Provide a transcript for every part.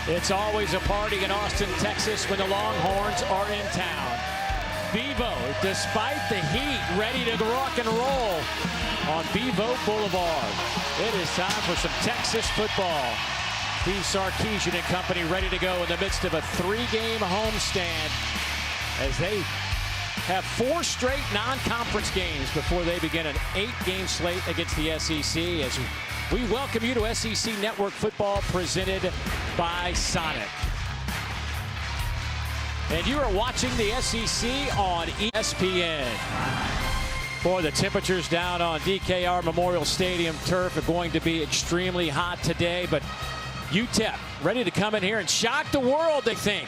It's always a party in Austin, Texas when the Longhorns are in town. Bevo, despite the heat, ready to rock and roll on Bevo Boulevard. It is time for some Texas football. Steve Sarkisian and company ready to go in the midst of a three-game homestand as they have 4 straight non-conference games before they begin an 8-game slate against the SEC. As we welcome you to SEC Network Football presented by Sonic. And you are watching the SEC on ESPN. Boy, the temperatures down on DKR Memorial Stadium turf are going to be extremely hot today, but UTEP ready to come in here and shock the world, they think.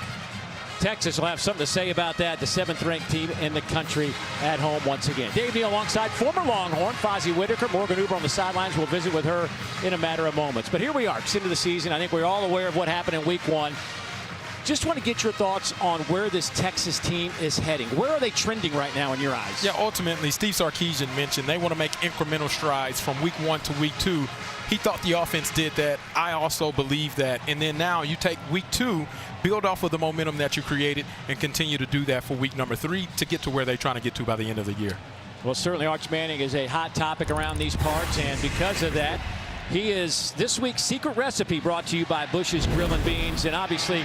Texas will have something to say about that. The 7th-ranked team in the country at home once again. Dave Neal alongside former Longhorn Fozzie Whitaker. Morgan Uber on the sidelines. We'll visit with her in a matter of moments. But here we are, into the season. I think we're all aware of what happened in Week 1. Just want to get your thoughts on where this Texas team is heading. Where are they trending right now in your eyes? Yeah, ultimately, Steve Sarkisian mentioned they want to make incremental strides from Week 1 to Week 2. He thought the offense did that. I also believe that. And then now you take Week 2, build off of the momentum that you created, and continue to do that for Week number 3 to get to where they're trying to get to by the end of the year. Well, certainly Arch Manning is a hot topic around these parts, and because of that, he is this week's secret recipe brought to you by Bush's Grill and Beans. And obviously,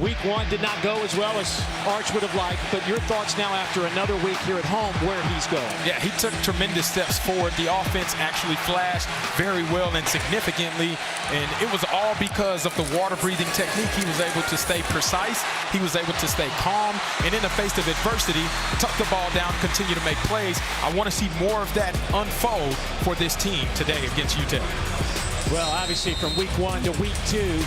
Week 1 did not go as well as Arch would have liked, but your thoughts now after another week here at home where he's going. Yeah, he took tremendous steps forward. The offense actually flashed very well and significantly, and it was all because of the water-breathing technique. He was able to stay precise. He was able to stay calm, and in the face of adversity, tuck the ball down, continue to make plays. I want to see more of that unfold for this team today against UTEP. Well, obviously from Week 1 to Week 2,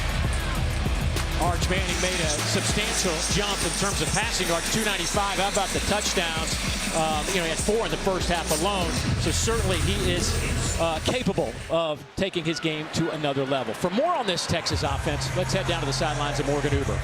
Arch Manning made a substantial jump in terms of passing yards, 295. How about the touchdowns? He had 4 in the first half alone. So certainly he is capable of taking his game to another level. For more on this Texas offense, let's head down to the sidelines of Morgan Uber.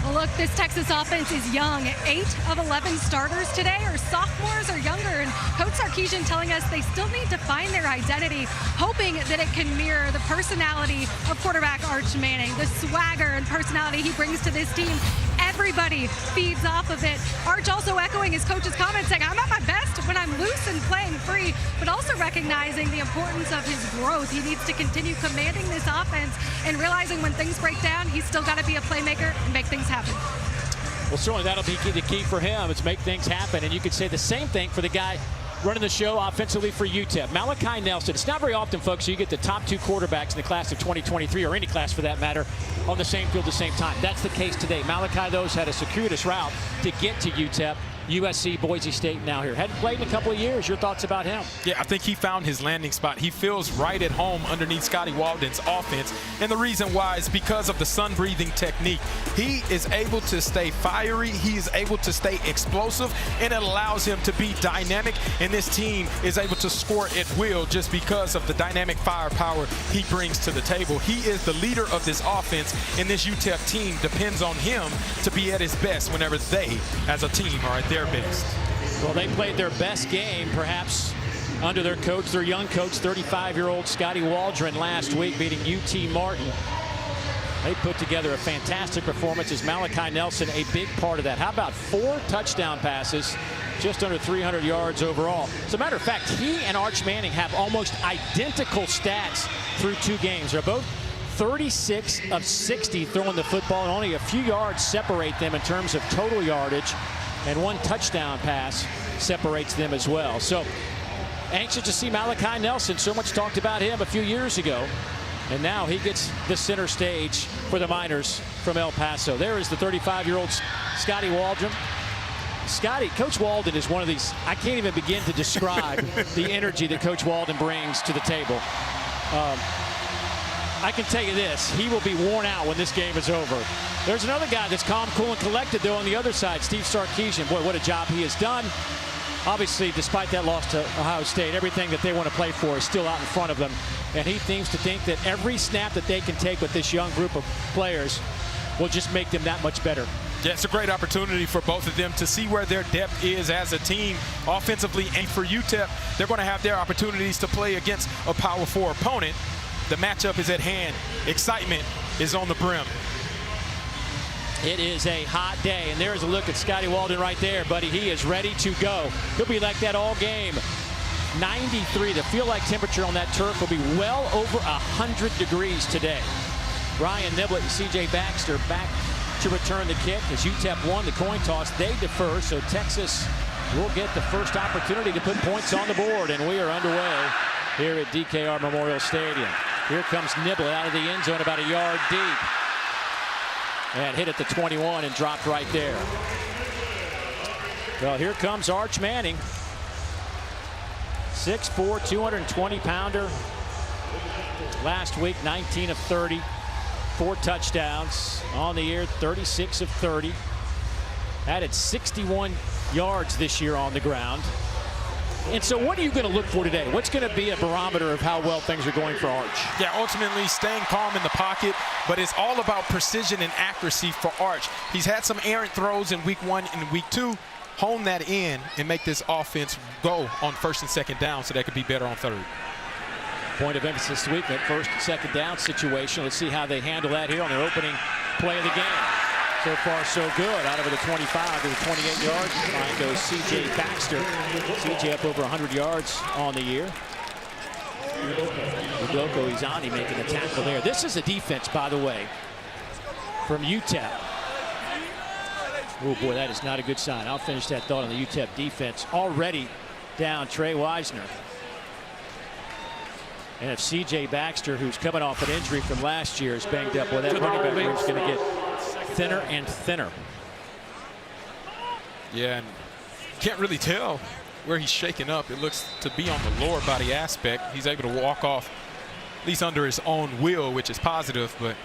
Well, look, this Texas offense is young. 8 of 11 starters today are sophomores or younger. And Coach Sarkisian telling us they still need to find their identity, hoping that it can mirror the personality of quarterback Arch Manning, the swagger and personality he brings to this team. Everybody feeds off of it. Arch also echoing his coach's comments, saying, I'm at my best when I'm loose and playing free, but also recognizing the importance of his growth. He needs to continue commanding this offense and realizing when things break down, he's still got to be a playmaker and make things happen. Well, certainly that'll be the key for him. It's make things happen. And you could say the same thing for the guy running the show offensively for UTEP, Malachi Nelson. It's not very often, folks, you get the top 2 quarterbacks in the class of 2023, or any class for that matter, on the same field at the same time. That's the case today. Malachi, though, has had a circuitous route to get to UTEP. USC, Boise State now here. Hadn't played in a couple of years. Your thoughts about him? Yeah, I think he found his landing spot. He feels right at home underneath Scotty Walden's offense. And the reason why is because of the sun-breathing technique. He is able to stay fiery. He is able to stay explosive, and it allows him to be dynamic. And this team is able to score at will just because of the dynamic firepower he brings to the table. He is the leader of this offense, and this UTEP team depends on him to be at his best whenever they, as a team, are at their best. Well, they played their best game, perhaps, under their coach, their young coach, 35-year-old Scotty Waldron last week, beating UT Martin. They put together a fantastic performance as Malachi Nelson, a big part of that. How about 4 touchdown passes, just under 300 yards overall? As a matter of fact, he and Arch Manning have almost identical stats through 2 games. They're both 36 of 60 throwing the football, and only a few yards separate them in terms of total yardage, and 1 touchdown pass separates them as well. So anxious to see Malachi Nelson. So much talked about him a few years ago, and now he gets the center stage for the Miners from El Paso. There is the 35-year-old Scotty Waldron. Scotty, Coach Walden is one of these, I can't even begin to describe the energy that Coach Walden brings to the table. I can tell you this, he will be worn out when this game is over. There's another guy that's calm, cool, and collected, though, on the other side, Steve Sarkisian. Boy, what a job he has done. Obviously, despite that loss to Ohio State, everything that they want to play for is still out in front of them. And he seems to think that every snap that they can take with this young group of players will just make them that much better. Yeah, it's a great opportunity for both of them to see where their depth is as a team offensively. And for UTEP, they're going to have their opportunities to play against a Power 4 opponent. The matchup is at hand. Excitement is on the brim. It is a hot day, and there's a look at Scotty Walden right there, buddy. He is ready to go. He'll be like that all game. 93. The feel-like temperature on that turf will be well over 100 degrees today. Brian Niblett and C.J. Baxter back to return the kick as UTEP won the coin toss. They defer, so Texas will get the first opportunity to put points on the board, and we are underway here at DKR Memorial Stadium. Here comes Niblett out of the end zone about a yard deep. And hit at the 21 and dropped right there. Well, here comes Arch Manning. 6'4", 220-pounder. Last week, 19 of 30. 4 touchdowns on the year, 36 of 30. Added 61 yards this year on the ground. And so what are you going to look for today? What's going to be a barometer of how well things are going for Arch? Yeah, ultimately staying calm in the pocket, but it's all about precision and accuracy for Arch. He's had some errant throws in week 1 and week 2. Hone that in and make this offense go on first and second down so they could be better on third. Point of emphasis this week, that first and second down situation. Let's see how they handle that here on their opening play of the game. So far, so good. Out over the 25 to the 28-yard line goes C.J. Baxter. C.J. up over 100 yards on the year. Udoko Izani making the tackle there. This is a defense, by the way, from UTEP. Oh, boy, that is not a good sign. I'll finish that thought on the UTEP defense. Already down Trey Wisner. And if C.J. Baxter, who's coming off an injury from last year, is banged up, well, that running back room is going to get thinner and thinner. Yeah, and can't really tell where he's shaking up. It looks to be on the lower body aspect. He's able to walk off at least under his own will, which is positive, but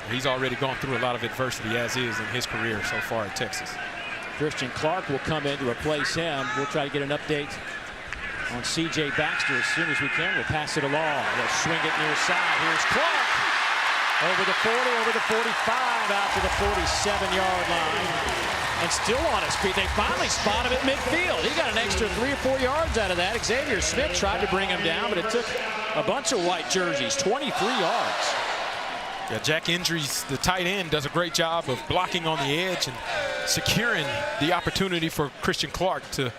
he's already gone through a lot of adversity as is in his career so far at Texas. Christian Clark will come in to replace him. We'll try to get an update on C.J. Baxter as soon as we can. We'll pass it along. They'll swing it near side. Here's Clark. Over the 40, over the 45, out to the 47-yard line. And still on his feet. They finally spot him at midfield. He got an extra 3 or 4 yards out of that. Xavier Smith tried to bring him down, but it took a bunch of white jerseys. 23 yards. Yeah, Jack Indries, the tight end, does a great job of blocking on the edge and securing the opportunity for Christian Clark to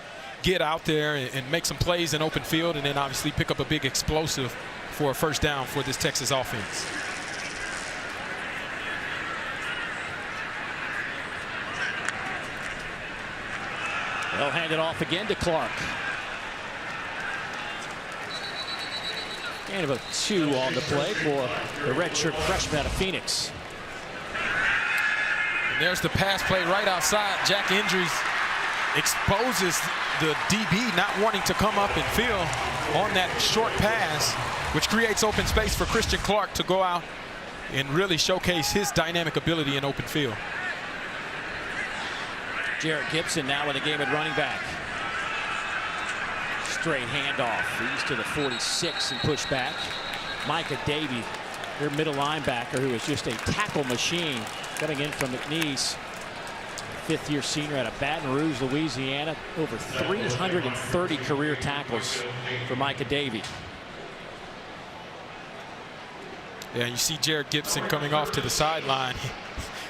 get out there and make some plays in open field, and then obviously pick up a big explosive for a first down for this Texas offense. They'll hand it off again to Clark. And about 2 on the play for the redshirt freshman out of Phoenix. And there's the pass play right outside. Jack Indries exposes the DB not wanting to come up and fill on that short pass, which creates open space for Christian Clark to go out and really showcase his dynamic ability in open field. Jarrett Gibson now in the game at running back. Straight handoff. He's to the 46 and push back. Micah Davey, their middle linebacker, who is just a tackle machine, coming in from McNeese. 5th-year senior out of Baton Rouge, Louisiana. Over 330 career tackles for Micah Davey. Yeah, you see Jarrett Gibson coming off to the sideline.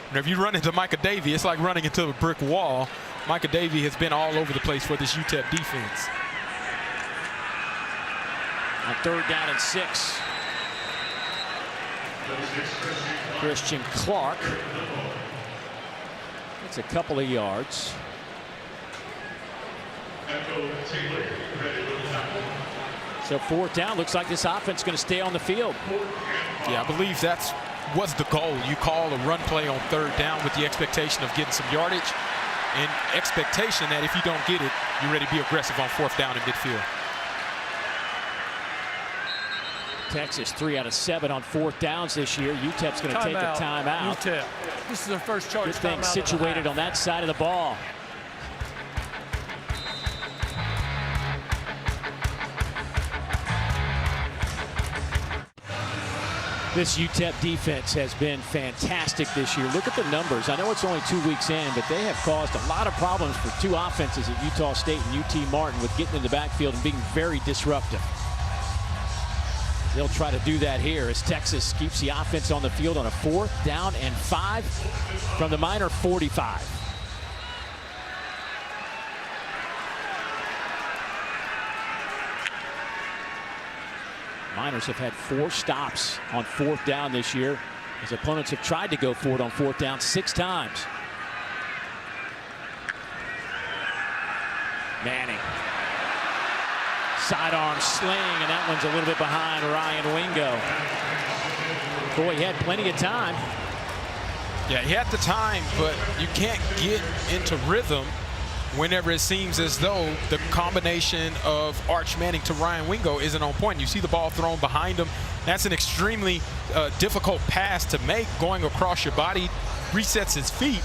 Whenever you run into Micah Davey, it's like running into a brick wall. Micah Davey has been all over the place for this UTEP defense. On 3rd down and 6. Christian Clark. It's a couple of yards. So 4th down. Looks like this offense is going to stay on the field. Yeah, I believe that's was the goal. You call a run play on 3rd down with the expectation of getting some yardage and expectation that if you don't get it, you're ready to be aggressive on 4th down in midfield. Texas 3 out of 7 on 4th downs this year. UTEP's going to take a timeout. UTEP. This is their first charge. Good thing situated on that side of the ball. This UTEP defense has been fantastic this year. Look at the numbers. I know it's only 2 weeks in, but they have caused a lot of problems for 2 offenses at Utah State and UT Martin with getting in the backfield and being very disruptive. They'll try to do that here as Texas keeps the offense on the field on a 4th down and 5 from the Miner 45. Miners have had 4 stops on 4th down this year, as opponents have tried to go for it on 4th down 6 times. Manning. Sidearm sling, and that one's a little bit behind Ryan Wingo. Boy, he had plenty of time. Yeah, he had the time, but you can't get into rhythm whenever it seems as though the combination of Arch Manning to Ryan Wingo isn't on point. You see the ball thrown behind him. That's an extremely difficult pass to make, going across your body, resets his feet,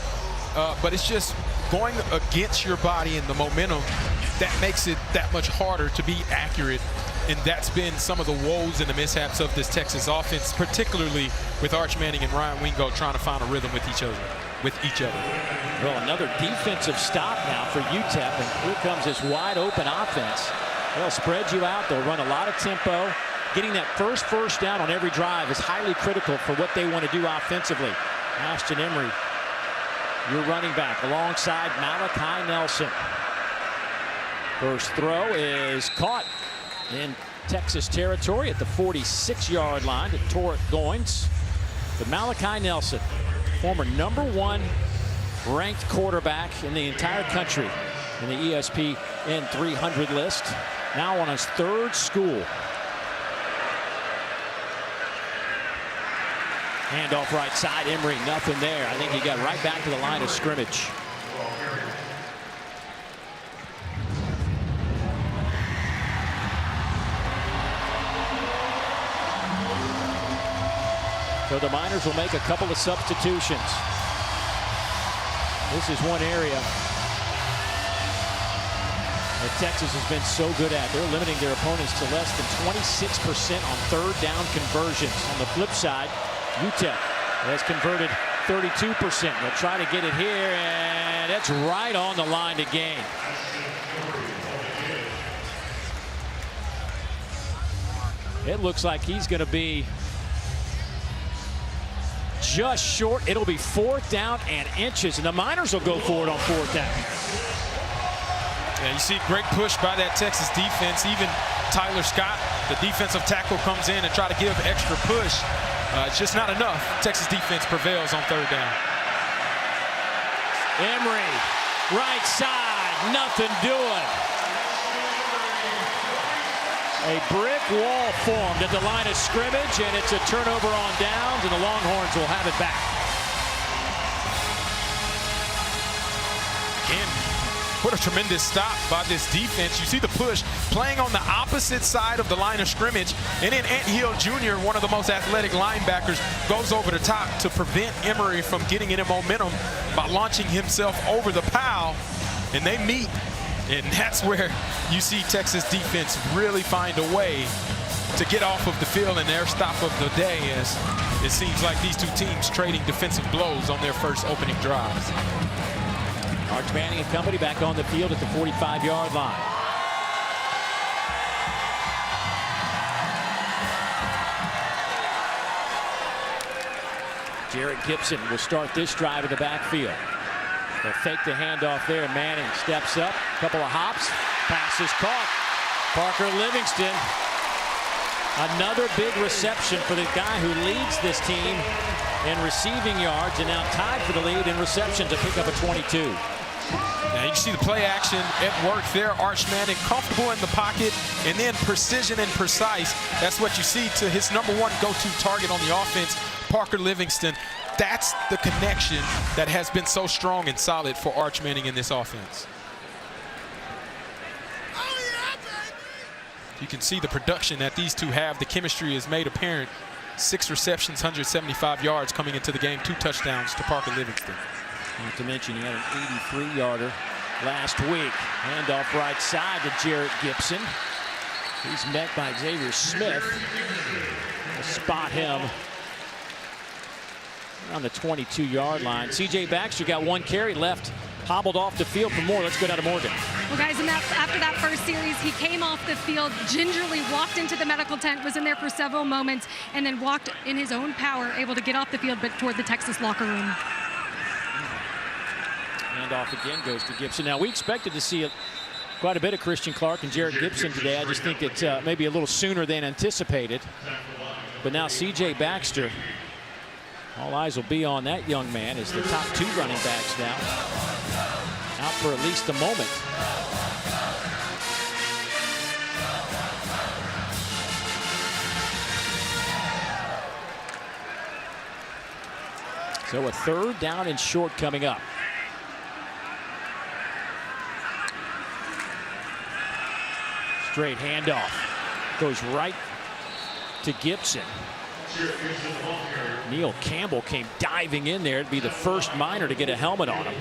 but it's just going against your body and the momentum that makes it that much harder to be accurate. And that's been some of the woes and the mishaps of this Texas offense, particularly with Arch Manning and Ryan Wingo trying to find a rhythm with each other. Well, another defensive stop now for UTEP, and here comes this wide open offense. They'll spread you out. They'll run a lot of tempo. Getting that first down on every drive is highly critical for what they want to do offensively. Ashton Emery, your running back, alongside Malachi Nelson. First throw is caught in Texas territory at the 46-yard line to Torrek Goins. But Malachi Nelson, former #1 ranked quarterback in the entire country in the ESPN 300 list, now on his 3rd school. Handoff right side, Emery, nothing there. I think he got right back to the line of scrimmage. So the Miners will make a couple of substitutions. This is one area that Texas has been so good at. They're limiting their opponents to less than 26% on 3rd down conversions. On the flip side, UTEP has converted 32%. They'll try to get it here, and it's right on the line to gain. It looks like he's going to be just short. It'll be 4th down and inches, and the Miners will go for it on 4th down. Yeah, you see great push by that Texas defense. Even Tyler Scott, the defensive tackle, comes in and try to give extra push. It's just not enough. Texas defense prevails on 3rd down. Emery, right side, nothing doing. A brick wall formed at the line of scrimmage, and it's a turnover on downs, and the Longhorns will have it back. Again, what a tremendous stop by this defense. You see the push playing on the opposite side of the line of scrimmage, and then Ant Hill Jr., one of the most athletic linebackers, goes over the top to prevent Emery from getting any momentum by launching himself over the pile, and they meet. And that's where you see Texas defense really find a way to get off of the field in their stop of the day, as it seems like these two teams trading defensive blows on their first opening drives. Arch Manning and company back on the field at the 45-yard line. Jarrett Gibson will start this drive in the backfield. They'll fake the handoff there. Manning steps up, couple of hops, pass is caught. Parker Livingston, another big reception for the guy who leads this team in receiving yards, and now tied for the lead in reception to pick up a 22. Now you see the play action at work there. Arch Manning comfortable in the pocket, and then precision and precise. That's what you see to his #1 go-to target on the offense, Parker Livingston. That's the connection that has been so strong and solid for Arch Manning in this offense. You can see the production that these two have. The chemistry is made apparent. 6 receptions, 175 yards coming into the game, 2 touchdowns to Parker Livingston. Not to mention he had an 83-yarder last week. Handoff right side to Jarrett Gibson. He's met by Xavier Smith. We'll spot him on the 22-yard line. C.J. Baxter got 1 carry left, hobbled off the field for more. Let's go down to Morgan. Well, guys, after that first series, he came off the field, gingerly walked into the medical tent, was in there for several moments, and then walked in his own power, able to get off the field, but toward the Texas locker room. Handoff again goes to Gibson. Now, we expected to see quite a bit of Christian Clark and Jared Gibson today. I just think that maybe a little sooner than anticipated. But now C.J. Baxter, all eyes will be on that young man as the top 2 running backs now out for at least a moment. So a 3rd down and short coming up. Straight handoff. Goes right to Gibson. Neil Campbell came diving in there. It'd be the first Miner to get a helmet on him.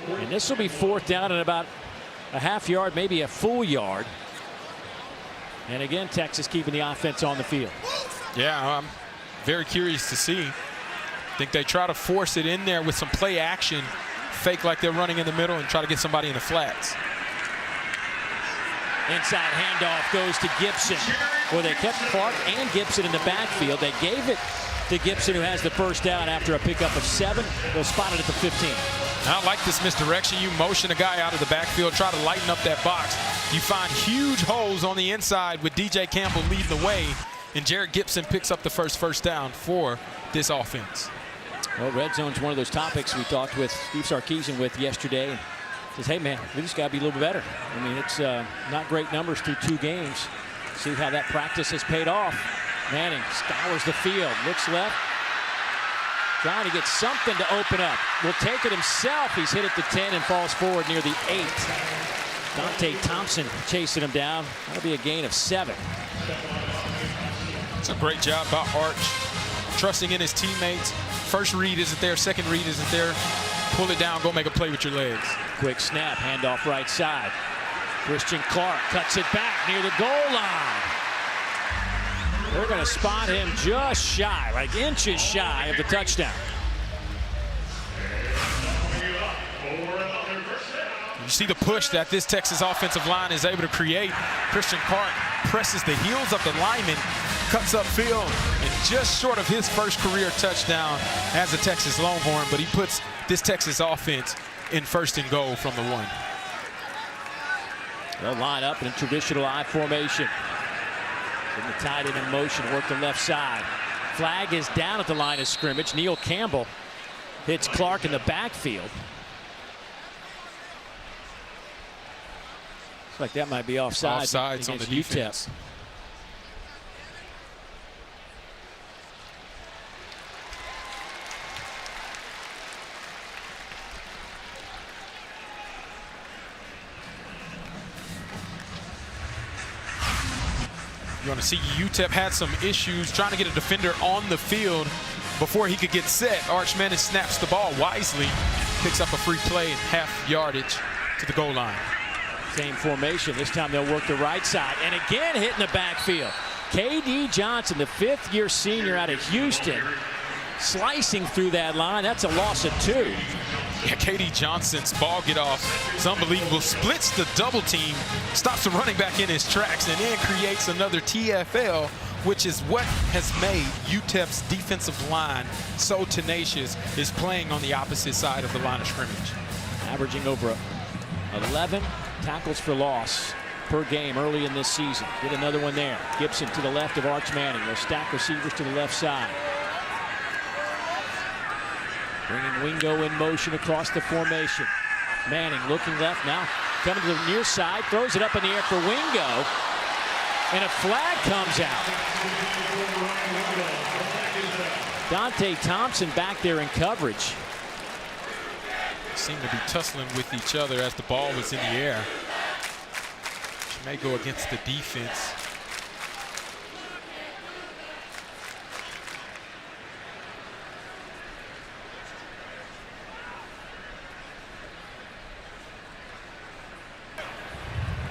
And this will be 4th down and about a half yard, maybe a full yard. And again, Texas keeping the offense on the field. Yeah, I'm very curious to see. I think they try to force it in there with some play action, fake like they're running in the middle and try to get somebody in the flats. Inside handoff goes to Gibson. Well, they kept Clark and Gibson in the backfield. They gave it to Gibson, who has the first down after a pickup of 7. They'll spot it at the 15. I like this misdirection. You motion a guy out of the backfield, try to lighten up that box. You find huge holes on the inside with DJ Campbell leading the way, and Jared Gibson picks up the first down for this offense. Well, red zone's one of those topics we talked with Steve Sarkisian with yesterday. And says, hey, man, we just got to be a little bit better. I mean, it's not great numbers through 2 games. See how that practice has paid off. Manning scours the field, looks left, trying to get something to open up. Will take it himself. He's hit at the 10 and falls forward near the 8. Dante Thompson chasing him down. That'll be a gain of 7. It's a great job by Arch, trusting in his teammates. First read isn't there, second read isn't there. Pull it down, go make a play with your legs. Quick snap, handoff right side. Christian Clark cuts it back near the goal line. They're going to spot him just shy, like inches shy of the touchdown. You see the push that this Texas offensive line is able to create. Christian Clark presses the heels of the lineman, cuts upfield, and just short of his first career touchdown as a Texas Longhorn, but he puts this Texas offense in 1st and goal from the 1. They'll line up in a traditional I formation. Getting the tight end in motion, work the left side. Flag is down at the line of scrimmage. Neil Campbell hits Clark in the backfield. Looks like that might be offside. Offsides on the defense. UTEP. You want to see UTEP had some issues trying to get a defender on the field before he could get set. Arch Manning snaps the ball wisely, picks up a free play and half yardage to the goal line. Same formation. This time they'll work the right side. And again hitting the backfield. K.D. Johnson, the 5th-year senior out of Houston, slicing through that line. That's a loss of 2. Yeah, K.D. Johnson's ball get off. It's unbelievable. Splits the double team, stops the running back in his tracks, and then creates another TFL, which is what has made UTEP's defensive line so tenacious, is playing on the opposite side of the line of scrimmage. Averaging over 11 tackles for loss per game early in this season. Get another one there. Gibson to the left of Arch Manning. They'll stack receivers to the left side. Bringing Wingo in motion across the formation. Manning looking left now. Coming to the near side. Throws it up in the air for Wingo. And a flag comes out. Dante Thompson back there in coverage. Seem to be tussling with each other as the ball was in the air. Which may go against the defense.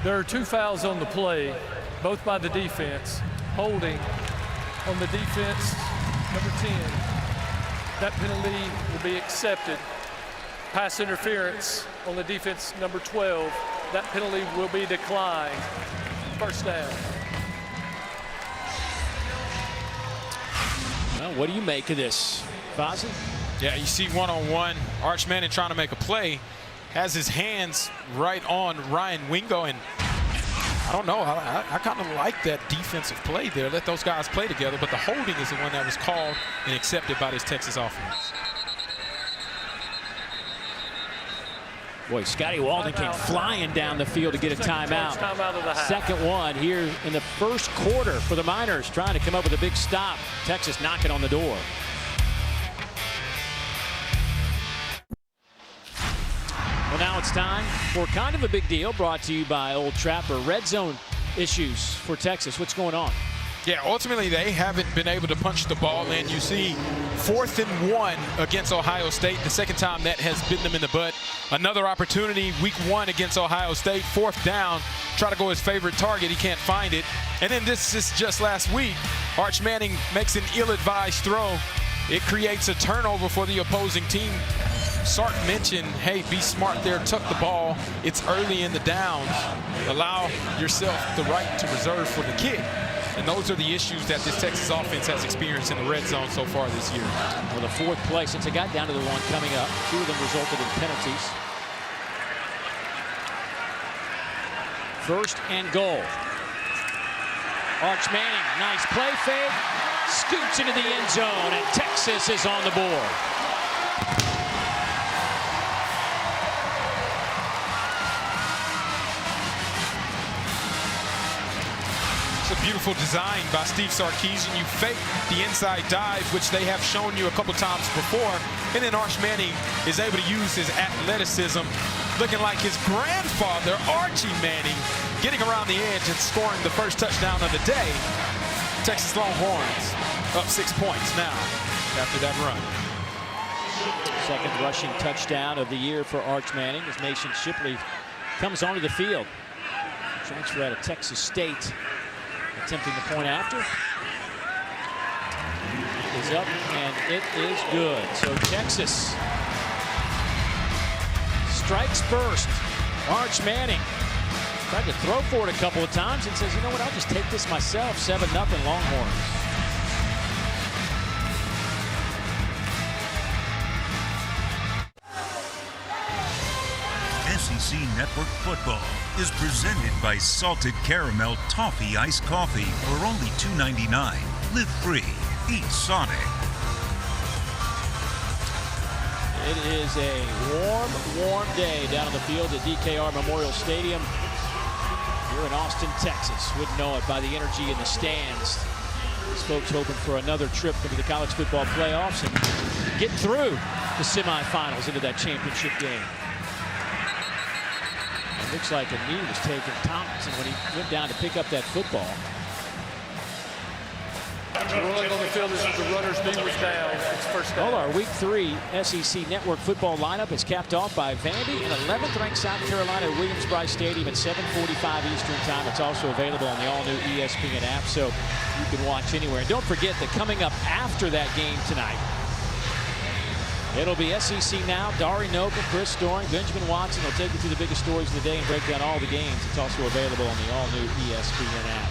There are 2 fouls on the play, both by the defense. Holding on the defense, number 10. That penalty will be accepted. pass interference on the defense number 12. That penalty will be declined. First down. Well, what do you make of this, Fozzie? Yeah, you see one-on-one, Arch Manning trying to make a play, has his hands right on Ryan Wingo, and I don't know, I kind of like that defensive play there. Let those guys play together, but the holding is the one that was called and accepted by this Texas offense. Boy, Scotty Walden came flying down the field to get a timeout. Second one here in the first quarter for the Miners, trying to come up with a big stop. Texas knocking on the door. Well, now it's time for kind of a big deal, brought to you by Old Trapper. Red zone issues for Texas. What's going on? Yeah, ultimately they haven't been able to punch the ball in. You see 4th and 1 against Ohio State, the second time that has bitten them in the butt. Another opportunity, week 1 against Ohio State, 4th down, try to go his favorite target, he can't find it. And then this is just last week, Arch Manning makes an ill-advised throw. It creates a turnover for the opposing team. Sark mentioned, hey, be smart there, tuck the ball. It's early in the downs. Allow yourself the right to reserve for the kick. And those are the issues that this Texas offense has experienced in the red zone so far this year. Well, the fourth play, since it got down to the one coming up, 2 of them resulted in penalties. First and goal. Arch Manning, nice play fake, scoots into the end zone, and Texas is on the board. It's a beautiful design by Steve Sarkisian. You fake the inside dive, which they have shown you a couple times before, and then Arch Manning is able to use his athleticism, looking like his grandfather, Archie Manning, getting around the edge and scoring the first touchdown of the day. Texas Longhorns up 6 points now after that run. Second rushing touchdown of the year for Arch Manning as Mason Shipley comes onto the field. Transfer out of Texas State. Attempting the point after. It is up, and it is good. So Texas strikes first. Arch Manning tried to throw for it a couple of times and says, you know what, I'll just take this myself. 7-0 Longhorns. SEC Network Football is presented by Salted Caramel Toffee Iced Coffee for only $2.99. Live free. Eat Sonic. It is a warm day down on the field at DKR Memorial Stadium here in Austin, Texas. Wouldn't know it by the energy in the stands. These folks hoping for another trip into the college football playoffs and get through the semifinals into that championship game. It looks like a knee was taken Thompson when he went down to pick up that football. Rolling on the field as the runner's knee was down. It's first down. Well, our Week 3 SEC Network football lineup is capped off by Vandy in 11th-ranked South Carolina at Williams-Brice Stadium at 7:45 Eastern Time. It's also available on the all-new ESPN app, so you can watch anywhere. And don't forget that coming up after that game tonight, it'll be SEC Now, Dari Noble, Chris Storing, Benjamin Watson will take you through the biggest stories of the day and break down all the games. It's also available on the all-new ESPN app.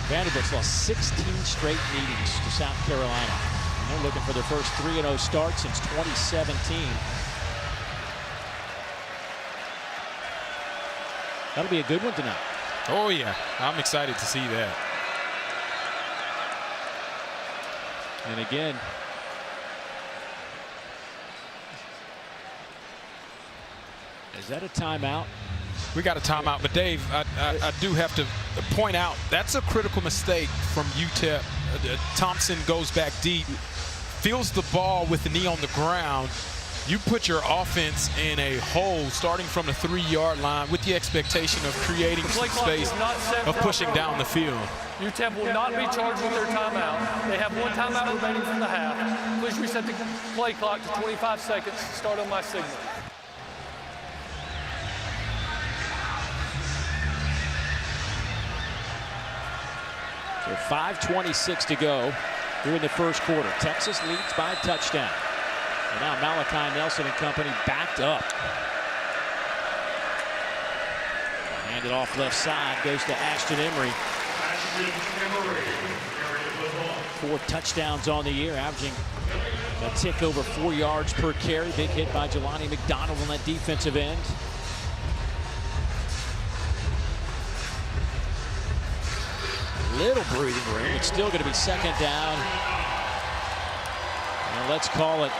Vanderbilt's lost 16 straight meetings to South Carolina. And they're looking for their first 3-0 start since 2017. That'll be a good one tonight. Oh, yeah. I'm excited to see that. And again, is that a timeout? We got a timeout, but Dave, I do have to point out that's a critical mistake from UTEP. Thompson goes back deep, feels the ball with the knee on the ground. You put your offense in a hole starting from the 3-yard line with the expectation of creating some space, of pushing down the field. UTEP will not be charged with their timeout. They have 1 timeout remaining from the half. Please reset the play clock to 25 seconds. Start on my signal. So 5:26 to go here in the first quarter. Texas leads by a touchdown. And now Malachi Nelson and company backed up. Handed off left side, goes to Ashton Emery. 4 touchdowns on the year, averaging a tick over 4 yards per carry. Big hit by Jelani McDonald on that defensive end. Little breathing room. It's still going to be second down. And let's call it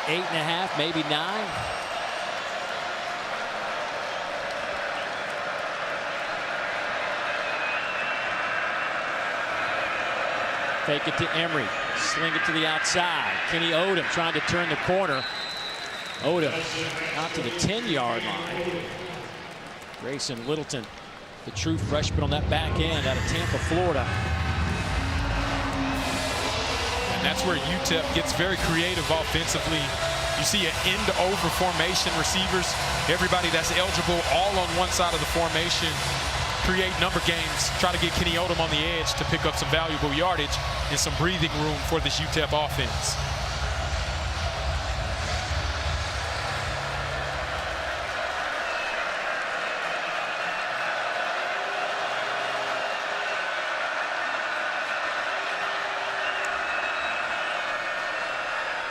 8.5, maybe 9. Fake it to Emery. Sling it to the outside. Kenny Odom trying to turn the corner. Odom out to the 10-yard line. Grayson Littleton, the true freshman on that back end out of Tampa, Florida. And that's where UTEP gets very creative offensively. You see an end-over formation, receivers, everybody that's eligible all on one side of the formation. Create number games, try to get Kenny Odom on the edge to pick up some valuable yardage and some breathing room for this UTEP offense.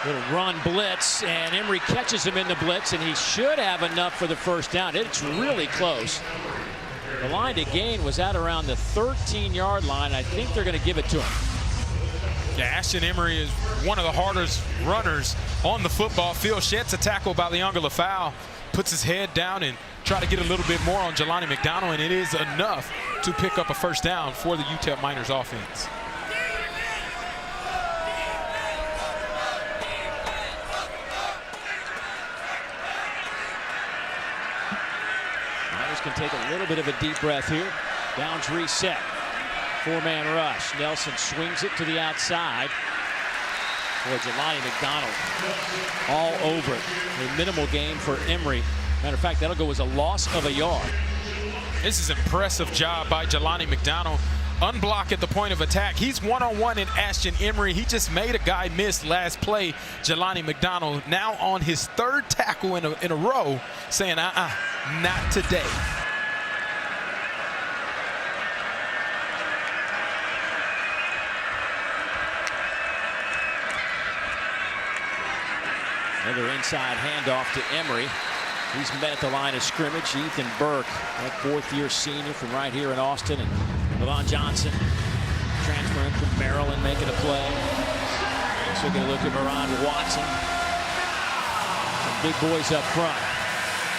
Little run blitz, and Emery catches him in the blitz, and he should have enough for the first down. It's really close. The line to gain was at around the 13-yard line. I think they're going to give it to him. Yeah, Ashton Emery is one of the hardest runners on the football field. Sheds a tackle by Leonga Lafau, puts his head down and try to get a little bit more on Jelani McDonald, and it is enough to pick up a first down for the UTEP Miners offense. Can take a little bit of a deep breath here. Downs reset. 4-man rush. Nelson swings it to the outside. Boy, Jelani McDonald all over it. A minimal gain for Emery. Matter of fact, that'll go as a loss of a yard. This is an impressive job by Jelani McDonald. Unblocked at the point of attack. He's one-on-one in Ashton Emery. He just made a guy miss last play. Jelani McDonald now on his 3rd tackle in a row, saying, not today. Another inside handoff to Emery. He's met at the line of scrimmage. Ethan Burke, that 4th-year senior from right here in Austin, and Levon Johnson transferring from Maryland, making a play. Also going to look at Moran Watson. Some big boys up front.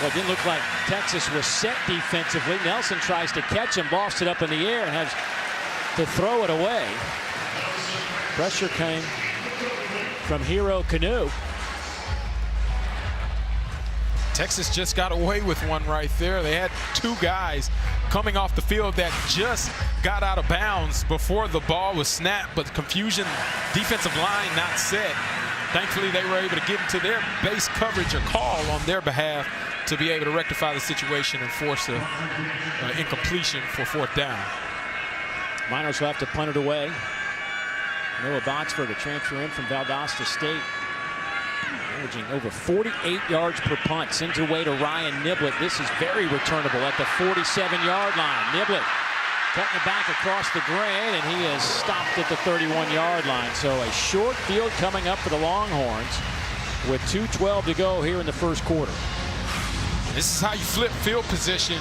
Well, it didn't look like Texas was set defensively. Nelson tries to catch him, lost it up in the air, and has to throw it away. Pressure came from Hero Canoe. Texas just got away with one right there. They had 2 guys coming off the field that just got out of bounds before the ball was snapped, but confusion, defensive line not set. Thankfully, they were able to get into their base coverage or call on their behalf to be able to rectify the situation and force an incompletion for 4th down. Miners will have to punt it away. Noah Botsford, a transfer in from Valdosta State, averaging over 48 yards per punt. Sends away to Ryan Niblett. This is very returnable at the 47-yard line. Niblett cutting it back across the grain, and he is stopped at the 31-yard line. So a short field coming up for the Longhorns with 2:12 to go here in the first quarter. This is how you flip field position.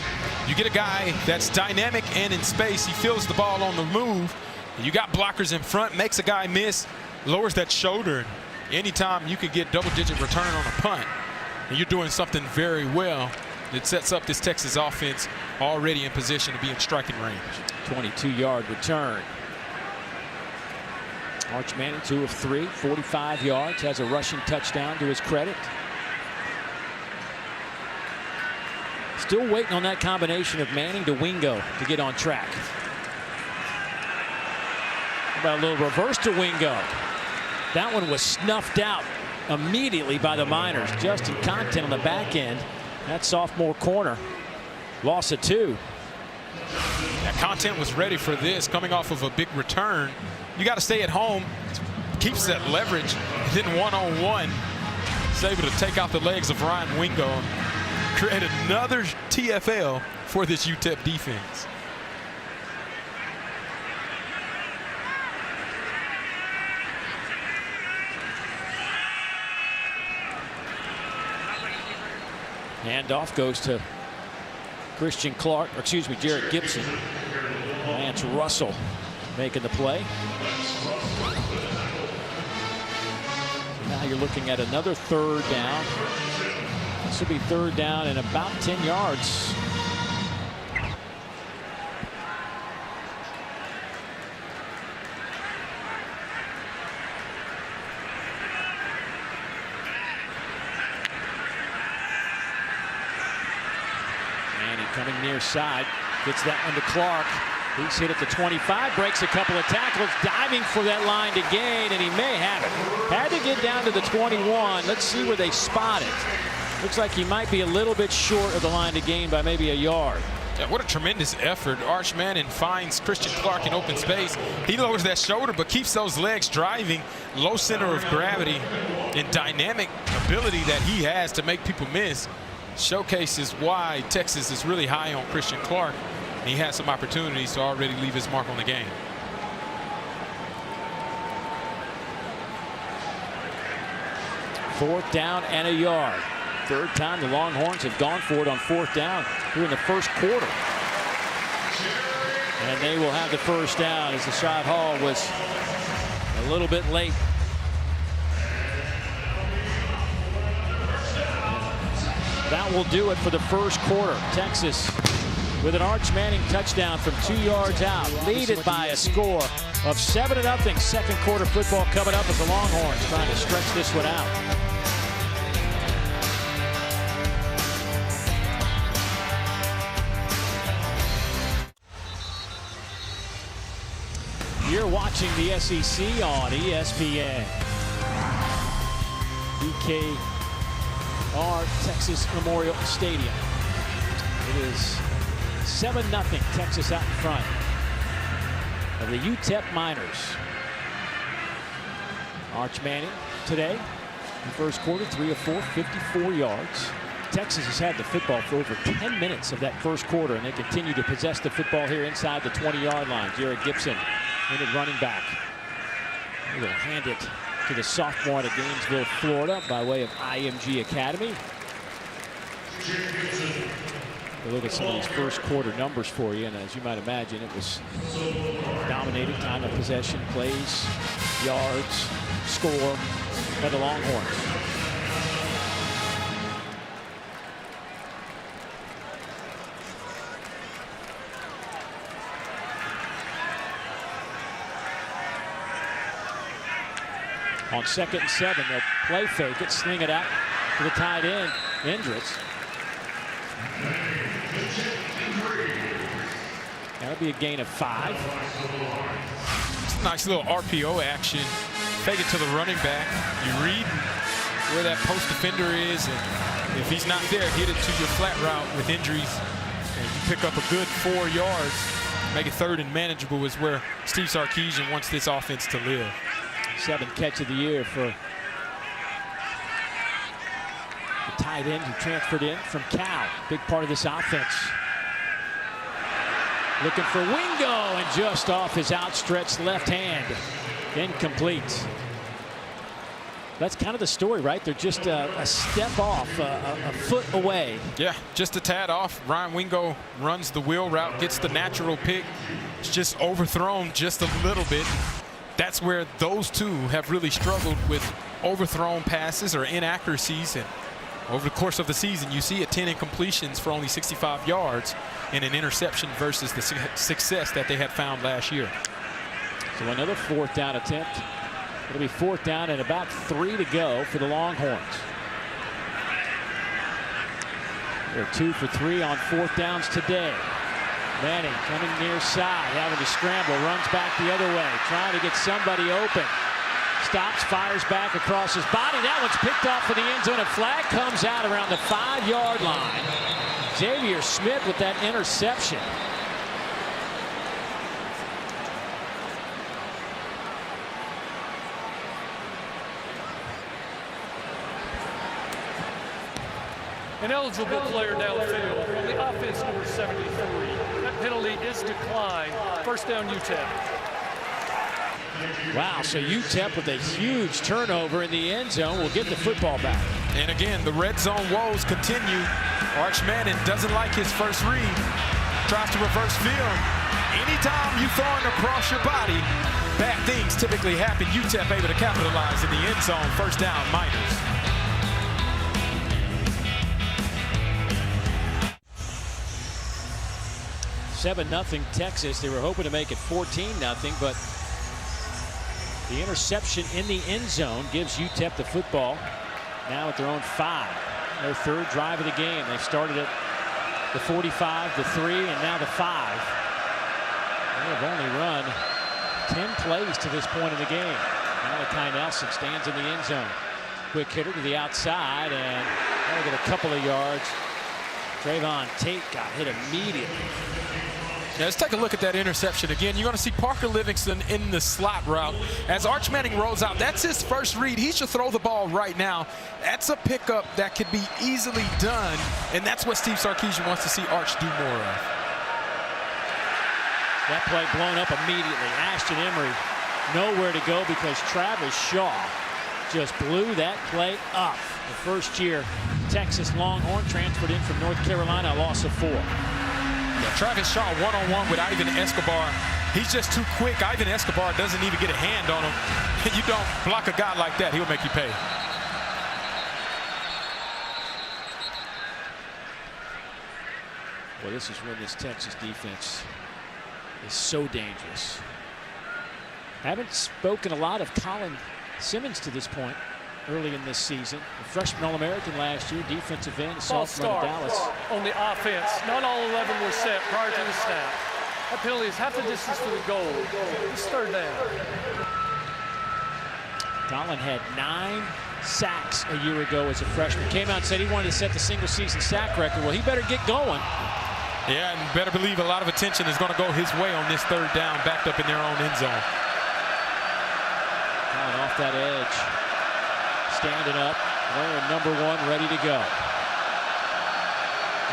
You get a guy that's dynamic and in space. He feels the ball on the move. You got blockers in front, makes a guy miss, lowers that shoulder. Anytime you can get double-digit return on a punt, and you're doing something very well, it sets up this Texas offense already in position to be in striking range. 22-yard return. Arch Manning, 2 of 3, 45 yards, has a rushing touchdown to his credit. Still waiting on that combination of Manning to Wingo to get on track. How about a little reverse to Wingo? That one was snuffed out immediately by the Miners. Justin Content on the back end. That sophomore corner. Loss of 2. That Content was ready for this, coming off of a big return. You got to stay at home. Keeps that leverage. And then one-on-one. is able to take out the legs of Ryan Wingo and create another TFL for this UTEP defense. Handoff goes to Christian Clark, or excuse me, Jarrett Gibson. Lance Russell making the play. Now you're looking at another third down. This will be third down and about 10 yards. Coming near side, gets that one to Clark. He's hit at the 25, breaks a couple of tackles, diving for that line to gain, and he may have it. Had to get down to the 21. Let's see where they spot it. Looks like he might be a little bit short of the line to gain by maybe a yard. Yeah, what a tremendous effort. Arch Manning finds Christian Clark in open space. He lowers that shoulder but keeps those legs driving. Low center of gravity and dynamic ability that he has to make people miss showcases why Texas is really high on Christian Clark. And he has some opportunities to already leave his mark on the game. Fourth down and a yard. Third time the Longhorns have gone for it on fourth down here in the first quarter. And they will have the first down as the shot Hall was a little bit late. That will do it for the first quarter. Texas with an Arch Manning touchdown from 2 yards out. Lead it by a score of 7-0. Second quarter football coming up as the Longhorns trying to stretch this one out. You're watching the SEC on ESPN. BKR Texas Memorial Stadium. It is 7-0 Texas out in front of the UTEP Miners. Arch Manning today, the first quarter, 3 of 4, 54 yards. Texas has had the football for over 10 minutes of that first quarter, and they continue to possess the football here inside the 20-yard line. Jarrett Gibson in at running back. He will hand it to the sophomore out of Gainesville, Florida, by way of IMG Academy. We'll look at some of these first quarter numbers for you, and as you might imagine, it was dominated time of possession, plays, yards, score by the Longhorns. On 2nd and 7, they'll play fake it, sling it out to the tight end, Endrich. That'll be a gain of 5. It's a nice little RPO action. Fake it to the running back. You read where that post defender is, and if he's not there, hit it to your flat route with injuries, and you pick up a good 4 yards. Make it third and manageable is where Steve Sarkisian wants this offense to live. 7th catch of the year for the tight end who transferred in from Cal. Big part of this offense. Looking for Wingo, and just off his outstretched left hand. Incomplete. That's kind of the story, right? They're just a step off, a foot away. Yeah, just a tad off. Ryan Wingo runs the wheel route, gets the natural pick. It's just overthrown just a little bit. That's where those two have really struggled with overthrown passes or inaccuracies. And over the course of the season, you see 10 incompletions for only 65 yards and an interception versus the success that they had found last year. So another fourth down attempt. It'll be fourth down and about 3 to go for the Longhorns. They're 2 for 3 on fourth downs today. Manning coming near side, having to scramble, runs back the other way, trying to get somebody open. Stops, fires back across his body. That one's picked off for the end zone. A flag comes out around the 5-yard line. Xavier Smith with that interception. An eligible player downfield. On the offense, number 73. That penalty is declined. First down, UTEP. Wow, so UTEP with a huge turnover in the end zone will get the football back. And again, the red zone woes continue. Arch Manning doesn't like his first read. Tries to reverse field. Anytime you throwing across your body, bad things typically happen. UTEP able to capitalize in the end zone. First down, Miners. $7-0 Texas. They were hoping to make it 14-0, but the interception in the end zone gives UTEP the football. Now at their own 5. Their third drive of the game. They started at the 45, the 3, and now the 5. They have only run 10 plays to this point in the game. Malachi Nelson stands in the end zone. Quick hitter to the outside, and they'll get a couple of yards. Trayvon Tate got hit immediately. Yeah, let's take a look at that interception again. You're going to see Parker Livingston in the slot route. As Arch Manning rolls out, that's his first read. He should throw the ball right now. That's a pickup that could be easily done, and that's what Steve Sarkisian wants to see Arch do more of. That play blown up immediately. Ashton Emery nowhere to go because Travis Shaw just blew that play up. The first year Texas Longhorn transferred in from North Carolina, a loss of 4. Yeah, Travis Shaw one-on-one with Ivan Escobar. He's just too quick. Ivan Escobar doesn't even get a hand on him. You don't block a guy like that, he'll make you pay. Well, this is when this Texas defense is so dangerous. Haven't spoken a lot of Colin Simmons to this point early in this season. A freshman All-American last year, defensive end, sophomore in Dallas. On the offense, not all 11 were set prior to the snap. That penalty is half the distance to the goal. It's third down. Colin had 9 sacks a year ago as a freshman. Came out and said he wanted to set the single-season sack record. Well, he better get going. Yeah, and better believe a lot of attention is going to go his way on this third down, backed up in their own end zone. Colin off that edge. Standing up, wearing number 1, ready to go.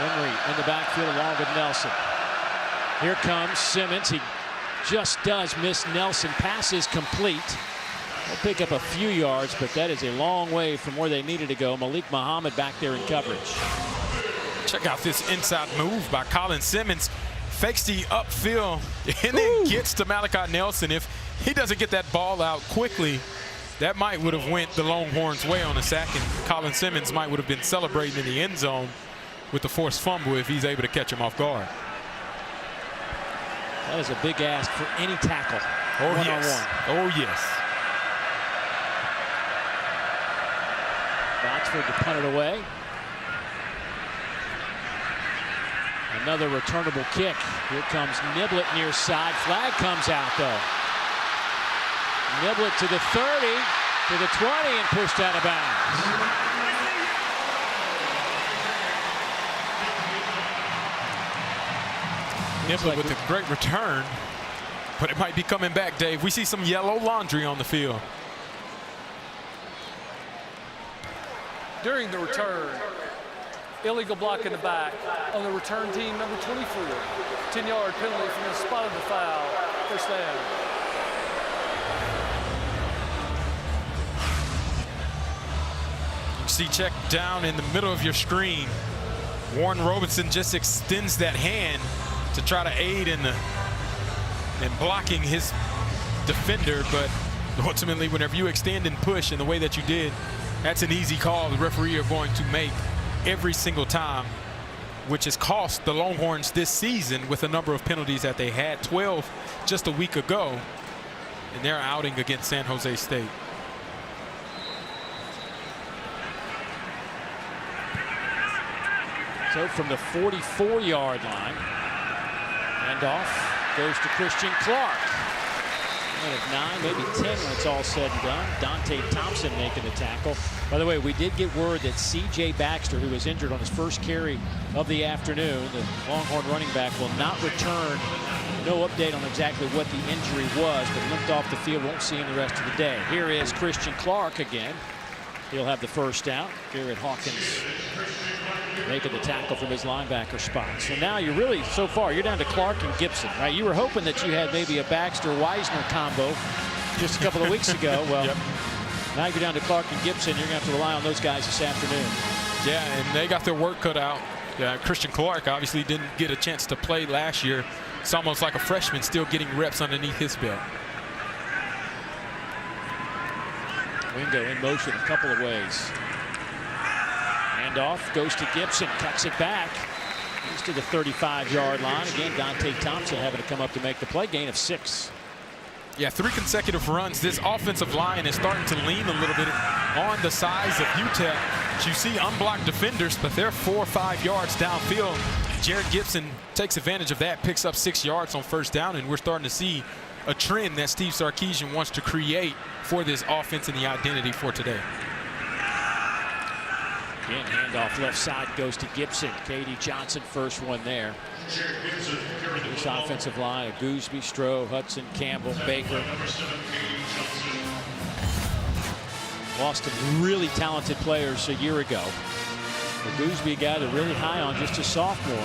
Emery in the backfield along with Nelson. Here comes Simmons. He just does miss Nelson. Pass is complete. They'll pick up a few yards, but that is a long way from where they needed to go. Malik Muhammad back there in coverage. Check out this inside move by Colin Simmons. Fakes the upfield and then gets to Malachi Nelson. If he doesn't get that ball out quickly, that might would have went the Longhorns' way on a sack, and Colin Simmons might would have been celebrating in the end zone with the forced fumble if he's able to catch him off guard. That is a big ask for any tackle. Oh, one yes. on one. Oh, yes. Botsford to punt it away. Another returnable kick. Here comes Niblett near side. Flag comes out, though. Niblett to the 30, to the 20, and pushed out of bounds. Niblett with a great return, but it might be coming back, Dave. We see some yellow laundry on the field. During the return, illegal block in the back on the return team, number 24. 10-yard penalty from the spot of the foul. First down. You see check down in the middle of your screen. Warren Robinson just extends that hand to try to aid in blocking his defender, but ultimately whenever you extend and push in the way that you did, that's an easy call the referee are going to make every single time, which has cost the Longhorns this season with a number of penalties that they had, 12 just a week ago, and they're outing against San Jose State. So from the 44-yard line, handoff goes to Christian Clark. Out of 9, maybe 10 when it's all said and done. Dante Thompson making the tackle. By the way, we did get word that C.J. Baxter, who was injured on his first carry of the afternoon, the Longhorn running back, will not return. No update on exactly what the injury was, but limped off the field. Won't see him the rest of the day. Here is Christian Clark again. He'll have the first down. Garrett Hawkins making the tackle from his linebacker spot. So now you're really, so far, you're down to Clark and Gibson, right? You were hoping that you had maybe a Baxter-Weisner combo just a couple of weeks ago. Well, now you're down to Clark and Gibson. You're going to have to rely on those guys this afternoon. Yeah, and they got their work cut out. Christian Clark obviously didn't get a chance to play last year. It's almost like a freshman still getting reps underneath his belt. Wingo in motion a couple of ways. Handoff goes to Gibson, cuts it back. He's to the 35-yard line. Again, Dante Thompson having to come up to make the play. Gain of 6. Yeah, 3 consecutive runs. This offensive line is starting to lean a little bit on the size of UTEP. You see unblocked defenders, but they're 4 or 5 yards downfield. Jared Gibson takes advantage of that, picks up 6 yards on first down, and we're starting to see a trend that Steve Sarkisian wants to create for this offense and the identity for today. Again, handoff left side goes to Gibson. K.D. Johnson, first one there. This offensive line of Gooseby, Stroh, Hudson, Campbell, Baker. Lost some really talented players a year ago. But Gooseby, a guy they're really high on, just a sophomore.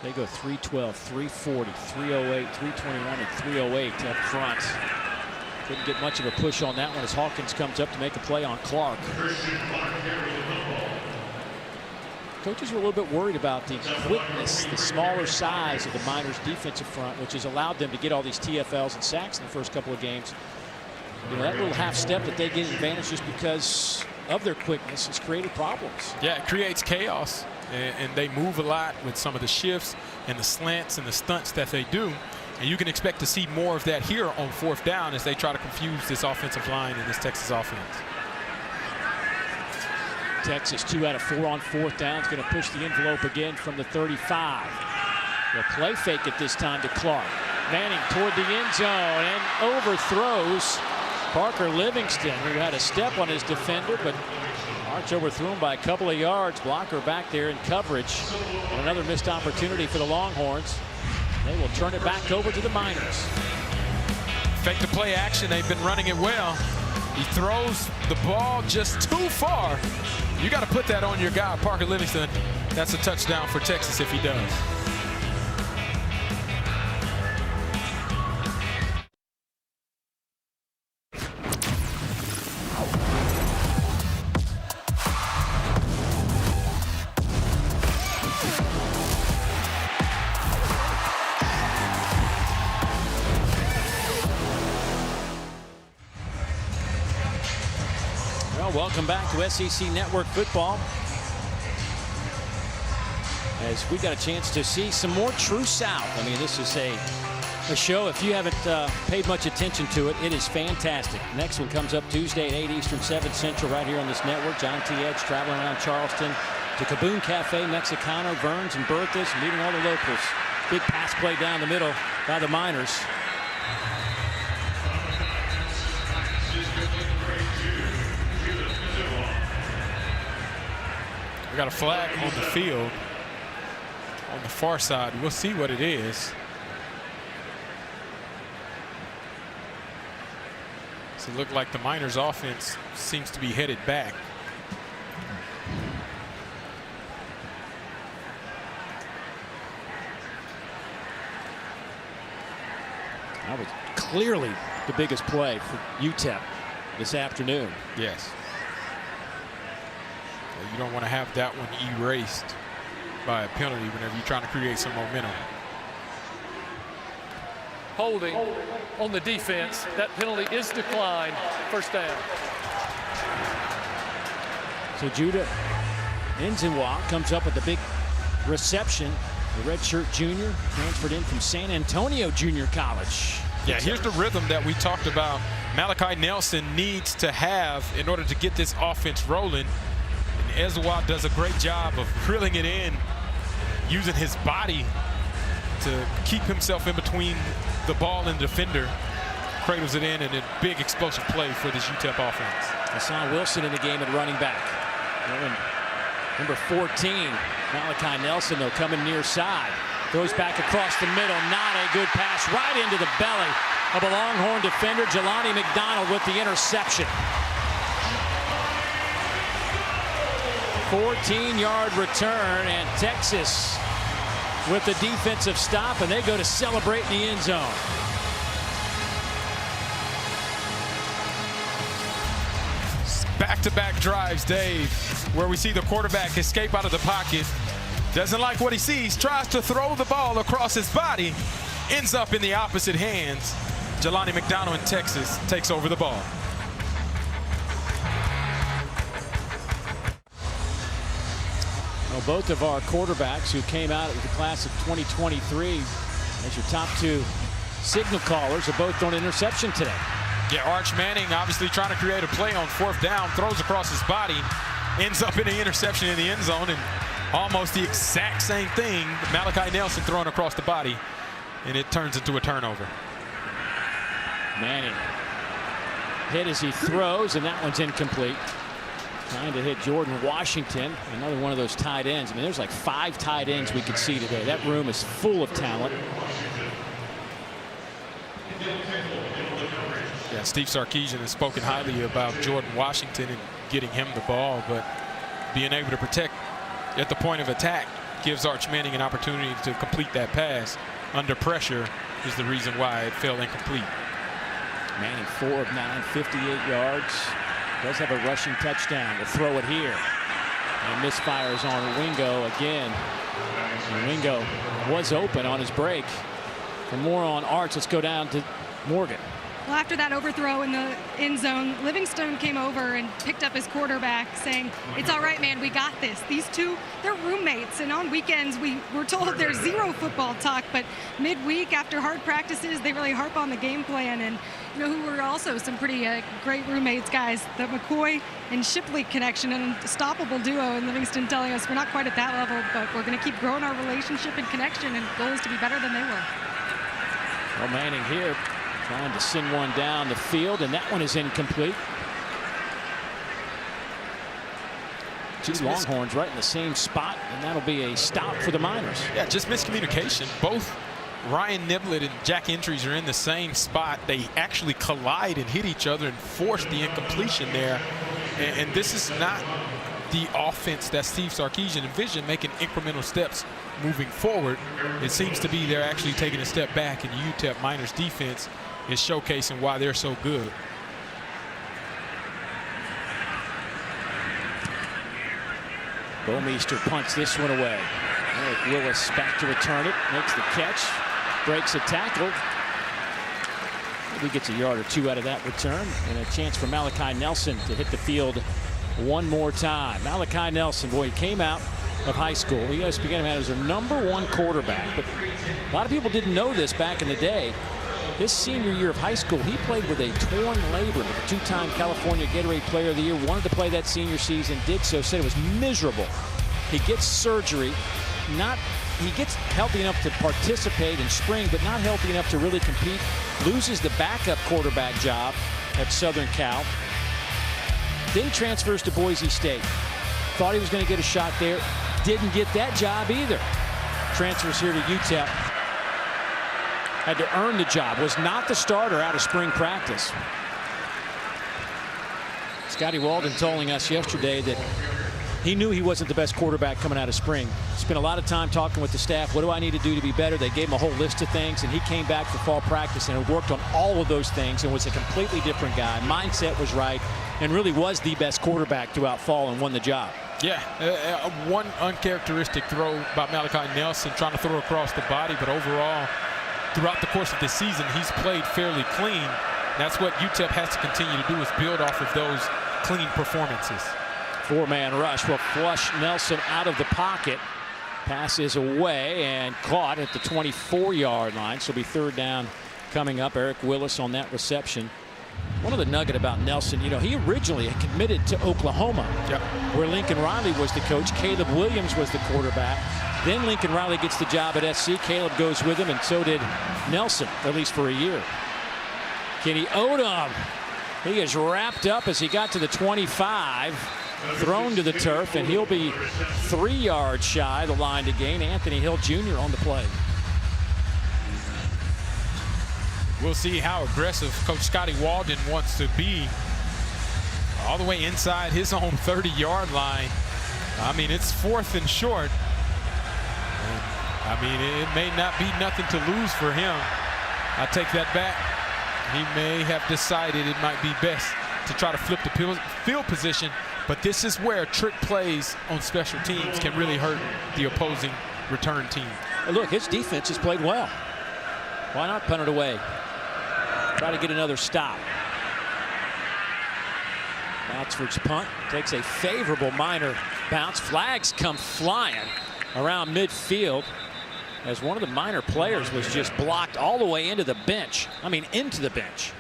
They go 312, 340, 308, 321, and 308 up front. Couldn't get much of a push on that one as Hawkins comes up to make a play on Clark. Coaches were a little bit worried about the quickness, the smaller size of the Miners defensive front, which has allowed them to get all these TFLs and sacks in the first couple of games. You know, that little half step that they get advantage just because of their quickness has created problems. Yeah, it creates chaos, and they move a lot with some of the shifts and the slants and the stunts that they do. And you can expect to see more of that here on fourth down as they try to confuse this offensive line and this Texas offense. Texas 2 out of 4 on fourth down. It's going to push the envelope again from the 35. They'll play fake it this time to Clark. Manning toward the end zone and overthrows Parker Livingston, who had a step on his defender, but Arch overthrew him by a couple of yards. Blocker back there in coverage. And another missed opportunity for the Longhorns. They will turn it back over to the Miners. Fake the play action. They've been running it well. He throws the ball just too far. You got to put that on your guy, Parker Livingston. That's a touchdown for Texas if he does. Welcome back to SEC Network Football. As we got a chance to see some more True South. I mean, this is a show, if you haven't paid much attention to it, it is fantastic. Next one comes up Tuesday at 8 Eastern, 7 Central, right here on this network. John T. Edge traveling around Charleston to Kaboom Cafe, Mexicano, Verns, and Bertha's, meeting all the locals. Big pass play down the middle by the Miners. We got a flag on the field on the far side. We'll see what it is. So it looked like the Miners offense seems to be headed back. That was clearly the biggest play for UTEP this afternoon. Yes. You don't want to have that one erased by a penalty whenever you're trying to create some momentum. Holding on the defense. That penalty is declined. First down. So Judah Nzinwa comes up with the big reception. The redshirt junior transferred in from San Antonio Junior College. Yeah, here's the rhythm that we talked about. Malachi Nelson needs to have in order to get this offense rolling. Ezwa does a great job of drilling it in, using his body to keep himself in between the ball and the defender. Cradles it in, and a big explosive play for this UTEP offense. Hassan Wilson in the game at running back. Number 14, Malachi Nelson, though, coming near side. Throws back across the middle. Not a good pass. Right into the belly of a Longhorn defender. Jelani McDonald with the interception. 14-yard return, and Texas with the defensive stop, and they go to celebrate in the end zone. Back-to-back drives, Dave, where we see the quarterback escape out of the pocket. Doesn't like what he sees, tries to throw the ball across his body, ends up in the opposite hands. Jelani McDonald in Texas takes over the ball. Well, both of our quarterbacks who came out of the class of 2023 as your top two signal callers are both thrown interception today. Yeah, Arch Manning obviously trying to create a play on 4th down, throws across his body, ends up in an interception in the end zone, and almost the exact same thing, Malachi Nelson throwing across the body, and it turns into a turnover. Manning hit as he throws, and that one's incomplete. Trying to hit Jordan Washington, another one of those tight ends. I mean, there's like 5 tight ends we could see today. That room is full of talent. Yeah, Steve Sarkisian has spoken highly about Jordan Washington and getting him the ball, but being able to protect at the point of attack gives Arch Manning an opportunity to complete that pass under pressure is the reason why it fell incomplete. Manning 4 of 9, 58 yards. Does have a rushing touchdown. To throw it here. And misfires on Wingo again. And Wingo was open on his break. For more on Arch, let's go down to Morgan. Well, after that overthrow in the end zone, Livingstone came over and picked up his quarterback, saying, "It's all right, man, we got this." These two, they're roommates, and on weekends we're told there's zero football talk, but midweek after hard practices, they really harp on the game plan. And you know who were also some pretty great roommates, guys? The McCoy and Shipley connection, an unstoppable duo, and Livingston telling us we're not quite at that level, but we're going to keep growing our relationship and connection, and goal is to be better than they were. Well, Manning here trying to send one down the field, and that one is incomplete. Two Longhorns right in the same spot, and that'll be a stop for the Miners. Yeah, just miscommunication. Both Ryan Niblett and Jack Entries are in the same spot. They actually collide and hit each other and force the incompletion there. And this is not the offense that Steve Sarkisian envisioned, making incremental steps moving forward. It seems to be they're actually taking a step back, and the UTEP Miners defense is showcasing why they're so good. Bomeister punts this one away. Eric Willis back to return it, makes the catch, breaks a tackle. Maybe gets a yard or two out of that return, and a chance for Malachi Nelson to hit the field one more time. Malachi Nelson, boy, he came out of high school. We began him out as their #1 quarterback, but a lot of people didn't know this back in the day. His senior year of high school, he played with a torn labrum. A 2-time California Gatorade Player of the Year. Wanted to play that senior season, did so, said it was miserable. He gets surgery. He gets healthy enough to participate in spring, but not healthy enough to really compete. Loses the backup quarterback job at Southern Cal. Then transfers to Boise State. Thought he was going to get a shot there. Didn't get that job either. Transfers here to UTEP. Had to earn the job. Was not the starter out of spring practice. Scotty Walden telling us yesterday that he knew he wasn't the best quarterback coming out of spring. Spent a lot of time talking with the staff. What do I need to do to be better? They gave him a whole list of things, and he came back for fall practice and worked on all of those things and was a completely different guy. Mindset was right and really was the best quarterback throughout fall and won the job. Yeah, one uncharacteristic throw by Malachi Nelson, trying to throw across the body, but overall, throughout the course of this season, he's played fairly clean. That's what UTEP has to continue to do, is build off of those clean performances. 4-man rush will flush Nelson out of the pocket. Pass is away and caught at the 24-yard line. So it'll be 3rd down coming up. Eric Willis on that reception. One of the nugget about Nelson, you know, he originally had committed to Oklahoma, where Lincoln Riley was the coach. Caleb Williams was the quarterback. Then Lincoln Riley gets the job at SC. Caleb goes with him, and so did Nelson, at least for a year. Kenny Odom, he is wrapped up as he got to the 25. thrown to the turf, and he'll be 3 yards shy of the line to gain. Anthony Hill Jr. on the play. We'll see how aggressive Coach Scotty Walden wants to be. All the way inside his own 30-yard line. I mean, it's 4th and short. And, I mean, it may not be nothing to lose for him. I take that back. He may have decided it might be best to try to flip the field position, but this is where trick plays on special teams can really hurt the opposing return team. Look, his defense has played well. Why not punt it away? Try to get another stop. Oxford's punt takes a favorable Miner bounce. Flags come flying around midfield as one of the Miner players was just blocked all the way into the bench. I mean, into the bench.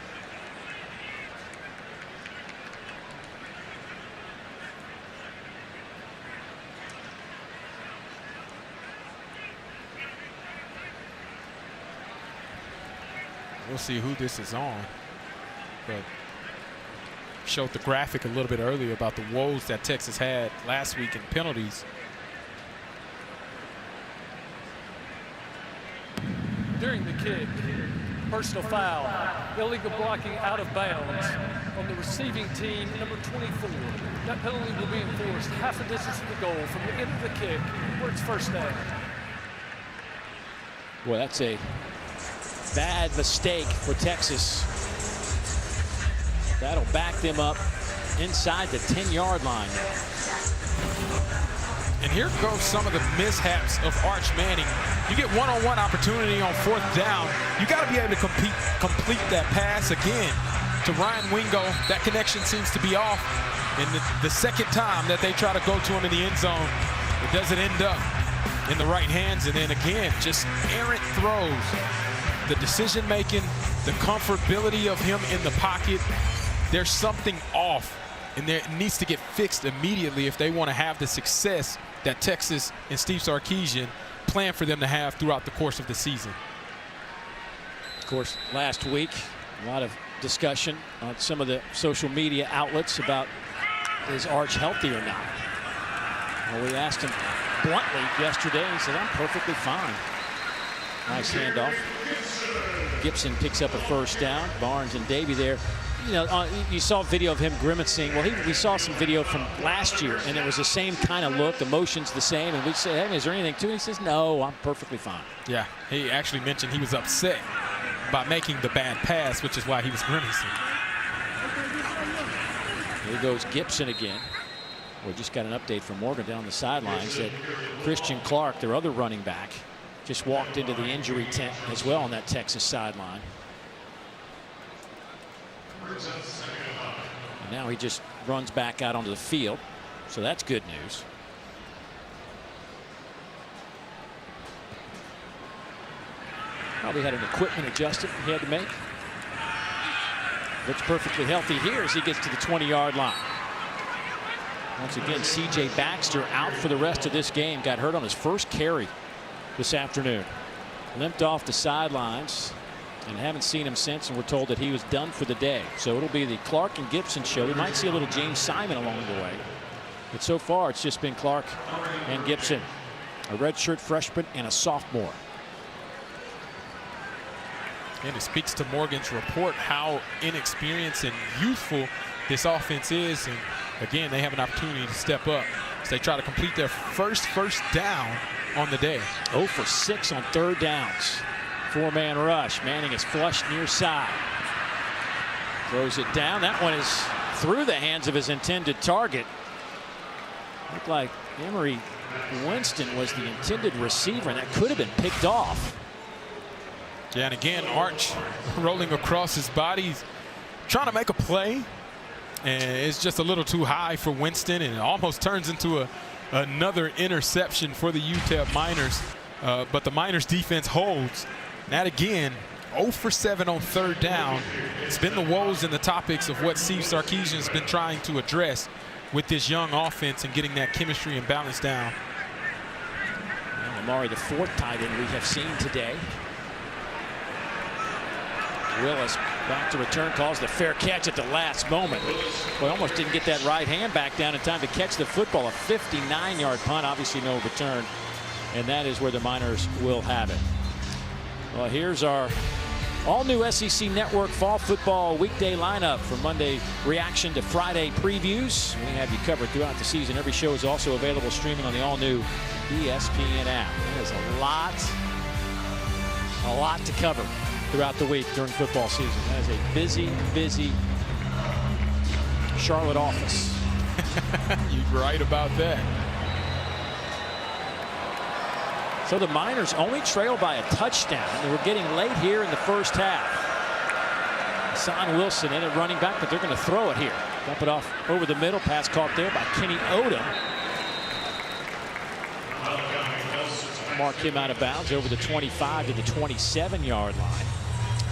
We'll see who this is on, but showed the graphic a little bit earlier about the woes that Texas had last week in penalties. During the kick, personal foul, illegal blocking out of bounds on the receiving team, number 24. That penalty will be enforced half a distance to the goal from the end of the kick where it's first down. Boy, that's a bad mistake for Texas. That'll back them up inside the 10-yard line. And here goes some of the mishaps of Arch Manning. You get one-on-one opportunity on 4th down. You got to be able to complete that pass again to Ryan Wingo. That connection seems to be off. And the second time that they try to go to him in the end zone, it doesn't end up in the right hands. And then again, just errant throws. The decision-making, the comfortability of him in the pocket, there's something off, and it needs to get fixed immediately if they want to have the success that Texas and Steve Sarkisian plan for them to have throughout the course of the season. Of course, last week, a lot of discussion on some of the social media outlets about is Arch healthy or not. Well, we asked him bluntly yesterday, and he said, I'm perfectly fine. Nice handoff. Gibson picks up a first down. Barnes and Davey there. You know, you saw video of him grimacing. Well, we saw some video from last year, and it was the same kind of look. The motion's the same. And we said, hey, is there anything to it? He says, no, I'm perfectly fine. Yeah, he actually mentioned he was upset about making the bad pass, which is why he was grimacing. Here goes Gibson again. We just got an update from Morgan down the sidelines that Christian Clark, their other running back, just walked into the injury tent as well on that Texas sideline. And now he just runs back out onto the field, so that's good news. Probably had an equipment adjustment he had to make. Looks perfectly healthy here as he gets to the 20-yard line. Once again, C.J. Baxter out for the rest of this game. Got hurt on his first carry this afternoon. Limped off the sidelines and haven't seen him since, and we're told that he was done for the day. So it'll be the Clark and Gibson show. We might see a little James Simon along the way, but so far it's just been Clark and Gibson, a redshirt freshman and a sophomore. And it speaks to Morgan's report how inexperienced and youthful this offense is. And again, they have an opportunity to step up as they try to complete their first down on the day. 0 for 6 on 3rd downs. 4-man rush. Manning is flushed near side. Throws it down. That one is through the hands of his intended target. Looked like Emory Winston was the intended receiver, and that could have been picked off. Yeah, and again, Arch rolling across his body. He's trying to make a play, and it's just a little too high for Winston, and it almost turns into another interception for the UTEP Miners. But the Miners defense holds. That again, 0 for 7 on 3rd down. It's been the woes and the topics of what Steve Sarkisian has been trying to address with this young offense and getting that chemistry and balance down. Well, Amari, the 4th tight end we have seen today. Willis Back to return, calls the fair catch at the last moment. Boy, almost didn't get that right hand back down in time to catch the football. A 59-yard punt, obviously no return. And that is where the Miners will have it. Well, here's our all-new SEC Network fall football weekday lineup from Monday reaction to Friday previews. We have you covered throughout the season. Every show is also available streaming on the all-new ESPN app. There's a lot to cover throughout the week during football season. That is a busy, busy Charlotte office. You're right about that. So the Miners only trail by a touchdown. They were getting late here in the first half. Son Wilson in at running back, but they're going to throw it here. Dump it off over the middle. Pass caught there by Kenny Odom. Mark him out of bounds over the 25 to the 27-yard line.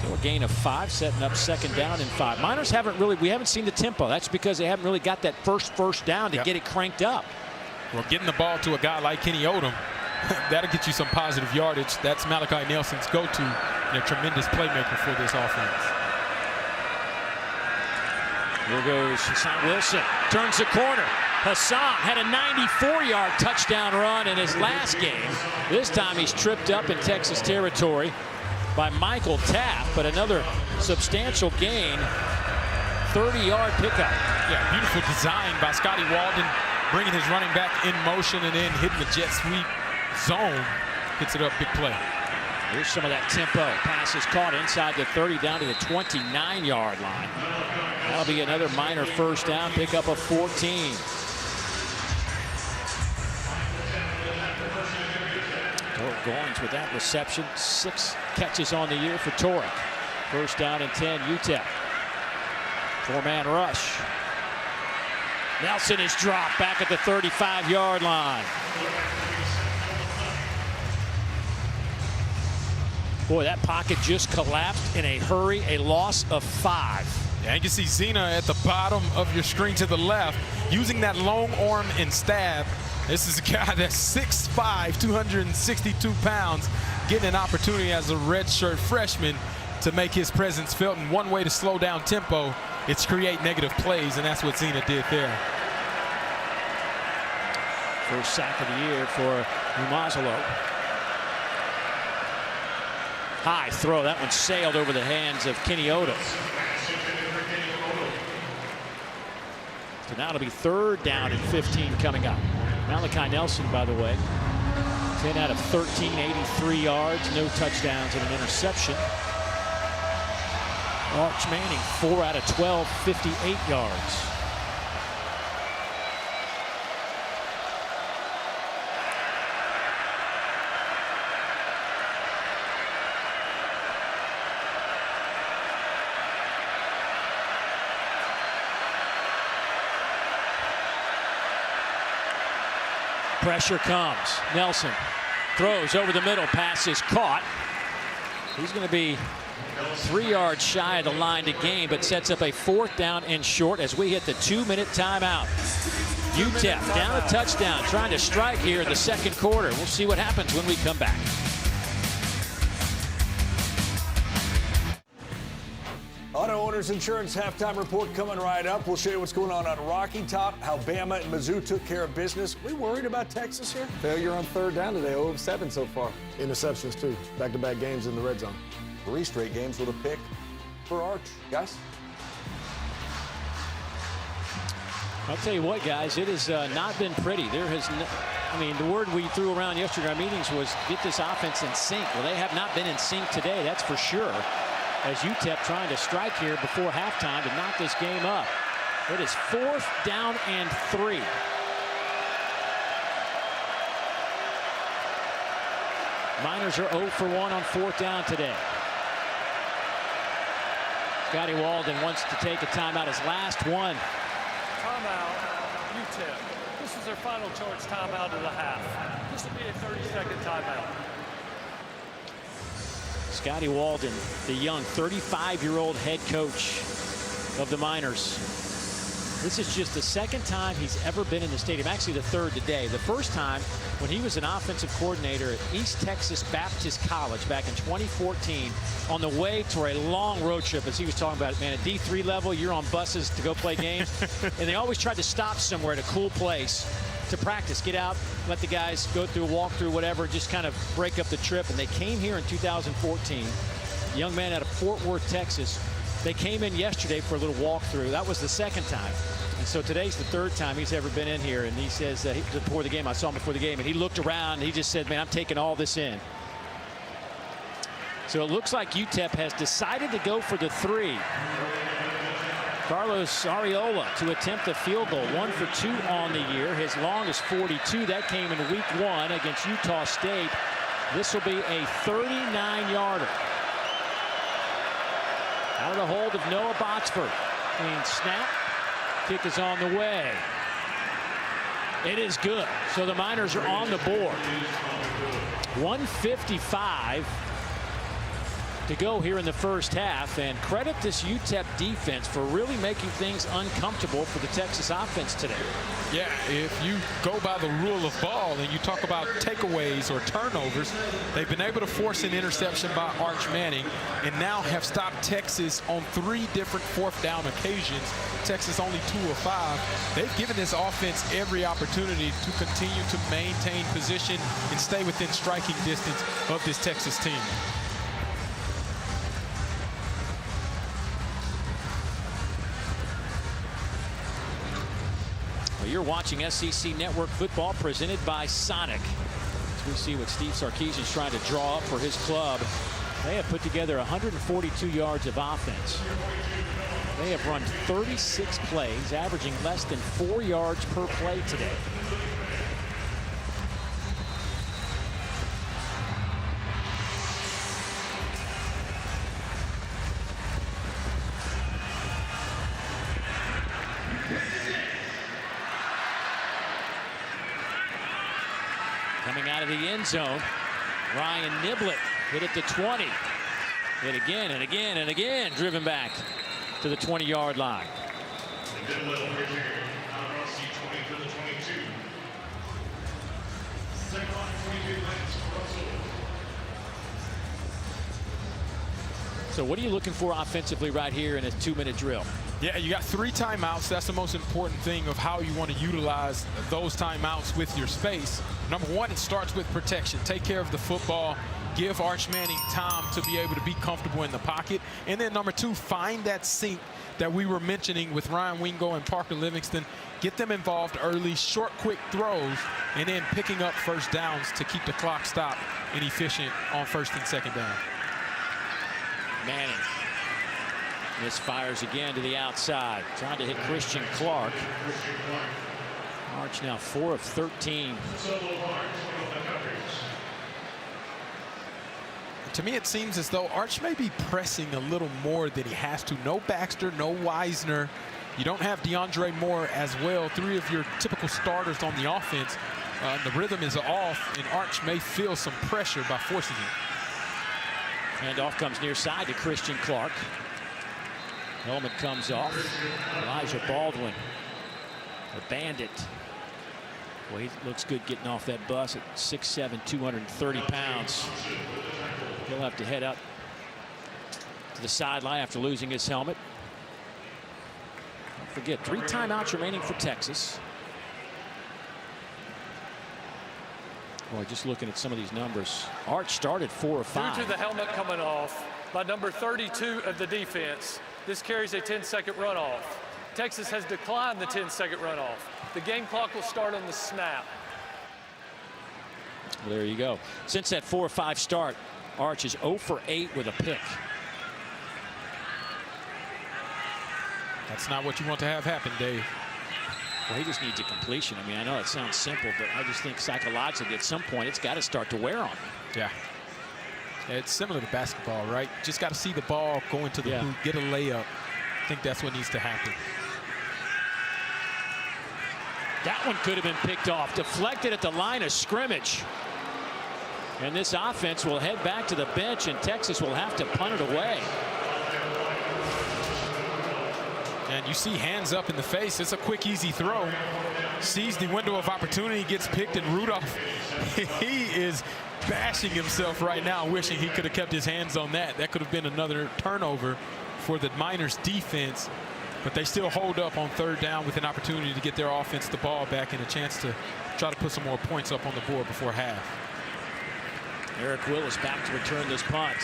So a gain of 5, setting up second down and 5. Miners we haven't seen the tempo. That's because they haven't really got that first down to get it cranked up. Well, getting the ball to a guy like Kenny Odom, that'll get you some positive yardage. That's Malachi Nelson's go-to and a tremendous playmaker for this offense. Here goes Hassan Wilson. Turns the corner. Hassan had a 94-yard touchdown run in his last game. This time he's tripped up in Texas territory by Michael Taft, but another substantial gain. 30-yard pickup. Yeah, beautiful design by Scotty Walden, bringing his running back in motion and then hitting the jet sweep zone. Hits it up, big play. Here's some of that tempo. Pass is caught inside the 30 down to the 29-yard line. That'll be another Miner first down, pickup of 14. Goins with that reception. 6 catches on the year for Torrey. First down and 10, UTEP. 4-man rush. Nelson is dropped back at the 35-yard line. Boy, that pocket just collapsed in a hurry. A loss of 5. Yeah, you can see Zena at the bottom of your screen to the left, using that long arm and stab. This is a guy that's 6'5", 262 pounds, getting an opportunity as a redshirt freshman to make his presence felt. And one way to slow down tempo, it's create negative plays, and that's what Zena did there. First sack of the year for Umazalo. High throw. That one sailed over the hands of Kenny Odom. So now it'll be 3rd down and 15 coming up. Malachi Nelson, by the way, 10 out of 13, 83 yards, no touchdowns and an interception. Arch Manning, 4 out of 12, 58 yards. Pressure comes. Nelson throws over the middle. Pass is caught. He's going to be 3 yards shy of the line to gain, but sets up a 4th down and short as we hit the 2-minute timeout. UTEP down a touchdown, trying to strike here in the second quarter. We'll see what happens when we come back. Auto Owners Insurance halftime report coming right up. We'll show you what's going on Rocky Top, how Bama and Mizzou took care of business. We worried about Texas here? Failure on 3rd down today, 0 of 7 so far. Interceptions too, back-to-back games in the red zone. 3 straight games with a pick for Arch, guys. I'll tell you what, guys, it has not been pretty. There has, the word we threw around yesterday in our meetings was get this offense in sync. Well, they have not been in sync today, that's for sure. As UTEP trying to strike here before halftime to knock this game up. It is 4th down and 3. Miners are 0 for 1 on 4th down today. Scotty Walden wants to take a timeout, his last one. Timeout, UTEP. This is their final charge timeout of the half. This will be a 30-second timeout. Scotty Walden, the young 35-year-old head coach of the Miners. This is just the second time he's ever been in the stadium, actually the third today. The first time when he was an offensive coordinator at East Texas Baptist College back in 2014 on the way to a long road trip, as he was talking about, man, at D3 level, you're on buses to go play games. And they always tried to stop somewhere at a cool place to practice, get out, let the guys go through, walk through, whatever, just kind of break up the trip. And they came here in 2014. A young man out of Fort Worth, Texas. They came in yesterday for a little walkthrough. That was the second time. And so today's the third time he's ever been in here. And he says before the game, I saw him before the game, and he looked around and he just said, man, I'm taking all this in. So it looks like UTEP has decided to go for the 3. Carlos Arreola to attempt a field goal, 1 for 2 on the year. His longest 42. That came in week 1 against Utah State. This will be a 39-yarder. Out of the hold of Noah Botsford. Clean snap. Kick is on the way. It is good. So the Miners are on the board. 1:55 to go here in the first half, and credit this UTEP defense for really making things uncomfortable for the Texas offense today. Yeah, if you go by the rule of ball and you talk about takeaways or turnovers, they've been able to force an interception by Arch Manning and now have stopped Texas on 3 different 4th down occasions. Texas only 2 of 5. They've given this offense every opportunity to continue to maintain position and stay within striking distance of this Texas team. You're watching SEC Network football presented by Sonic. As we see what Steve Sarkisian's trying to draw up for his club. They have put together 142 yards of offense. They have run 36 plays, averaging less than 4 yards per play today. Coming out of the end zone, Ryan Niblett hit at the 20. Hit again and again and again, driven back to the 20-yard line. So what are you looking for offensively right here in a 2-minute drill? Yeah, you got 3 timeouts. That's the most important thing of how you want to utilize those timeouts with your space. Number 1, it starts with protection. Take care of the football. Give Arch Manning time to be able to be comfortable in the pocket. And then number 2, find that sink that we were mentioning with Ryan Wingo and Parker Livingston. Get them involved early, short, quick throws, and then picking up first downs to keep the clock stopped and efficient on 1st and 2nd down. Manning misfires again to the outside, trying to hit Christian Clark. Arch now 4 of 13. To me, it seems as though Arch may be pressing a little more than he has to. No Baxter, no Wisner. You don't have DeAndre Moore as well. 3 of your typical starters on the offense. The rhythm is off, and Arch may feel some pressure by forcing it. Handoff comes near side to Christian Clark. Helmet comes off. Elijah Baldwin, the bandit. Well, he looks good getting off that bus at 6'7", 230 pounds. He'll have to head up to the sideline after losing his helmet. Don't forget, 3 timeouts remaining for Texas. Boy, just looking at some of these numbers. Arch started 4 of 5. Due to the helmet coming off by number 32 of the defense, this carries a 10-second runoff. Texas has declined the 10-second runoff. The game clock will start on the snap. Well, there you go. Since that 4 or 5 start, Arch is 0 for 8 with a pick. That's not what you want to have happen, Dave. Well, he just needs a completion. I mean, I know it sounds simple, but I just think psychologically at some point it's got to start to wear on him. Yeah. It's similar to basketball, right? Just got to see the ball go into the hoop, get a layup. I think that's what needs to happen. That one could have been picked off, deflected at the line of scrimmage. And this offense will head back to the bench, and Texas will have to punt it away. And you see hands up in the face. It's a quick, easy throw. Sees the window of opportunity, gets picked, and Rudolph, he is bashing himself right now, wishing he could have kept his hands on that. That could have been another turnover for the Miners defense, but they still hold up on third down with an opportunity to get their offense the ball back and a chance to try to put some more points up on the board before half. Eric Willis back to return this punt.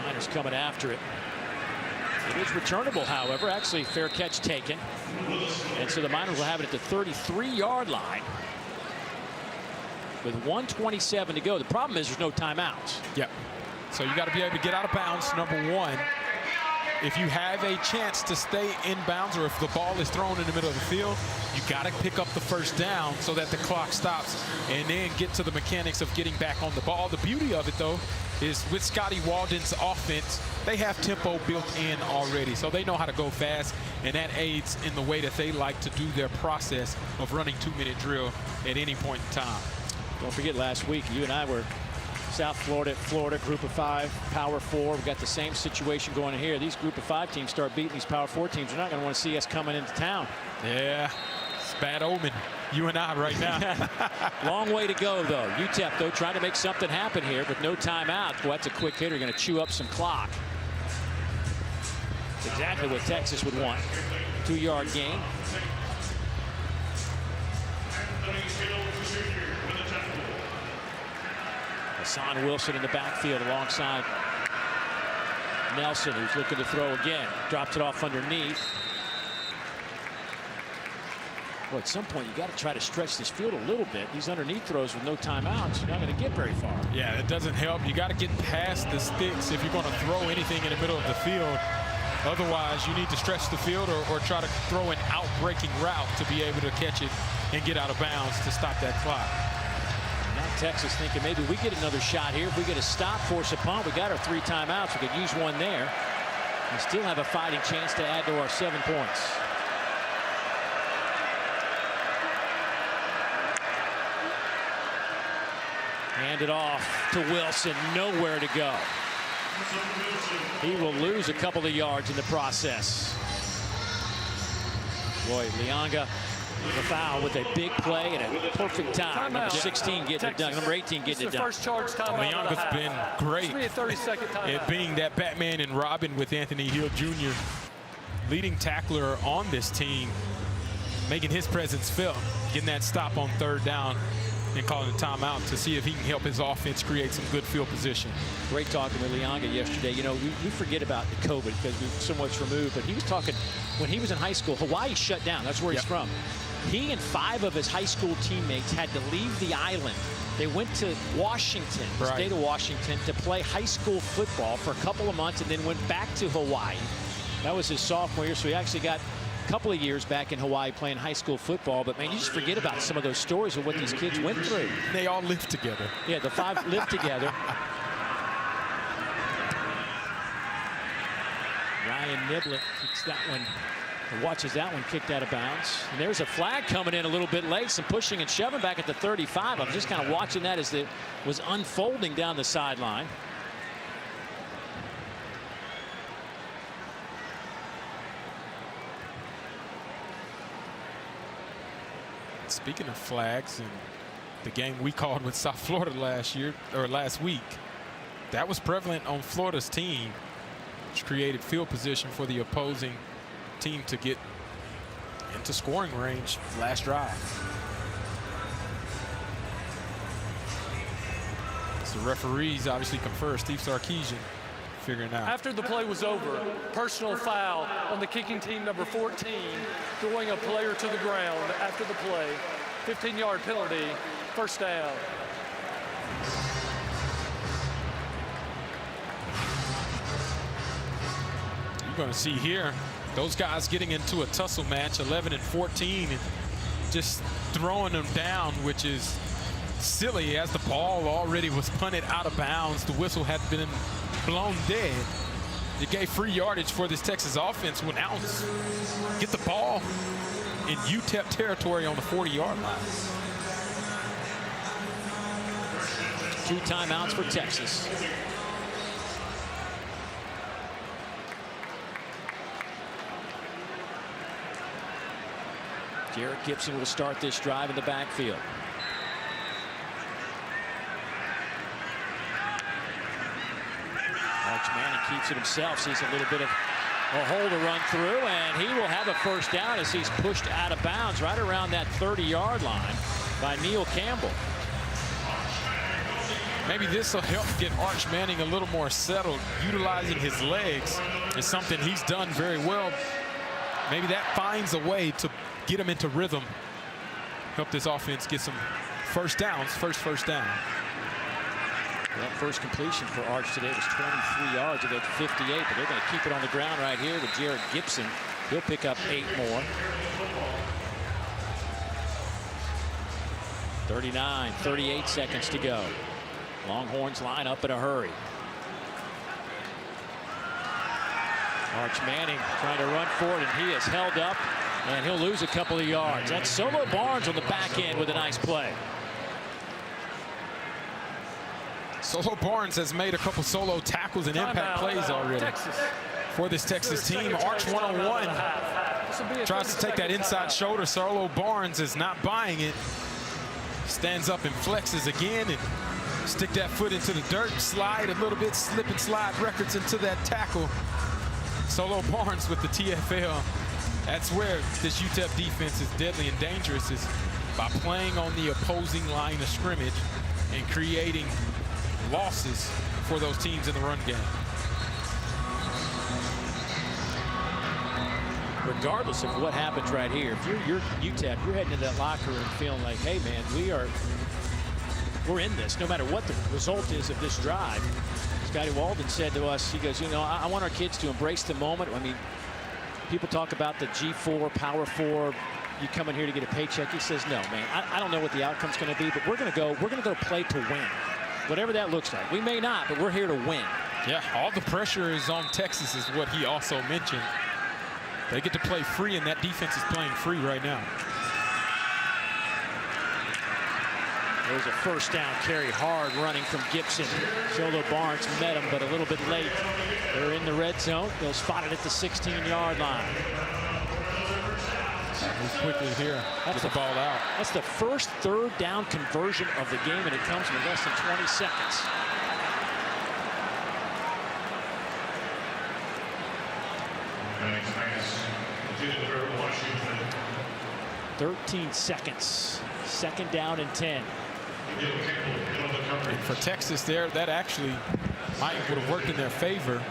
Miners coming after it. It is returnable, however. Actually, fair catch taken. And so the Miners will have it at the 33-yard line with 1:27 to go. The problem is there's no timeouts. Yep. So you got to be able to get out of bounds, number one. If you have a chance to stay in bounds, or if the ball is thrown in the middle of the field, you got to pick up the first down so that the clock stops and then get to the mechanics of getting back on the ball. The beauty of it, though, is with Scotty Walden's offense, they have tempo built in already, so they know how to go fast, and that aids in the way that they like to do their process of running 2-minute drill at any point in time. Don't forget, last week you and I were South Florida, Group of 5, Power 4. We've got the same situation going here. These Group of 5 teams start beating these Power 4 teams. They're not going to want to see us coming into town. Yeah, it's bad omen. You and I right now. Long way to go, though. UTEP, though, trying to make something happen here with no timeout. Boy, that's a quick hitter. Going to chew up some clock. Exactly what Texas would want. 2-yard gain. Hassan Wilson in the backfield alongside Nelson, who's looking to throw again. Drops it off underneath. Well, at some point, you got to try to stretch this field a little bit. These underneath throws with no timeouts, you're not going to get very far. Yeah, it doesn't help. You got to get past the sticks if you're going to throw anything in the middle of the field. Otherwise, you need to stretch the field or try to throw an out-breaking route to be able to catch it and get out of bounds to stop that clock. Now Texas thinking maybe we get another shot here. If we get a stop, force a punt, we got our 3 timeouts. We could use one there. We still have a fighting chance to add to our 7 points. Hand it off to Wilson. Nowhere to go. He will lose a couple of yards in the process. Boy, Lianga with a foul with a big play and a perfect time. Number 16 getting it done. Number 18 getting it done. First charge timeout. Lianga's been great at being that Batman and Robin with Anthony Hill Jr. Leading tackler on this team, making his presence felt, getting that stop on third down and calling a timeout to see if he can help his offense create some good field position. Great talking with Lianga yesterday. You know, we forget about the COVID because we're so much removed, but he was talking when he was in high school. Hawaii shut down. That's where he's from. He and 5 of his high school teammates had to leave the island. They went to Washington, the state of Washington, to play high school football for a couple of months and then went back to Hawaii. That was his sophomore year, so he actually got a couple of years back in Hawaii playing high school football. But, man, you just forget about some of those stories of what these kids went through. They all lived together. Yeah, the 5 lived together. Ryan Niblett kicks that one. Watches that one kicked out of bounds. And there's a flag coming in a little bit late. Some pushing and shoving back at the 35. I'm just kind of watching that as it was unfolding down the sideline. Speaking of flags and the game we called with South Florida last week, that was prevalent on Florida's team, which created field position for the opposing team to get into scoring range last drive. So the referees obviously confer. Steve Sarkisian figuring out. After the play was over, personal foul on the kicking team, number 14, throwing a player to the ground after the play. 15-yard penalty, first down. You're going to see here those guys getting into a tussle match, 11 and 14, and just throwing them down, which is silly as the ball already was punted out of bounds. The whistle had been blown dead. It gave free yardage for this Texas offense when now get the ball in UTEP territory on the 40-yard line. 2 timeouts for Texas. Jared Gibson will start this drive in the backfield. Arch Manning keeps it himself, sees a little bit of a hole to run through, and he will have a first down as he's pushed out of bounds right around that 30-yard line by Neil Campbell. Maybe this will help get Arch Manning a little more settled. Utilizing his legs is something he's done very well. Maybe that finds a way to get him into rhythm. Help this offense get some first downs, first down. That first completion for Arch today was 23 yards. It 58, but they're going to keep it on the ground right here with Jared Gibson. He'll pick up 8 more. 38 seconds to go. Longhorns line up in a hurry. Arch Manning trying to run forward, and he is held up, and he'll lose a couple of yards. That's Solo Barnes on the back end with a nice play. Solo Barnes has made a couple solo tackles and impact plays already for this Texas team. Arch 1-on-1 tries to take that inside shoulder. Solo Barnes is not buying it. Stands up and flexes again and stick that foot into the dirt, slide a little bit, slip and slide records into that tackle. Solo Barnes with the TFL. That's where this UTEP defense is deadly and dangerous, is by playing on the opposing line of scrimmage and creating losses for those teams in the run game. Regardless of what happens right here, if you're UTEP, you're heading into that locker room feeling like, hey man, we're in this no matter what the result is of this drive. Scotty Walden said to us, he goes, you know, I want our kids to embrace the moment. I mean, people talk about the G4, Power 4, you come in here to get a paycheck. He says, no, man, I don't know what the outcome's going to be, but we're going to go play to win. Whatever that looks like. We may not, but we're here to win. Yeah, all the pressure is on Texas is what he also mentioned. They get to play free, and that defense is playing free right now. There's a first down carry, hard running from Gibson. Solo Barnes met him, but a little bit late. They're in the red zone. They'll spot it at the 16-yard line. Move quickly here. Get the ball out. That's the first third down conversion of the game, and it comes in less than 20 seconds. "13 seconds. Second down and 10. And for Texas there, that actually would have worked in their favor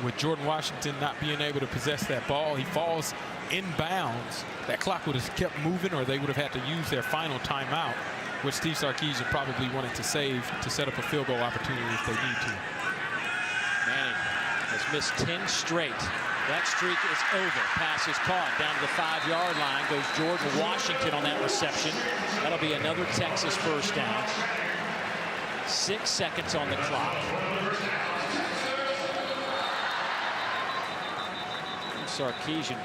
with Jordan Washington not being able to possess that ball. He falls inbounds. That clock would have kept moving, or they would have had to use their final timeout, which Steve Sarkisian probably wanted to save to set up a field goal opportunity if they need to. Manning has missed 10 straight. That streak is over. Pass is caught down to the 5-yard line. Goes Jordan Washington on that reception. That'll be another Texas first down. 6 seconds on the clock. Sarkisian.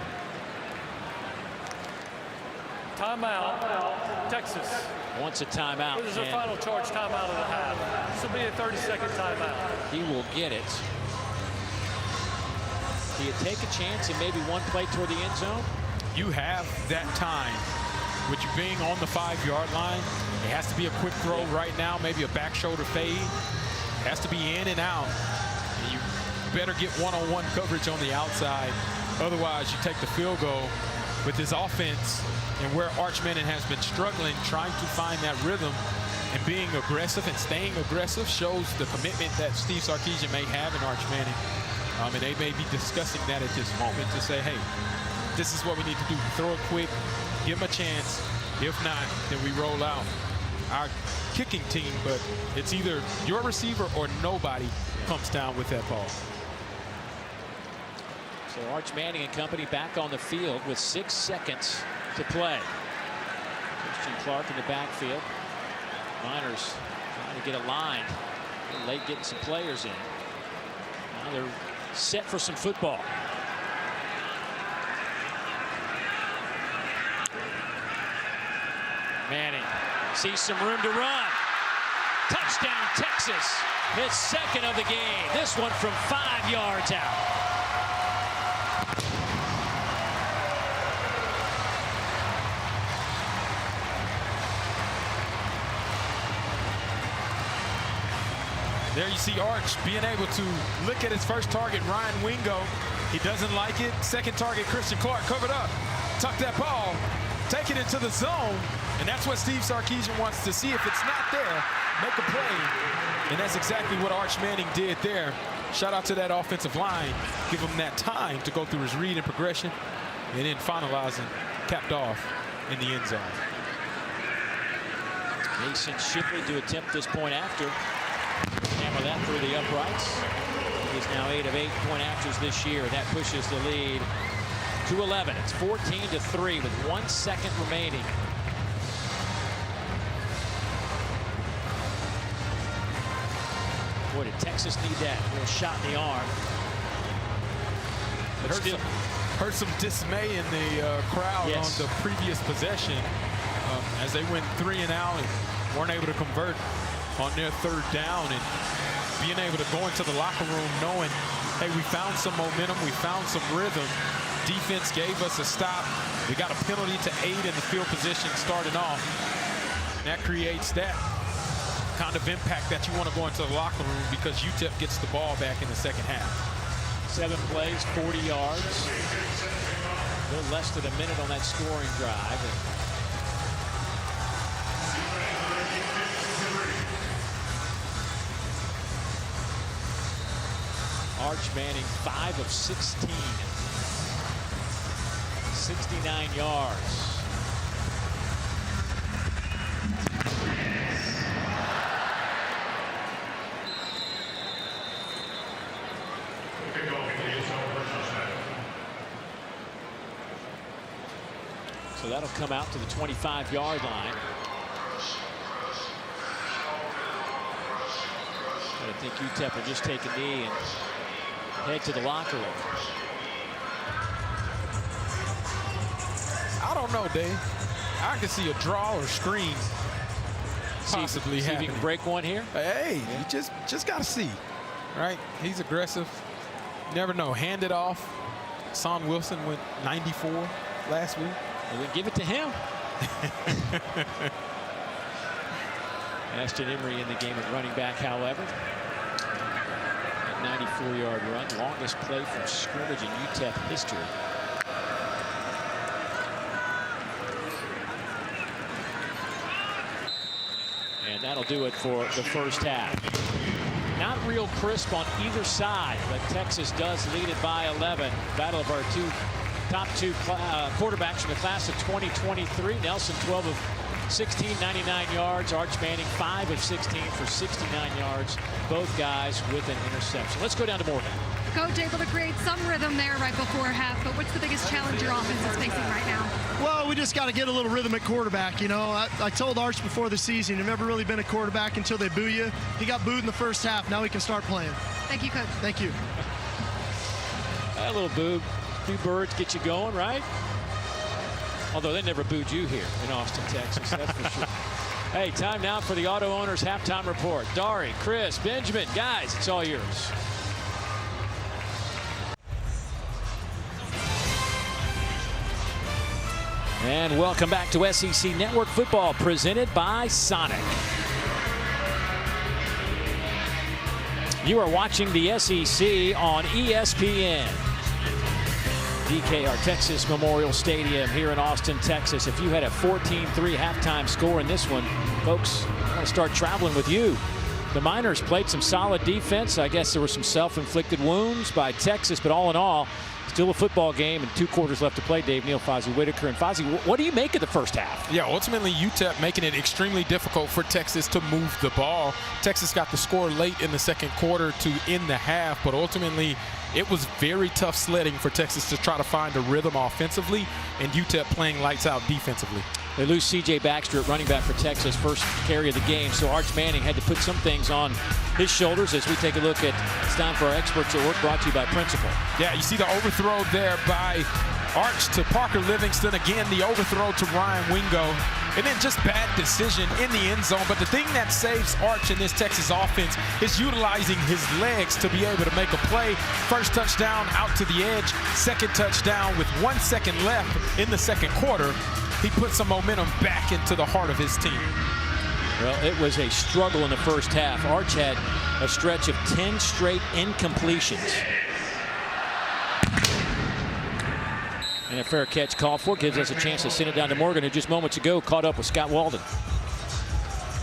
Timeout, Texas. Wants a timeout. This is a final charge timeout of the half. This will be a 30-second timeout. He will get it. Do you take a chance and maybe one play toward the end zone? You have that time. With you being on the 5-yard line, it has to be a quick throw right now, maybe a back shoulder fade. It has to be in and out. And you better get one-on-one coverage on the outside. Otherwise, you take the field goal. With this offense and where Arch Manning has been struggling, trying to find that rhythm and being aggressive and staying aggressive shows the commitment that Steve Sarkisian may have in Arch Manning. And they may be discussing that at this moment to say, hey, this is what we need to do. Throw it quick, give him a chance. If not, then we roll out our kicking team. But it's either your receiver or nobody comes down with that ball. So Arch Manning and company back on the field with 6 seconds to play. Christian Clark in the backfield. Miners trying to get aligned. A little late getting some players in. Now they're set for some football. Manning sees some room to run. Touchdown, Texas. His second of the game. This one from 5 yards out. There you see Arch being able to look at his first target, Ryan Wingo. He doesn't like it. Second target, Christian Clark covered up. Tuck that ball, take it into the zone, and that's what Steve Sarkisian wants to see. If it's not there, make a play. And that's exactly what Arch Manning did there. Shout out to that offensive line. Give him that time to go through his read and progression, and then finalizing, capped off in the end zone. Mason Shipley to attempt this point after. Hammer that through the uprights. He's now 8 of 8 point afters this year. That pushes the lead to 11. It's 14-3 with 1 second remaining. Boy, did Texas need that little shot in the arm. But still, heard some dismay in the crowd on the previous possession as they went 3 and out and weren't able to convert on their third down, and being able to go into the locker room knowing, hey, we found some momentum, we found some rhythm. Defense gave us a stop. We got a penalty to aid in the field position starting off. And that creates that kind of impact that you want to go into the locker room, because UTEP gets the ball back in the second half. 7 plays, 40 yards. A little less than a minute on that scoring drive. Arch Manning 5 of 16. 69 yards. So that'll come out to the 25-yard line. But I think UTEP will just take a knee and head to the locker room. I don't know, Dave. I can see a draw or screen possibly see if happening. he can break one here. Hey, you just got to see, right? He's aggressive. You never know. Hand it off. Son Wilson went 94 last week. Well, then give it to him. Ashton Emery in the game at running back, however. 94-yard run, longest play from scrimmage in UTEP history. And that'll do it for the first half. Not real crisp on either side, but Texas does lead it by 11. Battle of our top two quarterbacks from the class of 2023. Nelson 12 of 16, 99 yards. Arch Manning 5 of 16 for 69 yards. Both guys with an interception. Let's go down to Morgan. Coach able to create some rhythm there right before half, but what's the biggest challenge your offense is facing right now? Well, we just got to get a little rhythm at quarterback. You know, I told Arch before the season, you've never really been a quarterback until they boo you. He got booed in the first half. Now he can start playing. Thank you, Coach. Thank you. A little boo. 2 birds get you going, right? Although they never booed you here in Austin, Texas, that's for sure. Hey, time now for the Auto Owners Halftime Report. Dari, Chris, Benjamin, guys, it's all yours. And welcome back to SEC Network Football, presented by Sonic. You are watching the SEC on ESPN. DKR Texas Memorial Stadium here in Austin, Texas. If you had a 14-3 halftime score in this one, folks, I'm going to start traveling with you. The Miners played some solid defense. I guess there were some self-inflicted wounds by Texas, but all in all, still a football game and 2 quarters left to play. Dave Neal, Fozzie Whitaker. And Fozzie, what do you make of the first half? Yeah, ultimately UTEP making it extremely difficult for Texas to move the ball. Texas got the score late in the second quarter to end the half, but ultimately it was very tough sledding for Texas to try to find a rhythm offensively, and UTEP playing lights out defensively. They lose C.J. Baxter at running back for Texas, first carry of the game. So Arch Manning had to put some things on his shoulders as we take a look at it's time for our experts at work, brought to you by Principal. Yeah, you see the overthrow there by Arch to Parker Livingston. Again, the overthrow to Ryan Wingo. And then just bad decision in the end zone. But the thing that saves Arch in this Texas offense is utilizing his legs to be able to make a play. First touchdown out to the edge. Second touchdown with 1 second left in the second quarter. He put some momentum back into the heart of his team. Well, it was a struggle in the first half. Arch had a stretch of 10 straight incompletions. And a fair catch called for gives us a chance to send it down to Morgan, who just moments ago caught up with Scott Walden.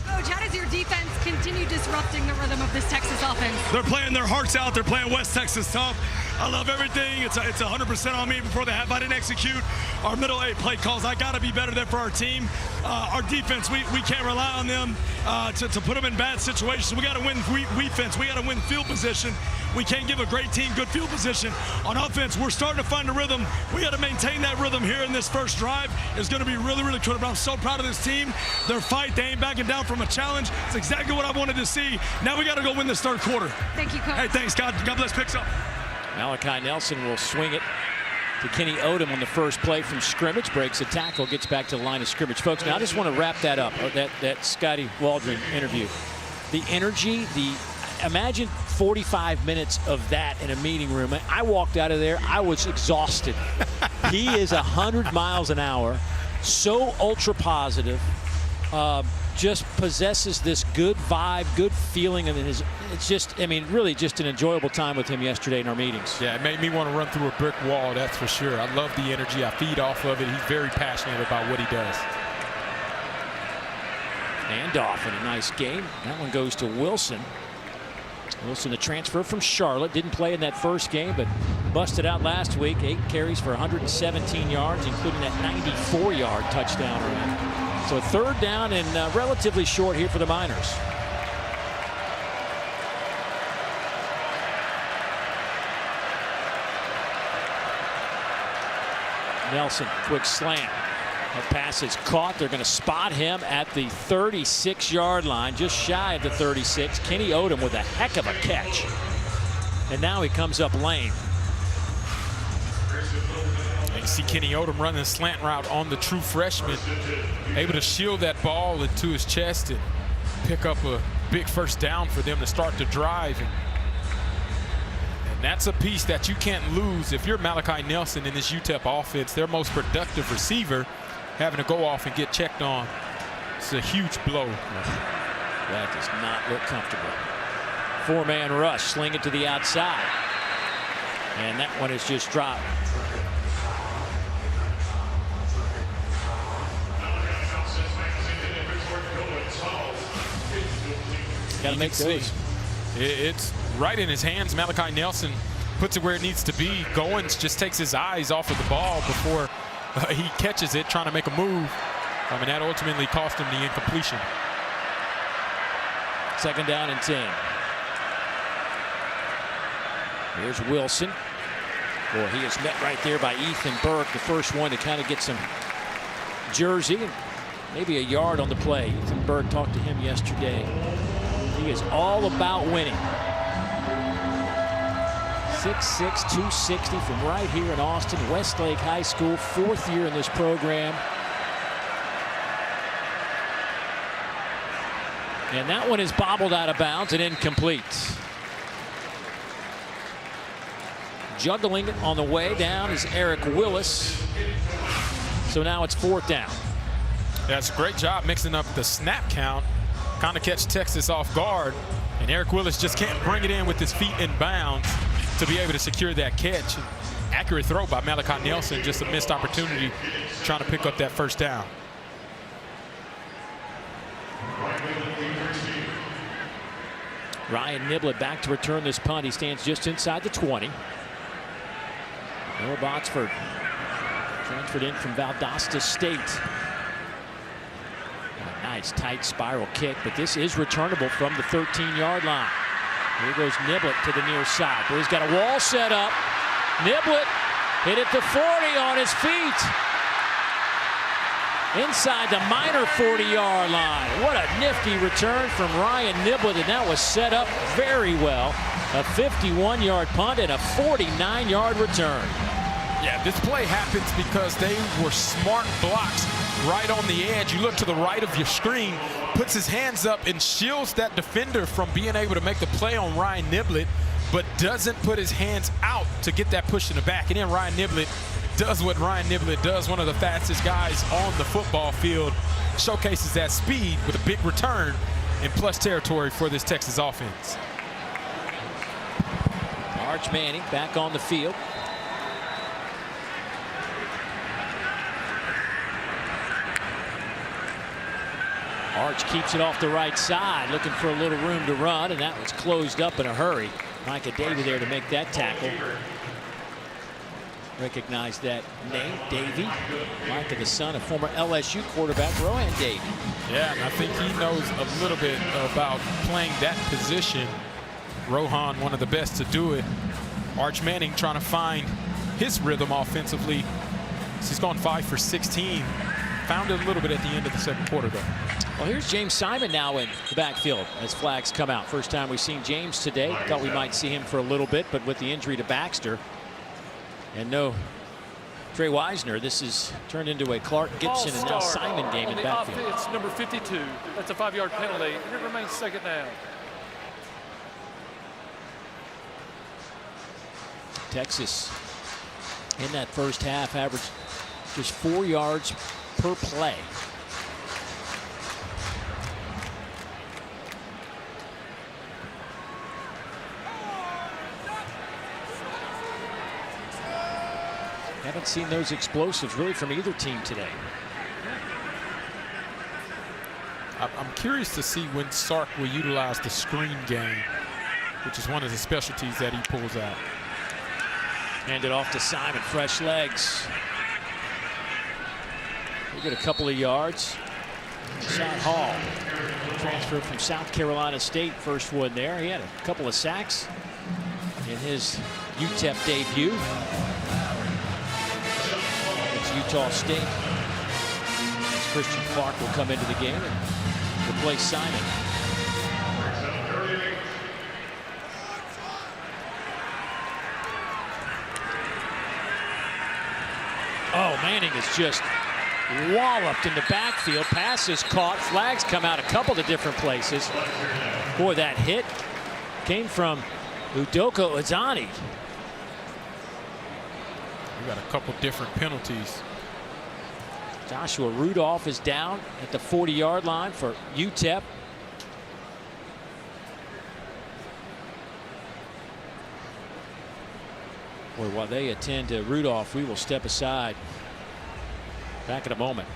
Coach, how does your defense continue disrupting the rhythm of this Texas offense? They're playing their hearts out. They're playing West Texas tough. I love everything. It's 100% on me before the half. I didn't execute our middle 8 play calls. I got to be better there for our team. Our defense, we can't rely on them to put them in bad situations. We got to win defense. We got to win field position. We can't give a great team good field position. On offense, we're starting to find a rhythm. We got to maintain that rhythm here in this first drive. It's going to be really, really critical. I'm so proud of this team. Their fight, they ain't backing down from a challenge. It's exactly what I wanted to see. Now we got to go win this third quarter. Thank you, Coach. Hey, thanks, God bless. Picks up. Malachi Nelson will swing it to Kenny Odom on the first play from scrimmage. Breaks a tackle, gets back to the line of scrimmage. Folks, now I just want to wrap that up, that Scotty Waldron interview. The energy, imagine 45 minutes of that in a meeting room. I walked out of there, I was exhausted. He is 100 miles an hour, so ultra positive, just possesses this good vibe, good feeling, and it's just, I mean, really just an enjoyable time with him yesterday in our meetings. Yeah, it made me want to run through a brick wall, that's for sure. I love the energy. I feed off of it. He's very passionate about what he does. Handoff in a nice game. That one goes to Wilson. Wilson, the transfer from Charlotte, didn't play in that first game, but busted out last week. 8 carries for 117 yards, including that 94-yard touchdown run. So third down and relatively short here for the Miners. Nelson, quick slant. That pass is caught. They're going to spot him at the 36-yard line, just shy of the 36. Kenny Odom with a heck of a catch. And now he comes up lame. And you see Kenny Odom running a slant route on the true freshman, able to shield that ball into his chest and pick up a big first down for them to start the drive. And that's a piece that you can't lose if you're Malachi Nelson in this UTEP offense, their most productive receiver, having to go off and get checked on. It's a huge blow. That does not look comfortable. 4-man rush, sling it to the outside. And that one is just dropped. Got to make those. It's right in his hands. Malachi Nelson puts it where it needs to be. Goins just takes his eyes off of the ball before he catches it, trying to make a move. And that ultimately cost him the incompletion. Second down and 10. Here's Wilson. Boy, he is met right there by Ethan Burke, the first one to kind of get some jersey, maybe a yard on the play. Ethan Burke talked to him yesterday. He is all about winning. 6'6", 260 from right here in Austin, Westlake High School, 4th year in this program. And that one is bobbled out of bounds and incomplete. Juggling it on the way down is Eric Willis. So now it's 4th down. That's a great job mixing up the snap count, kind of catch Texas off guard. And Eric Willis just can't bring it in with his feet in bounds to be able to secure that catch. Accurate throw by Malachi Nelson, just a missed opportunity trying to pick up that first down. Ryan Niblett back to return this punt. He stands just inside the 20. Noah Botsford transferred in from Valdosta State. A nice tight spiral kick, but this is returnable from the 13-yard line. Here goes Niblett to the near side. But he's got a wall set up. Niblett hit it to 40 on his feet. Inside the Miner 40-yard line. What a nifty return from Ryan Niblett, and that was set up very well. A 51-yard punt and a 49-yard return. Yeah, this play happens because they were smart blocks right on the edge. You look to the right of your screen, puts his hands up and shields that defender from being able to make the play on Ryan Niblett, but doesn't put his hands out to get that push in the back. And then Ryan Niblett does what Ryan Niblett does, one of the fastest guys on the football field, showcases that speed with a big return in plus territory for this Texas offense. Arch Manning back on the field. Arch keeps it off the right side, looking for a little room to run, and that was closed up in a hurry. Micah Davey there to make that tackle. Recognize that name, Davey. Micah, the son of former LSU quarterback Rohan Davey. Yeah, and I think he knows a little bit about playing that position. Rohan, one of the best to do it. Arch Manning trying to find his rhythm offensively. He's gone 5 for 16. Found it a little bit at the end of the second quarter, though. Well, here's James Simon now in the backfield as flags come out. First time we've seen James today. Thought we might see him for a little bit, but with the injury to Baxter and no Trey Wisner, this is turned into a Clark Gibson and now Simon game in the backfield. Offense, number 52. That's a 5-yard penalty, and it remains second down. Texas in that first half averaged just 4 yards per play. Haven't seen those explosives really from either team today. I'm curious to see when Sark will utilize the screen game, which is one of the specialties that he pulls out. Hand it off to Simon, fresh legs. We get a couple of yards. Shot Hall, transfer from South Carolina State, first one there. He had a couple of sacks in his UTEP debut. Utah State. As Christian Clark will come into the game and replace Simon. Oh, Manning is just walloped in the backfield. Passes caught. Flags come out a couple of different places. Boy, that hit came from Udoka Ozani. We got a couple different penalties. Joshua Rudolph is down at the 40-yard line for UTEP. Boy, while they attend to Rudolph, we will step aside. Back in a moment.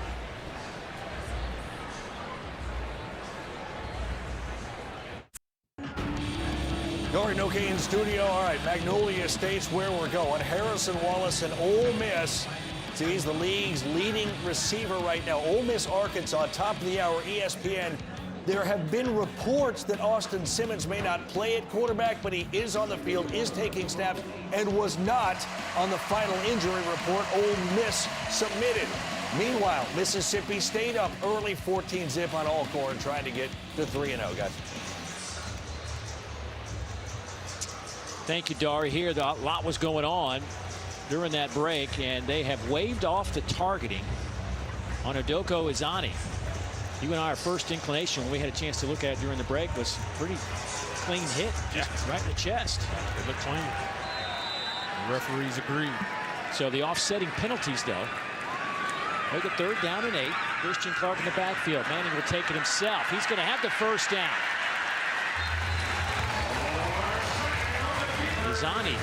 Dory Noke in studio. All right, Magnolia State's where we're going. Harrison Wallace and Ole Miss. He's the league's leading receiver right now. Ole Miss, Arkansas, top of the hour, ESPN. There have been reports that Austin Simmons may not play at quarterback, but he is on the field, is taking snaps, and was not on the final injury report Ole Miss submitted. Meanwhile, Mississippi State up early 14-zip on Alcorn, trying to get to 3-0, guys. Thank you, Dari. Here, a lot was going on during that break, and they have waved off the targeting on Udoko Ozani. You and I, our first inclination when we had a chance to look at it during the break was pretty clean hit, just right in the chest. It looked clean. The referees agreed. So the offsetting penalties, though. Make it 3rd down and 8. Christian Clark in the backfield. Manning will take it himself. He's going to have the first down. Ozani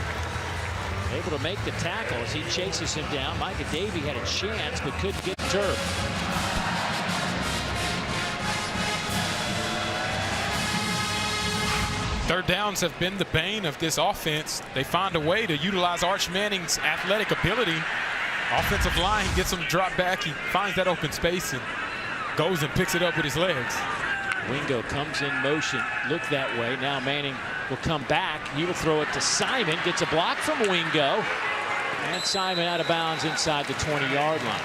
able to make the tackle as he chases him down. Micah Davey had a chance but couldn't get the turf. Third downs have been the bane of this offense. They find a way to utilize Arch Manning's athletic ability. Offensive line gets him drop back. He finds that open space and goes and picks it up with his legs. Wingo comes in motion. Look that way. Now Manning will come back. He will throw it to Simon. Gets a block from Wingo. And Simon out of bounds inside the 20-yard line.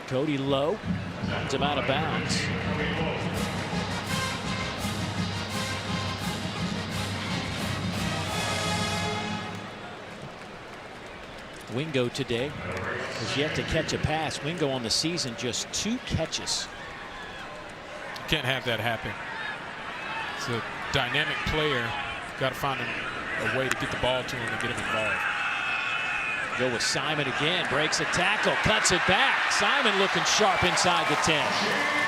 Cody Lowe runs him out of bounds. Wingo today has yet to catch a pass. Wingo on the season just 2 catches. You can't have that happen. It's a dynamic player. Got to find a way to get the ball to him and get him involved. Go with Simon again, breaks a tackle, cuts it back. Simon looking sharp inside the 10.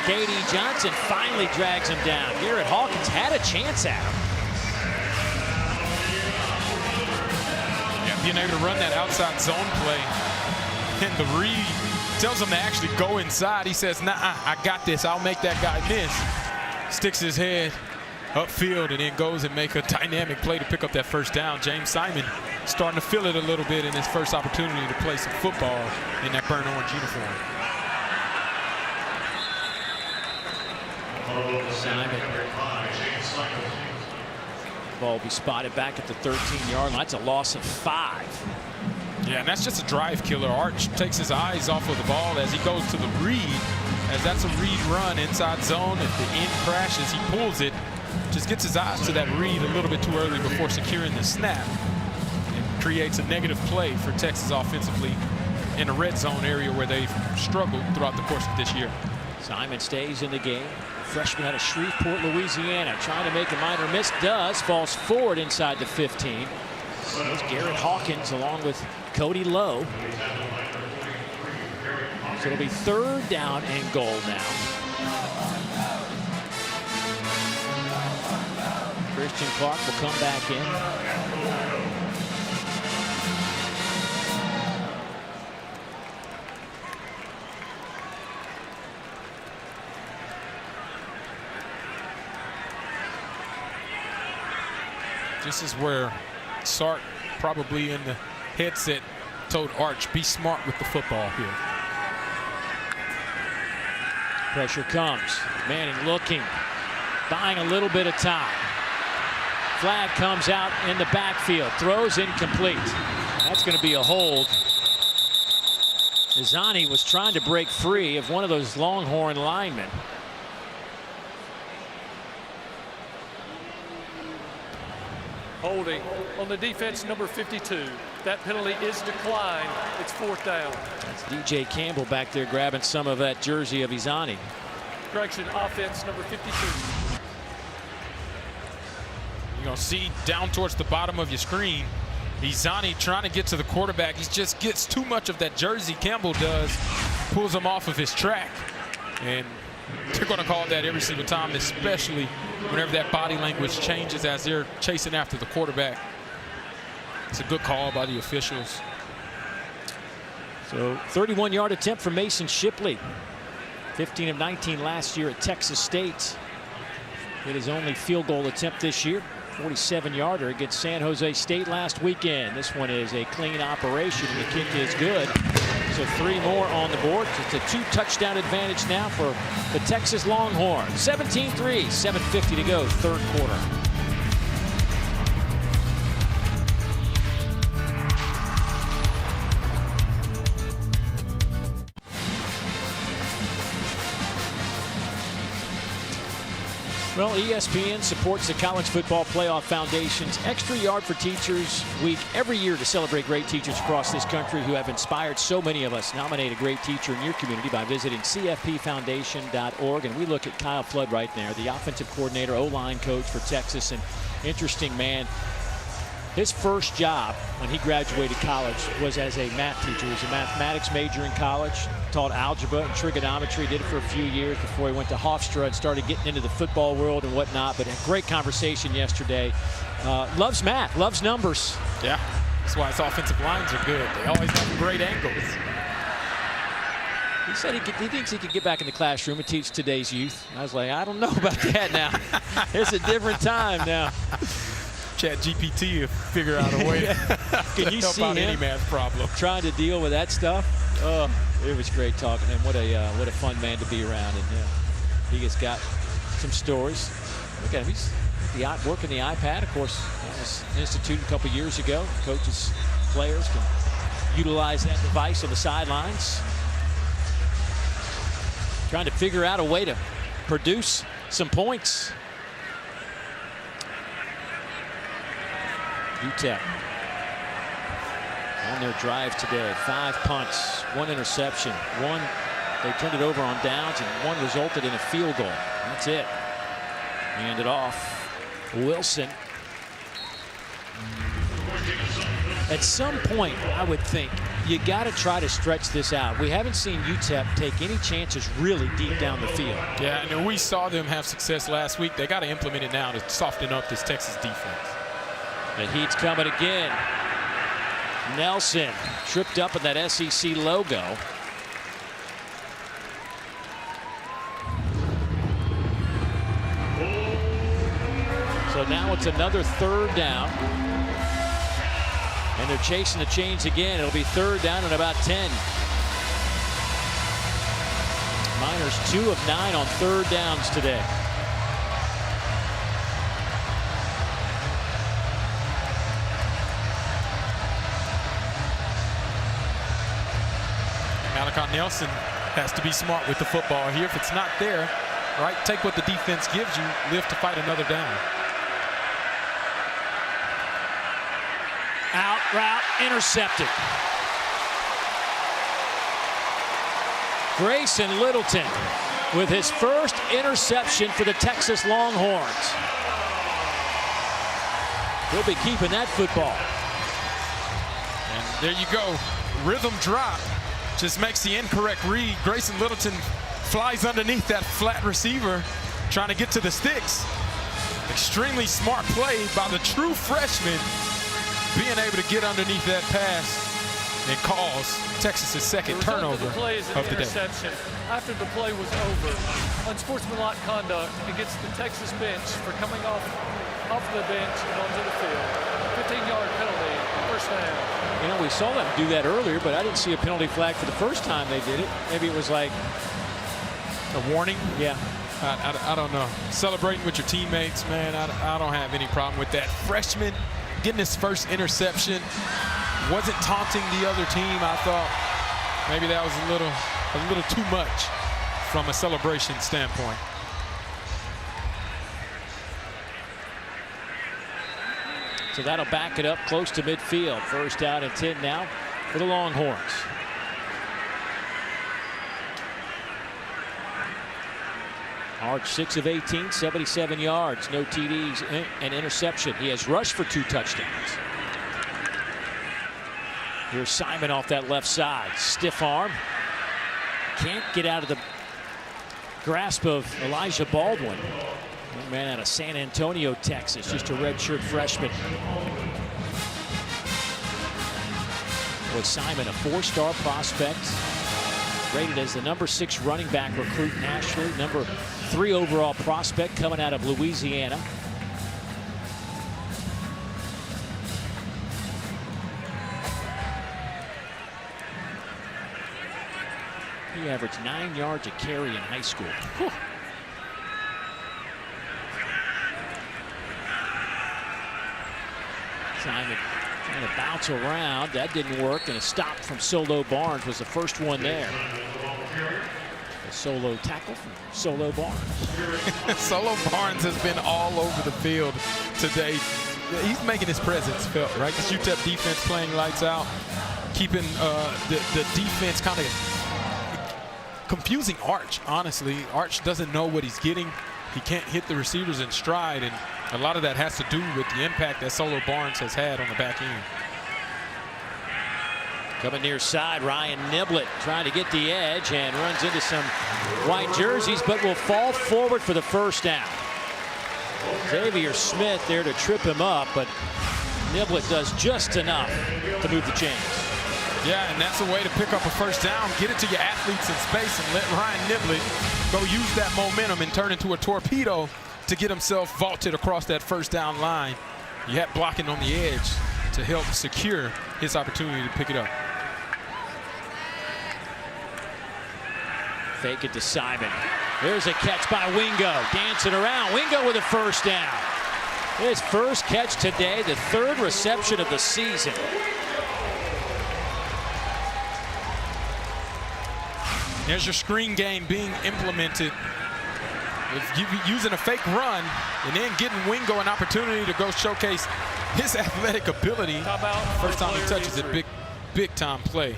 K.D. Johnson finally drags him down. Garrett Hawkins had a chance at him. Yeah, being able to run that outside zone play, and the read tells him to actually go inside. He says, nah, I got this. I'll make that guy miss. Sticks his head upfield and then goes and make a dynamic play to pick up that first down. James Simon starting to feel it a little bit in his first opportunity to play some football in that burnt orange uniform. Simon. Ball will be spotted back at the 13-yard line. That's a loss of 5. Yeah, and that's just a drive killer. Arch takes his eyes off of the ball as he goes to the read, as that's a read run inside zone. If the end crashes, he pulls it, just gets his eyes to that read a little bit too early before securing the snap, and creates a negative play for Texas offensively in a red zone area where they've struggled throughout the course of this year. Simon stays in the game. Freshman out of Shreveport, Louisiana, trying to make a minor miss. Does, falls forward inside the 15. There's Garrett Hawkins along with Cody Lowe. So it'll be 3rd down and goal now. Christian Clark will come back in. This is where Sark, probably in the headset, told Arch, be smart with the football here. Pressure comes. Manning looking, buying a little bit of time. Flag comes out in the backfield. Throws incomplete. That's going to be a hold. Izani was trying to break free of one of those Longhorn linemen. Holding on the defense, number 52. That penalty is declined. It's 4th down. That's DJ Campbell back there grabbing some of that jersey of Izani. Correction, offense, number 52. You're going to see down towards the bottom of your screen, Izani trying to get to the quarterback. He just gets too much of that jersey, Campbell does, pulls him off of his track. And they're going to call that every single time, especially whenever that body language changes as they're chasing after the quarterback. It's a good call by the officials. So 31-yard attempt for Mason Shipley. 15 of 19 last year at Texas State. Hit his only field goal attempt this year. 47-yarder against San Jose State last weekend. This one is a clean operation. The kick is good. So 3 more on the board. It's a 2-touchdown advantage now for the Texas Longhorns. 17-3, 7:50 to go, 3rd quarter. Well, ESPN supports the College Football Playoff Foundation's Extra Yard for Teachers Week every year to celebrate great teachers across this country who have inspired so many of us. Nominate a great teacher in your community by visiting cfpfoundation.org. And we look at Kyle Flood right there, the offensive coordinator, O-line coach for Texas. And interesting man. His first job when he graduated college was as a math teacher. He was a mathematics major in college, taught algebra and trigonometry, did it for a few years before he went to Hofstra and started getting into the football world and whatnot. But a great conversation yesterday. Loves math, loves numbers. Yeah, that's why his offensive lines are good. They always have great angles. He said he thinks he could get back in the classroom and teach today's youth. I was like, I don't know about that now. It's a different time now. Chat GPT will figure out a way Can you help see out him any math problem. trying to deal with that stuff? Oh, it was great talking to him. What a fun man to be around. And he has got some stories. Look at him. He's working the iPad. Of course, that was instituted a couple years ago. Coaches, players can utilize that device on the sidelines. Trying to figure out a way to produce some points. UTEP on their drive today. 5 punts, 1 interception, 1 they turned it over on downs, and 1 resulted in a field goal. That's it. Hand it off. Wilson At some point, I would think you got to try to stretch this out. We haven't seen UTEP take any chances really deep down the field. Yeah, and we saw them have success last week. They got to implement it now to soften up this Texas defense. The heat's coming again. Nelson tripped up in that SEC logo. So now it's another third down. And they're chasing the chains again. It'll be third down and about 10. Miners 2 of 9 on third downs today. Malachi Nelson has to be smart with the football here. If it's not there, right, take what the defense gives you, live to fight another down. Out route intercepted. Grayson Littleton with his first interception for the Texas Longhorns. He'll be keeping that football. And there you go. Rhythm drop. Just makes the incorrect read. Grayson Littleton flies underneath that flat receiver, trying to get to the sticks. Extremely smart play by the true freshman, being able to get underneath that pass and cause Texas's second turnover of the day. After the play was over, unsportsmanlike conduct against the Texas bench for coming off the bench and onto the field. 15-yard penalty, first down. You know, we saw them do that earlier, but I didn't see a penalty flag for the first time they did it. Maybe it was like a warning. Yeah. I don't know. Celebrating with your teammates, man, I don't have any problem with that. Freshman getting his first interception, wasn't taunting the other team. I thought maybe that was a little too much from a celebration standpoint. So that'll back it up close to midfield. First down and 10 now for the Longhorns. Arch 6 of 18, 77 yards, no TDs, and interception. He has rushed for 2 touchdowns. Here's Simon off that left side. Stiff arm. Can't get out of the grasp of Elijah Baldwin. Young man out of San Antonio, Texas, just a redshirt freshman. With Simon, a 4-star prospect, rated as the number 6 running back recruit nationally, number 3 overall prospect coming out of Louisiana. He averaged 9 yards a carry in high school. Whew. Simon trying to bounce around. That didn't work, and a stop from Solo Barnes was the first one there. A solo tackle from Solo Barnes. Solo Barnes has been all over the field today. He's making his presence felt, right? This UTEP defense playing lights out, keeping the defense kind of confusing Arch, honestly. Arch doesn't know what he's getting. He can't hit the receivers in stride, and a lot of that has to do with the impact that Solo Barnes has had on the back end. Coming near side, Ryan Niblett trying to get the edge and runs into some white jerseys, but will fall forward for the first down. Xavier Smith there to trip him up, but Niblett does just enough to move the chains. Yeah, and that's a way to pick up a first down, get it to your athletes in space, and let Ryan Niblett go use that momentum and turn into a torpedo to get himself vaulted across that first down line. You had blocking on the edge to help secure his opportunity to pick it up. Fake it to Simon. There's a catch by Wingo. Dancing around. Wingo with a first down. His first catch today, the 3rd reception of the season. There's your screen game being implemented. If you're using a fake run and then getting Wingo an opportunity to go showcase his athletic ability. First time he touches it, big time play.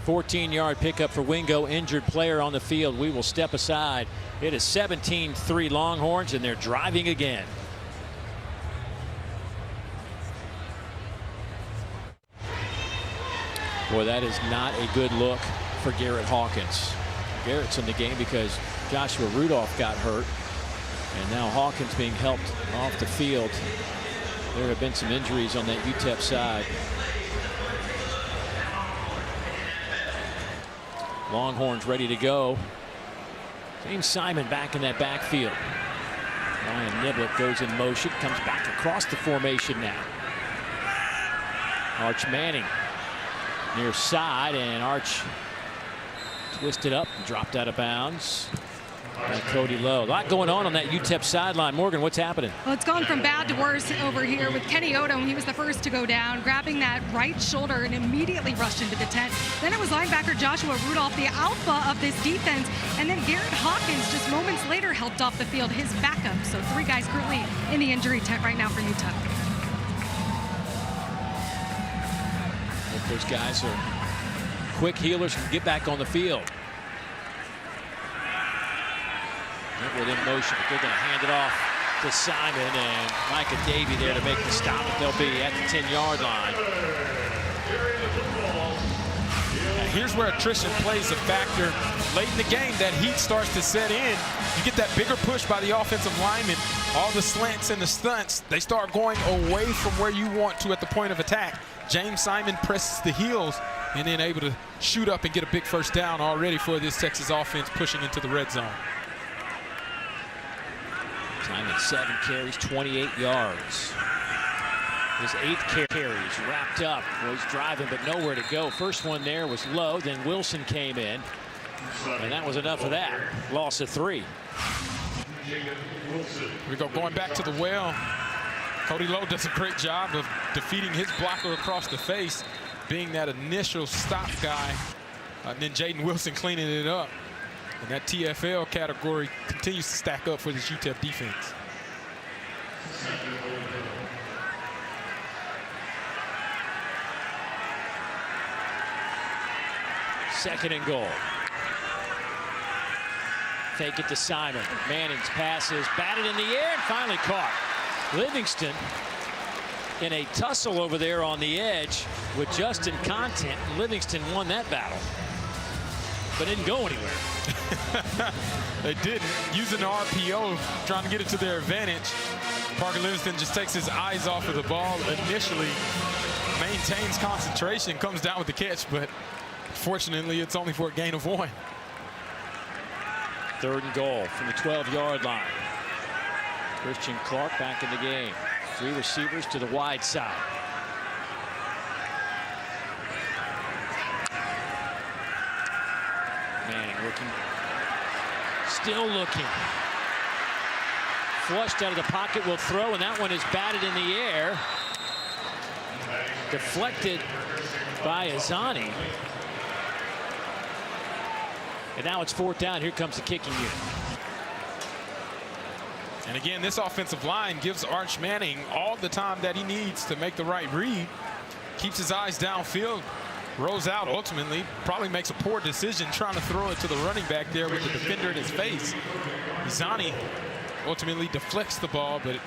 14-yard pickup for Wingo, injured player on the field. We will step aside. It is 17-3 Longhorns, and they're driving again. Boy, that is not a good look for Garrett Hawkins. Garrett's in the game because Joshua Rudolph got hurt, and now Hawkins being helped off the field. There have been some injuries on that UTEP side. Longhorns ready to go. James Simon back in that backfield. Ryan Niblett goes in motion, comes back across the formation now. Arch Manning near side, and Arch twisted up and dropped out of bounds. And Cody Lowe. A lot going on that UTEP sideline. Morgan, what's happening? Well, it's gone from bad to worse over here with Kenny Odom. He was the first to go down, grabbing that right shoulder and immediately rushed into the tent. Then it was linebacker Joshua Rudolph, the alpha of this defense. And then Garrett Hawkins just moments later helped off the field, his backup. So 3 guys currently in the injury tent right now for UTEP. Hope those guys are quick healers and get back on the field. Niblett in motion, but they're going to hand it off to Simon, and Micah Davey there to make the stop, but they'll be at the 10-yard line. Now here's where attrition plays a factor. Late in the game, that heat starts to set in. You get that bigger push by the offensive lineman. All the slants and the stunts, they start going away from where you want to at the point of attack. James Simon presses the heels and then able to shoot up and get a big first down already for this Texas offense pushing into the red zone. Simon 7 carries, 28 yards. His 8th carries wrapped up. Was driving but nowhere to go. First one there was low, then Wilson came in, and that was enough of that. Loss of 3. Here we go, going back to the well. Cody Lowe does a great job of defeating his blocker across the face, being that initial stop guy. And then Jaden Wilson cleaning it up. And that TFL category continues to stack up for this UTEP defense. Second and goal. Fake it to Simon. Manning's pass is batted in the air and finally caught. Livingston in a tussle over there on the edge with Justin Content. Livingston won that battle, but didn't go anywhere. They didn't. Using the RPO, trying to get it to their advantage. Parker Livingston just takes his eyes off of the ball initially, maintains concentration, comes down with the catch, but fortunately it's only for a gain of 1. Third and goal from the 12-yard line. Christian Clark back in the game. 3 receivers to the wide side. Manning looking. Still looking. Flushed out of the pocket, will throw, and that one is batted in the air. Deflected by Azani. And now it's 4th down. Here comes the kicking unit. And again, this offensive line gives Arch Manning all the time that he needs to make the right read. Keeps his eyes downfield, rolls out ultimately, probably makes a poor decision trying to throw it to the running back there with the defender in his face. Zani ultimately deflects the ball, but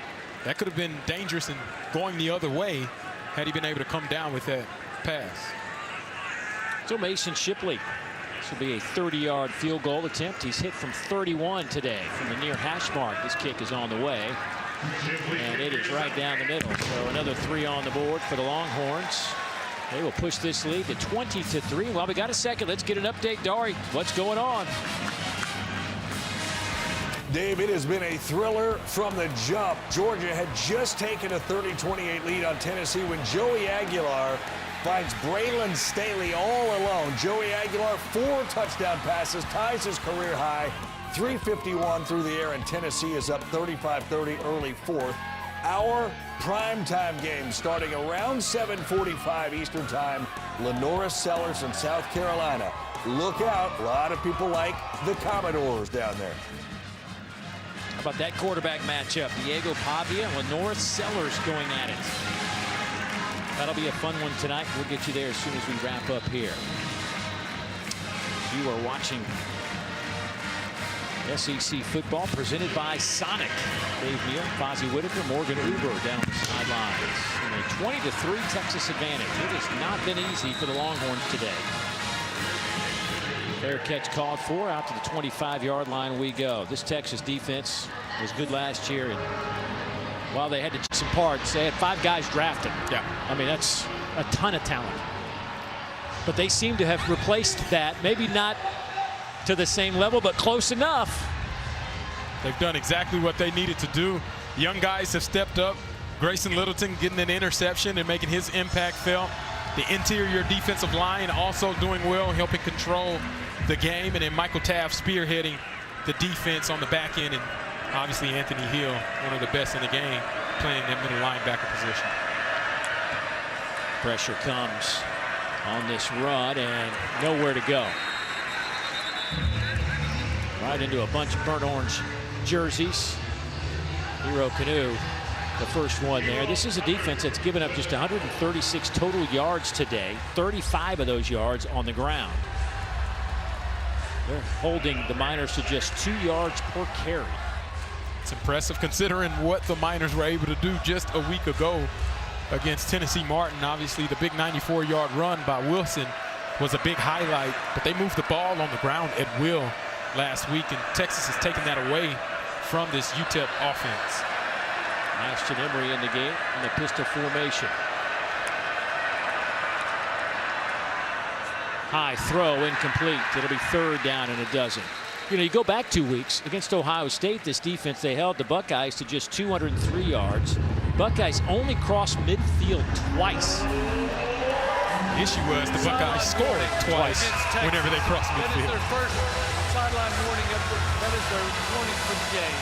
that could have been dangerous and going the other way had he been able to come down with that pass. So Mason Shipley. This will be a 30-yard field goal attempt. He's hit from 31 today from the near hash mark. This kick is on the way, and it is right down the middle. So another 3 on the board for the Longhorns. They will push this lead to 20-3. Well, we got a second. Let's get an update. Dari, what's going on? Dave, it has been a thriller from the jump. Georgia had just taken a 30-28 lead on Tennessee when Joey Aguilar finds Braylon Staley all alone. Joey Aguilar, 4 touchdown passes, ties his career high, 3:51 through the air, and Tennessee is up 35-30 early 4th. Our primetime game starting around 7:45 Eastern Time. Lenora Sellers in South Carolina. Look out, a lot of people like the Commodores down there. How about that quarterback matchup? Diego Pavia and Lenora Sellers going at it. That'll be a fun one tonight. We'll get you there as soon as we wrap up here. You are watching SEC football presented by Sonic. Dave Neal, Fozzie Whitaker, Morgan Uber down the sidelines. In a 20-3 Texas advantage. It has not been easy for the Longhorns today. Fair catch called for. Out to the 25-yard line we go. This Texas defense was good last year, and while they had to change some parts, they had 5 guys drafted. Yeah. I mean, that's a ton of talent. But they seem to have replaced that. Maybe not to the same level, but close enough. They've done exactly what they needed to do. Young guys have stepped up. Grayson Littleton getting an interception and making his impact felt. The interior defensive line also doing well, helping control the game. And then Michael Taft spearheading the defense on the back end. And obviously Anthony Hill, one of the best in the game, playing that middle linebacker position. Pressure comes on this run and nowhere to go. Right into a bunch of burnt orange jerseys. Hero Canoe, the first one there. This is a defense that's given up just 136 total yards today. 35 of those yards on the ground. They're holding the Miners to just 2 yards per carry. It's impressive considering what the Miners were able to do just a week ago against Tennessee Martin. Obviously, the big 94-yard run by Wilson was a big highlight, but they moved the ball on the ground at will last week, and Texas has taken that away from this UTEP offense. Ashton Emery in the game in the pistol formation. High throw, incomplete. It'll be 3rd down and a dozen. You know, you go back 2 weeks against Ohio State, this defense, they held the Buckeyes to just 203 yards. Buckeyes only crossed midfield twice. The issue was the Buckeyes scored twice whenever they crossed midfield. That is their first sideline warning. That is their warning for the game.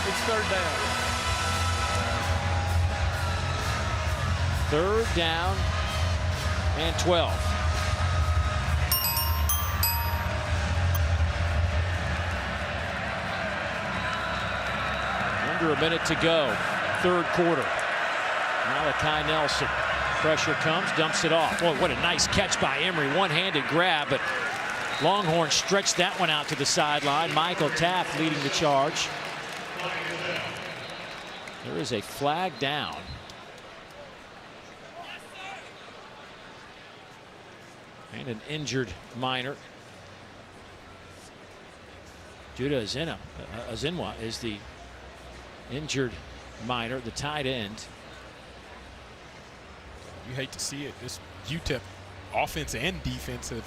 It's 3rd down. 3rd down and 12. Under a minute to go. 3rd quarter. Malachi Nelson. Pressure comes, dumps it off. Boy, what a nice catch by Emery. One-handed grab, but Longhorn stretched that one out to the sideline. Michael Taft leading the charge. There is a flag down. And an injured Miner. Judah Azinwa is the injured Miner, the tight end. You hate to see it. This UTEP offense and defense have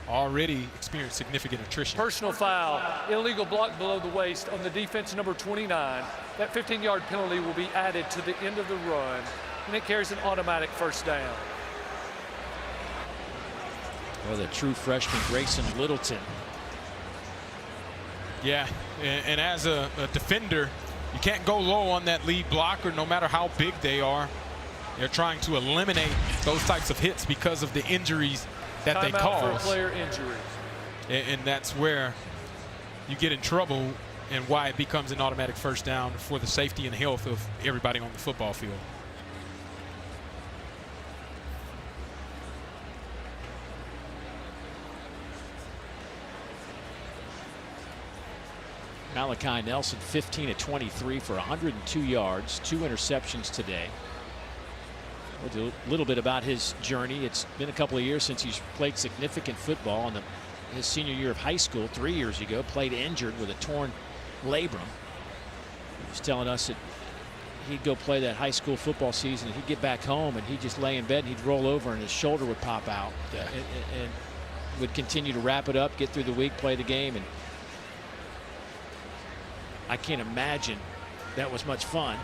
already experienced significant attrition. Personal foul, illegal block below the waist on the defense number 29. That 15-yard penalty will be added to the end of the run, and it carries an automatic 1st down. Well, the true freshman Grayson Littleton. Yeah, and as a defender, you can't go low on that lead blocker no matter how big they are. They're trying to eliminate those types of hits because of the injuries that they cause. Timeout for a player injury. And that's where you get in trouble and why it becomes an automatic 1st down for the safety and health of everybody on the football field. Malachi Nelson 15 of 23 for 102 yards, 2 interceptions today. We'll do a little bit about his journey. It's been a couple of years since he's played significant football. In his senior year of high school 3 years ago, played injured with a torn labrum. He was telling us that he'd go play that high school football season and he'd get back home and he'd just lay in bed and he'd roll over and his shoulder would pop out. Yeah. And would continue to wrap it up, get through the week, play the game. And I can't imagine that was much fun.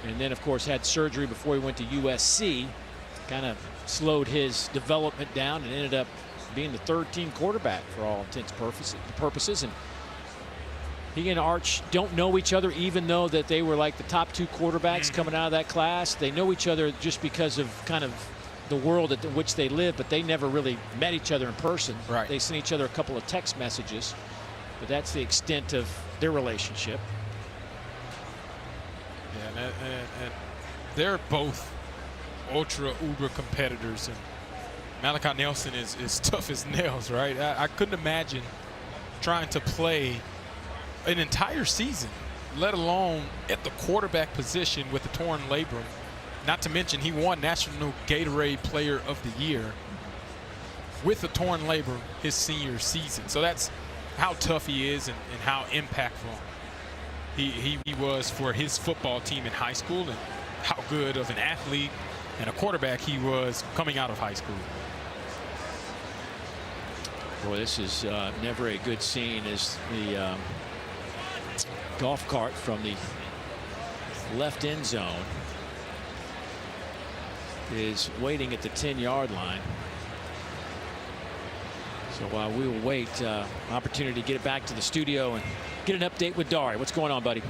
And then, of course, had surgery before he went to USC. Kind of slowed his development down and ended up being the 13 quarterback for all intents and purposes. And he and Arch don't know each other, even though that they were like the top 2 quarterbacks coming out of that class. They know each other just because of kind of the world at which they live, but they never really met each other in person. Right. They sent each other a couple of text messages, but that's the extent of their relationship. Yeah, and they're both ultra uber competitors, and Malachi Nelson is tough as nails, right? I couldn't imagine trying to play an entire season, let alone at the quarterback position with a torn labrum. Not to mention he won National Gatorade Player of the Year with a torn labrum his senior season. So that's how tough he is and how impactful he was for his football team in high school, and how good of an athlete and a quarterback he was coming out of high school. Boy, this is never a good scene as the golf cart from the left end zone is waiting at the 10-yard line. So while we will wait, opportunity to get it back to the studio and get an update with Dari. What's going on, buddy?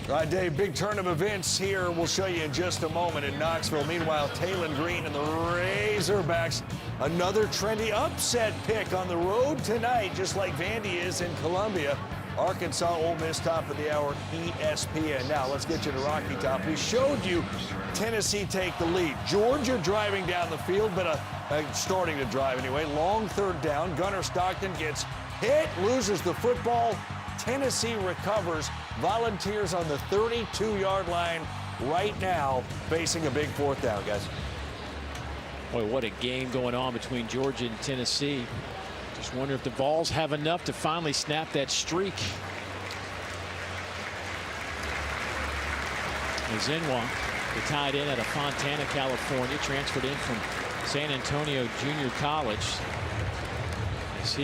All right, Dave, big turn of events here. We'll show you in just a moment in Knoxville. Meanwhile, Talon Green and the Razorbacks, another trendy upset pick on the road tonight, just like Vandy is in Columbia. Arkansas, Ole Miss, top of the hour, ESPN. Now, let's get you to Rocky Top. We showed you Tennessee take the lead. Georgia driving down the field, but starting to drive anyway. Long third down. Gunnar Stockton gets hit, loses the football. Tennessee recovers. Volunteers on the 32-yard line right now, facing a big fourth down, guys. Boy, what a game going on between Georgia and Tennessee. Just wonder if the Vols have enough to finally snap that streak. Zinwa, the tight end out of Fontana, California, transferred in from San Antonio Junior College. It's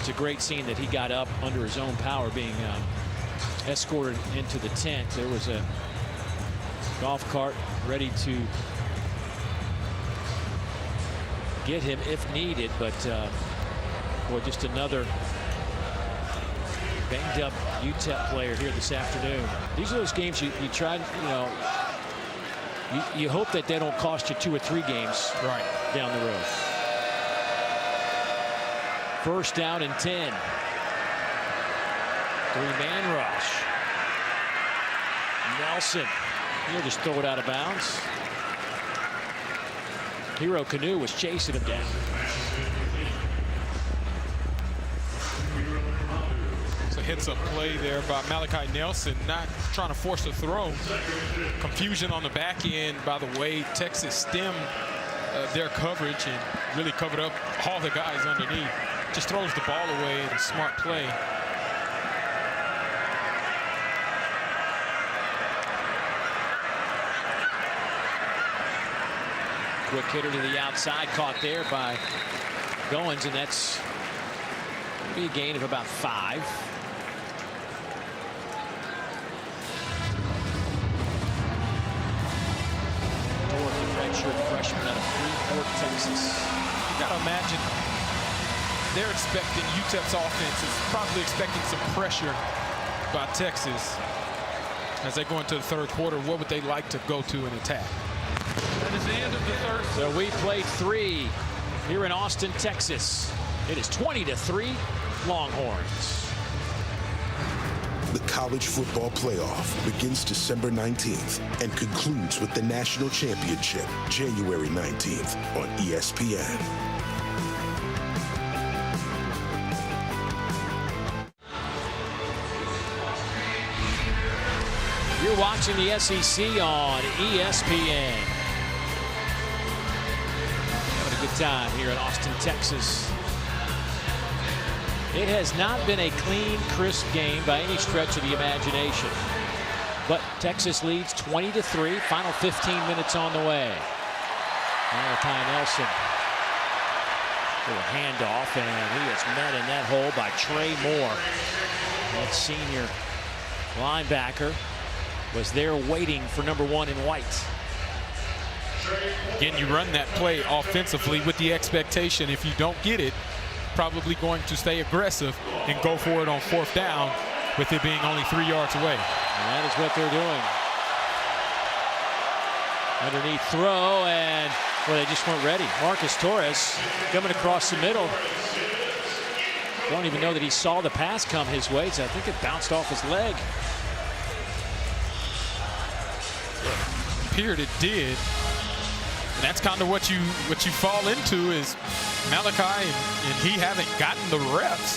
a great scene that he got up under his own power, being escorted into the tent. There was a golf cart ready to get him if needed, but boy, just another banged up UTEP player here this afternoon. These are those games you try, you hope that they don't cost you 2 or 3 games right down the road. First down and 10. 3-man rush. Nelson, he'll just throw it out of bounds. Hero Canoe was chasing him down. It's a heads-up play there by Malachi Nelson, not trying to force a throw. Confusion on the back end by the way Texas stemmed their coverage and really covered up all the guys underneath. Just throws the ball away in a smart play. Quick hitter to the outside, caught there by Goins, and that's be a gain of about 5. The redshirt freshman out of Freeport, Texas. You got to imagine they're expecting UTEP's offense is probably expecting some pressure by Texas as they go into the third quarter. What would they like to go to and attack? That is the end of the third. So we played 3 here in Austin, Texas. It is 20-3 Longhorns. The college football playoff begins December 19th and concludes with the national championship January 19th on ESPN. You're watching the SEC on ESPN. Having a good time here in Austin, Texas. It has not been a clean, crisp game by any stretch of the imagination. But Texas leads 20-3. Final 15 minutes on the way. Malachi Nelson with a handoff, and he is met in that hole by Trey Moore. That senior linebacker was there waiting for number 1 in white. Again, you run that play offensively with the expectation if you don't get it, probably going to stay aggressive and go for it on 4th down with it being only 3 yards away. And that is what they're doing. Underneath throw, and well, they just weren't ready. Marcus Torres coming across the middle. Don't even know that he saw the pass come his way, so I think it bounced off his leg. Appeared it did. And that's kind of what you fall into is Malachi and he haven't gotten the reps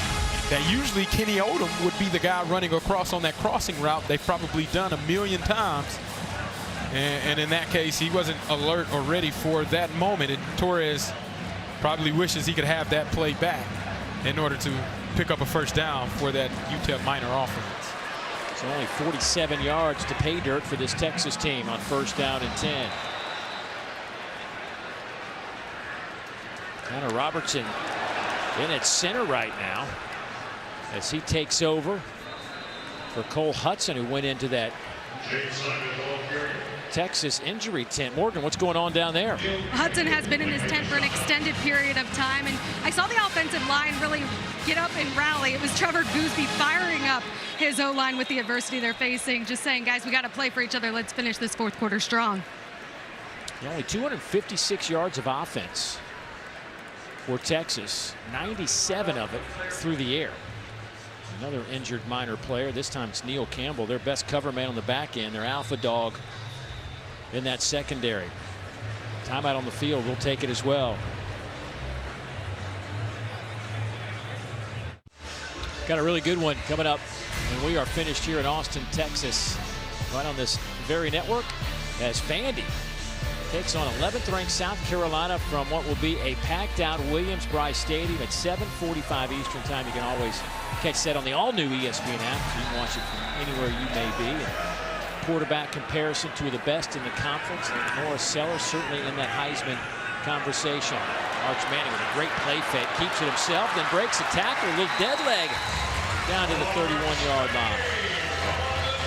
that usually Kenny Odom would be the guy running across on that crossing route. They've probably done 1,000,000 times. And in that case, he wasn't alert or ready for that moment. And Torres probably wishes he could have that play back in order to pick up a first down for that UTEP Miner offense. It's only 47 yards to pay dirt for this Texas team on 1st down and 10. Connor Robertson in at center right now as he takes over for Cole Hudson, who went into that Texas injury tent. Morgan, what's going on down there? Hudson has been in his tent for an extended period of time, and I saw the offensive line really get up and rally. It was Trevor Gooseby firing up his O-line with the adversity they're facing, just saying, guys, we got to play for each other. Let's finish this 4th quarter strong. Only 256 yards of offense for Texas, 97 of it through the air. Another injured Miner player. This time it's Neil Campbell, their best cover man on the back end, their alpha dog in that secondary. Timeout on the field. We'll take it as well. Got a really good one coming up when we are finished here in Austin, Texas, right on this very network, as Vandy takes on 11th ranked South Carolina from what will be a packed out Williams-Brice Stadium at 7:45 Eastern time. You can always catch that on the all new ESPN app, so you can watch it from anywhere you may be. And quarterback comparison, 2 of the best in the conference. And Norris Sellers certainly in that Heisman conversation. Arch Manning with a great play fake, keeps it himself, then breaks a tackle, a little dead leg down to the 31-yard line.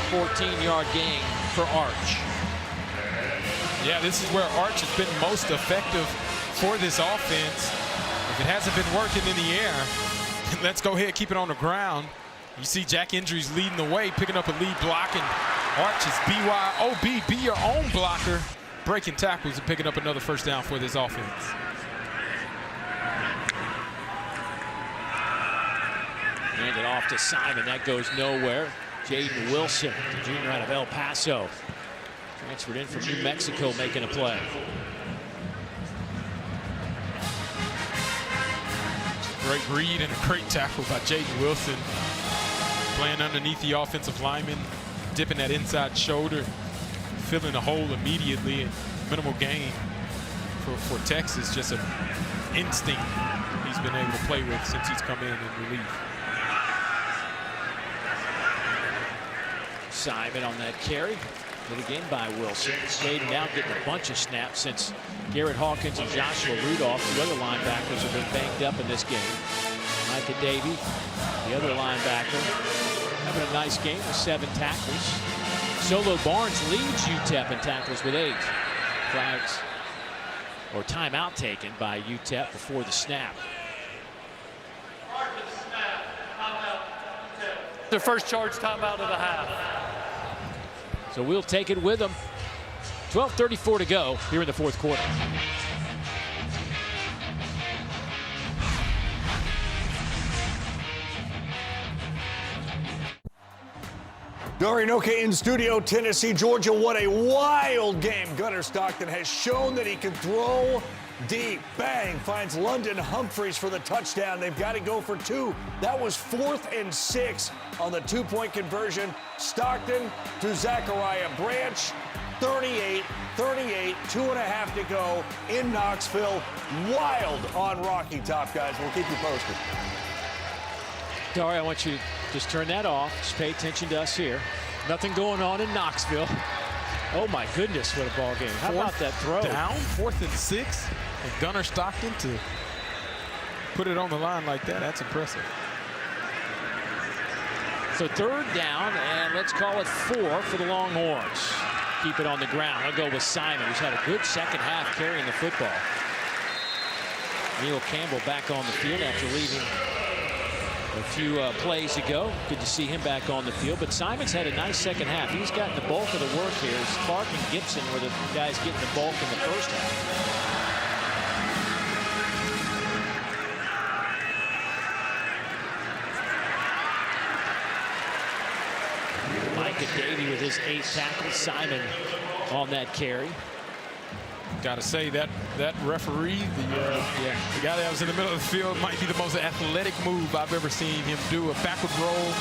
14-yard gain for Arch. Yeah, this is where Arch has been most effective for this offense. If it hasn't been working in the air, let's go ahead, keep it on the ground. You see Jack Indries leading the way, picking up a lead block, and Arch is BYOB, be your own blocker, breaking tackles and picking up another first down for this offense. Hand it off to Simon. That goes nowhere. Jaden Wilson, the junior out of El Paso, transferred in from New Mexico, making a play. Great read and a great tackle by Jaden Wilson. Playing underneath the offensive lineman, dipping that inside shoulder, filling the hole immediately. Minimal gain for Texas. Just an instinct he's been able to play with since he's come in relief. Simon on that carry. Hit again by Wilson. Jaden now getting a bunch of snaps since Garrett Hawkins and Joshua Rudolph, the other linebackers, have been banged up in this game. Micah Davey, the other linebacker, having a nice game with 7 tackles. Solo Barnes leads UTEP in tackles with 8. Flags or timeout taken by UTEP before the snap. Their first charge timeout of the half. So we'll take it with them. 12:34 to go here in the 4th quarter. Dorinoke in studio, Tennessee, Georgia. What a wild game. Gunnar Stockton has shown that he can throw deep. Bang, finds London Humphreys for the touchdown. They've got to go for 2. That was 4th and 6 on the 2-point conversion. Stockton to Zachariah Branch. 38, 2.5 to go in Knoxville. Wild on Rocky Top, guys. We'll keep you posted. Dari, I want you to just turn that off. Just pay attention to us here. Nothing going on in Knoxville. Oh my goodness, what a ball game. How about that throw? Down, 4th and 6, and Gunnar Stockton to put it on the line like that, that's impressive. So 3rd down, and let's call it 4 for the Longhorns. Keep it on the ground. I'll go with Simon, who's had a good second half carrying the football. Neil Campbell back on the field after leaving a few plays ago. Good to see him back on the field. But Simon's had a nice second half. He's gotten the bulk of the work here. Clark and Gibson were the guys getting the bulk in the first half. Micah Davey with his 8th tackle. Simon on that carry. Got to say that referee, the guy that was in the middle of the field, might be the most athletic move I've ever seen him do. A backward roll,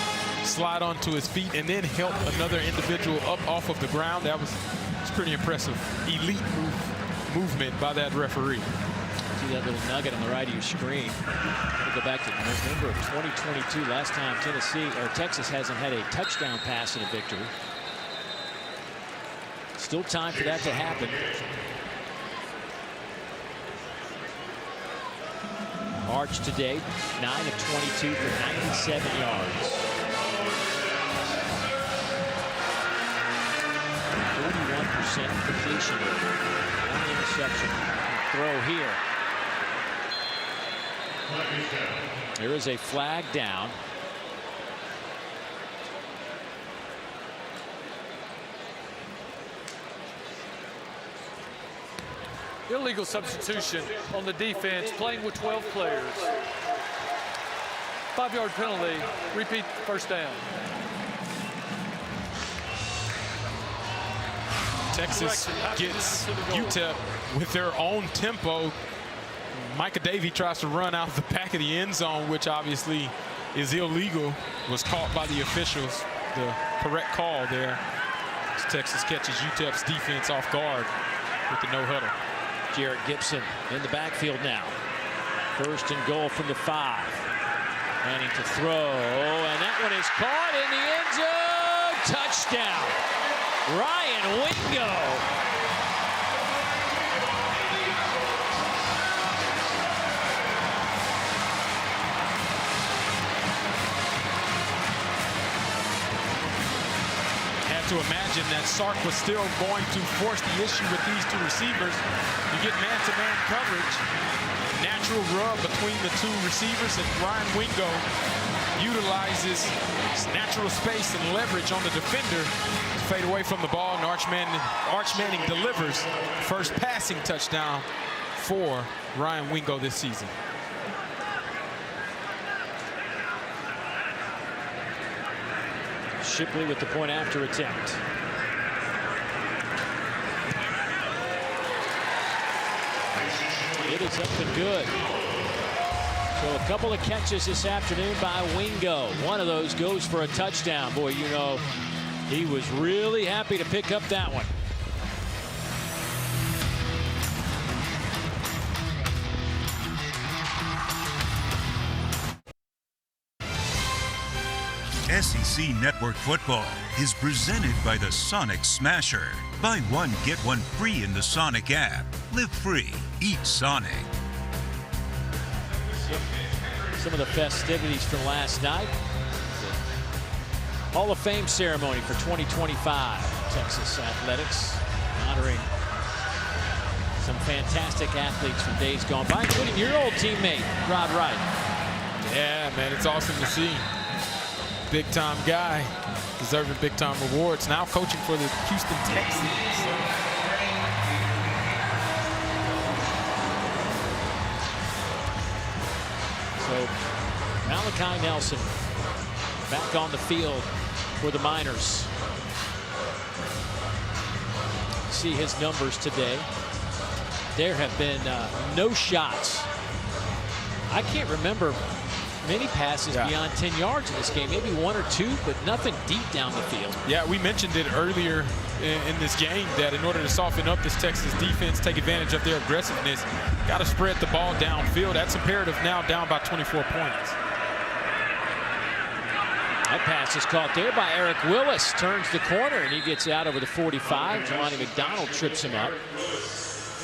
slide onto his feet, and then help another individual up off of the ground. It's pretty impressive. Elite movement by that referee. See that little nugget on the right of your screen. We'll go back to November of 2022. Last time Texas hasn't had a touchdown pass in a victory. Still time for that to happen. March today, 9 of 22 for 97 yards. 41% completion rate. One interception. Throw here. There is a flag down. Illegal substitution on the defense, playing with 12 players. 5-yard penalty, repeat first down. Texas gets UTEP with their own tempo. Micah Davey tries to run out the back of the end zone, which obviously is illegal. Was caught by the officials. The correct call there. As Texas catches UTEP's defense off guard with the no huddle. Jarrett Gibson in the backfield now. First and goal from the 5. Planning to throw, and that one is caught in the end zone. Touchdown. Ryan Wingo. To imagine that Sark was still going to force the issue with these two receivers. You get man-to-man coverage, natural rub between the two receivers, and Ryan Wingo utilizes natural space and leverage on the defender to fade away from the ball, and Arch Manning delivers first passing touchdown for Ryan Wingo this season. Shipley with the point after attempt. It is up and good. So a couple of catches this afternoon by Wingo. One of those goes for a touchdown. Boy, you know, he was really happy to pick up that one. SEC Network Football is presented by the Sonic Smasher. Buy one, get one free in the Sonic app. Live free. Eat Sonic. Some of the festivities from last night. The Hall of Fame ceremony for 2025. Texas Athletics honoring some fantastic athletes from days gone by, including your old teammate, Rod Wright. Yeah, man, it's awesome to see. Big-time guy, deserving big-time rewards. Now coaching for the Houston Texans. So Malachi Nelson back on the field for the Miners. See his numbers today. There have been no shots. I can't remember many passes beyond 10 yards in this game, maybe 1 or 2, but nothing deep down the field. Yeah, we mentioned it earlier in this game that in order to soften up this Texas defense, take advantage of their aggressiveness, got to spread the ball downfield. That's imperative now, down by 24 points. That pass is caught there by Eric Willis. Turns the corner, and he gets out over the 45. Jelani McDonald trips him up.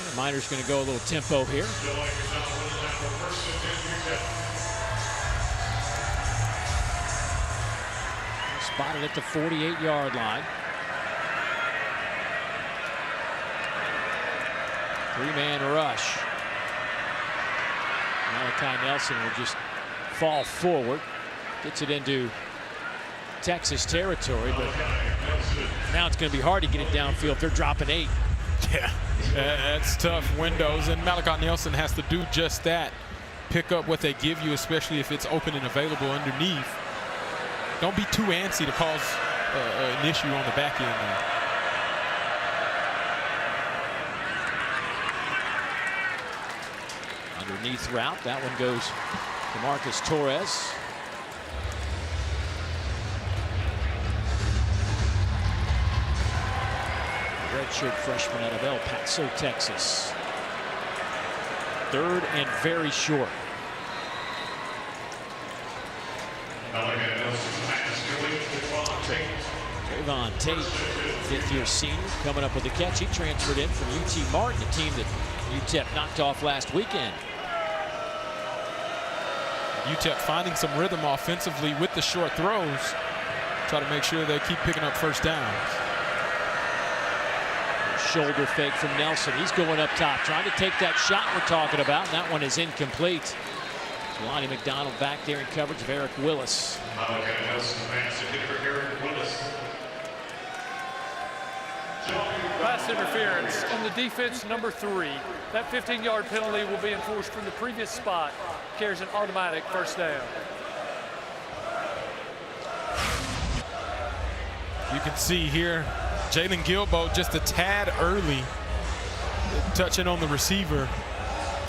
The Miners going to go a little tempo here. Spotted at the 48-yard line. 3-man rush. Malachi Nelson will just fall forward. Gets it into Texas territory, but now it's going to be hard to get it downfield if they're dropping 8. Yeah, that's tough windows, and Malachi Nelson has to do just that. Pick up what they give you, especially if it's open and available underneath. Don't be too antsy to cause an issue on the back end there. Underneath route. That one goes to Marcus Torres. Redshirt freshman out of El Paso, Texas. Third and very short. Trayvon Tate, fifth-year senior, coming up with the catch. He transferred in from UT Martin, a team that UTEP knocked off last weekend. UTEP finding some rhythm offensively with the short throws. Try to make sure they keep picking up first downs. Shoulder fake from Nelson. He's going up top, trying to take that shot we're talking about. And that one is incomplete. Lonnie McDonald back there in coverage of Eric Willis. Pass interference on the defense, number 3. That 15-yard penalty will be enforced from the previous spot. Carries an automatic first down. You can see here, Jalen Gilbo just a tad early, touching on the receiver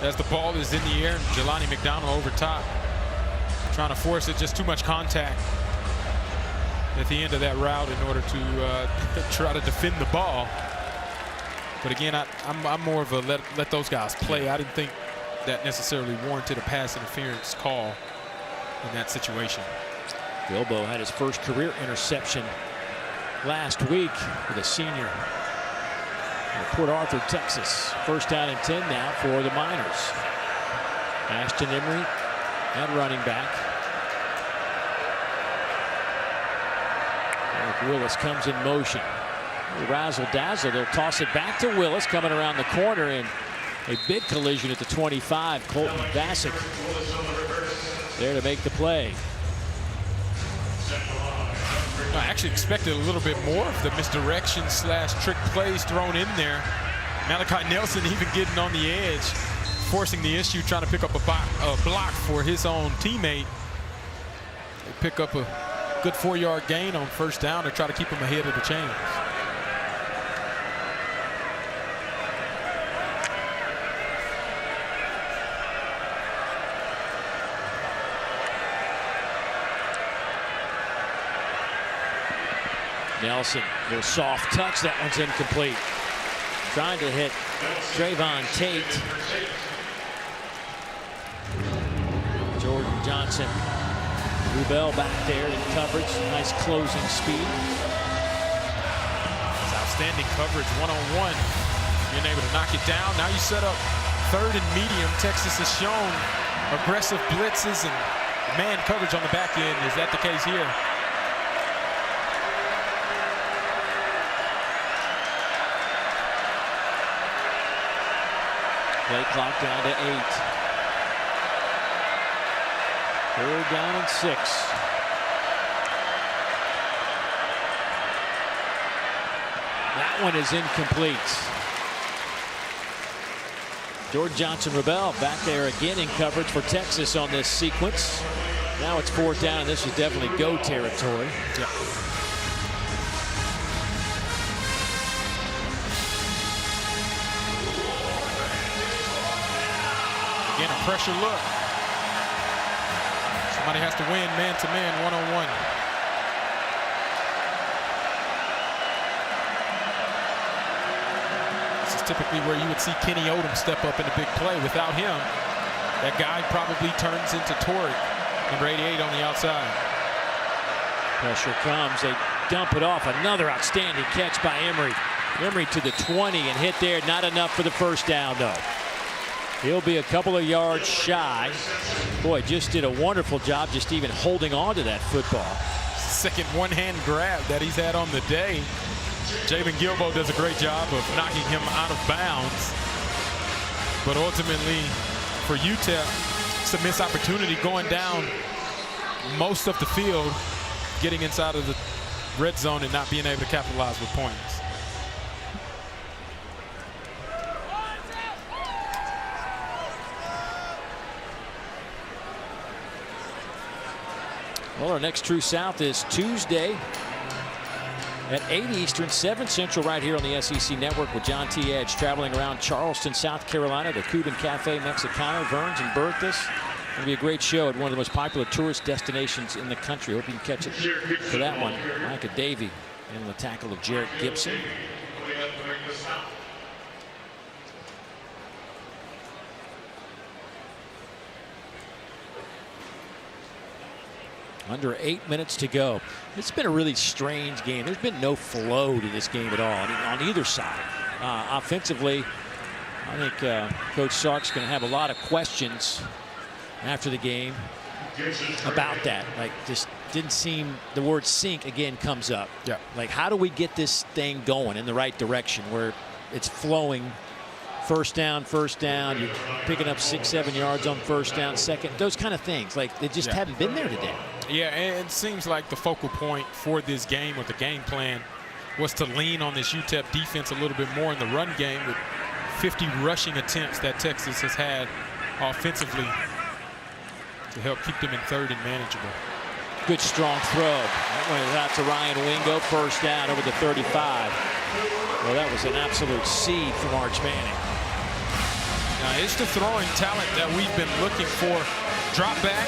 as the ball is in the air. Jelani McDonald over top, trying to force it, just too much contact at the end of that route in order to try to defend the ball. But again, I'm more of a let those guys play. I didn't think that necessarily warranted a pass interference call in that situation. Gilbo had his first career interception last week with a senior in Port Arthur, Texas. First down and 10 now for the Miners. Ashton Emery at running back. Eric Willis comes in motion. Razzle dazzle. They'll toss it back to Willis coming around the corner, and a big collision at the 25. Colton Bassick there to make the play. I actually expected a little bit more of the misdirection / trick plays thrown in there. Malachi Nelson even getting on the edge, forcing the issue, trying to pick up a block for his own teammate. They pick up a good 4-yard gain on first down to try to keep him ahead of the chains. Nelson, little soft touch. That one's incomplete. Trying to hit Trayvon Tate. Jordan Johnson. Rubel back there in coverage. Nice closing speed. It's outstanding coverage, one-on-one. Being able to knock it down. Now you set up third and medium. Texas has shown aggressive blitzes and man coverage on the back end. Is that the case here? Play clock down to 8. Third down and 6. That one is incomplete. Jordan Johnson-Rubel back there again in coverage for Texas on this sequence. Now it's 4th down, and this is definitely go territory. Yeah. Again, a pressure look. Somebody has to win man-to-man, one-on-one. This is typically where you would see Kenny Odom step up in a big play. Without him, that guy probably turns into Torrey, number 88 on the outside. Pressure comes. They dump it off. Another outstanding catch by Emery. Emery to the 20 and hit there. Not enough for the first down, though. He'll be a couple of yards shy. Boy, just did a wonderful job just even holding on to that football. Second one-hand grab that he's had on the day. Jalen Gilbo does a great job of knocking him out of bounds. But ultimately, for UTEP, it's a missed opportunity going down most of the field, getting inside of the red zone and not being able to capitalize with points. Well, our next True South is Tuesday at 8 Eastern, 7 Central, right here on the SEC Network with John T. Edge traveling around Charleston, South Carolina, the Cuban Cafe Mexicano, Verns and Berthas. It'll be a great show at one of the most popular tourist destinations in the country. Hope you can catch it for that one. Micah Davey and the tackle of Jarrett Gibson. Under 8 minutes to go. It's been a really strange game. There's been no flow to this game at all. I mean, on either side. Offensively, I think Coach Sark's going to have a lot of questions after the game about that. Like, just didn't seem, the word sink again comes up. Yeah. Like, how do we get this thing going in the right direction where it's flowing? First down, you're picking up 6-7 yards on first down, second, those kind of things. Like, they just haven't been there today. Yeah, and it seems like the focal point for this game, or the game plan, was to lean on this UTEP defense a little bit more in the run game, with 50 rushing attempts that Texas has had offensively to help keep them in third and manageable. Good strong throw. That went out to Ryan Wingo, first down over the 35. Well, that was an absolute seed from Arch Manning. Now, it's the throwing talent that we've been looking for. Drop back,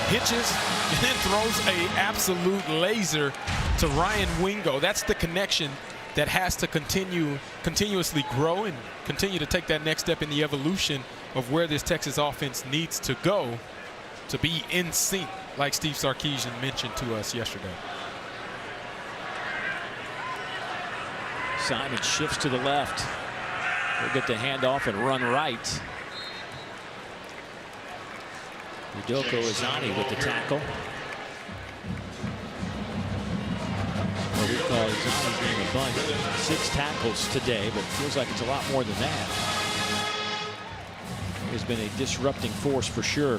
hitches, and then throws a absolute laser to Ryan Wingo. That's the connection that has to continuously grow and continue to take that next step in the evolution of where this Texas offense needs to go to be in sync, like Steve Sarkisian mentioned to us yesterday. Simon shifts to the left. We'll get the handoff and run right. Udoko Izani with the tackle. Well, we call Izani's name a bunch. 6 tackles today, but it feels like it's a lot more than that. He has been a disrupting force for sure.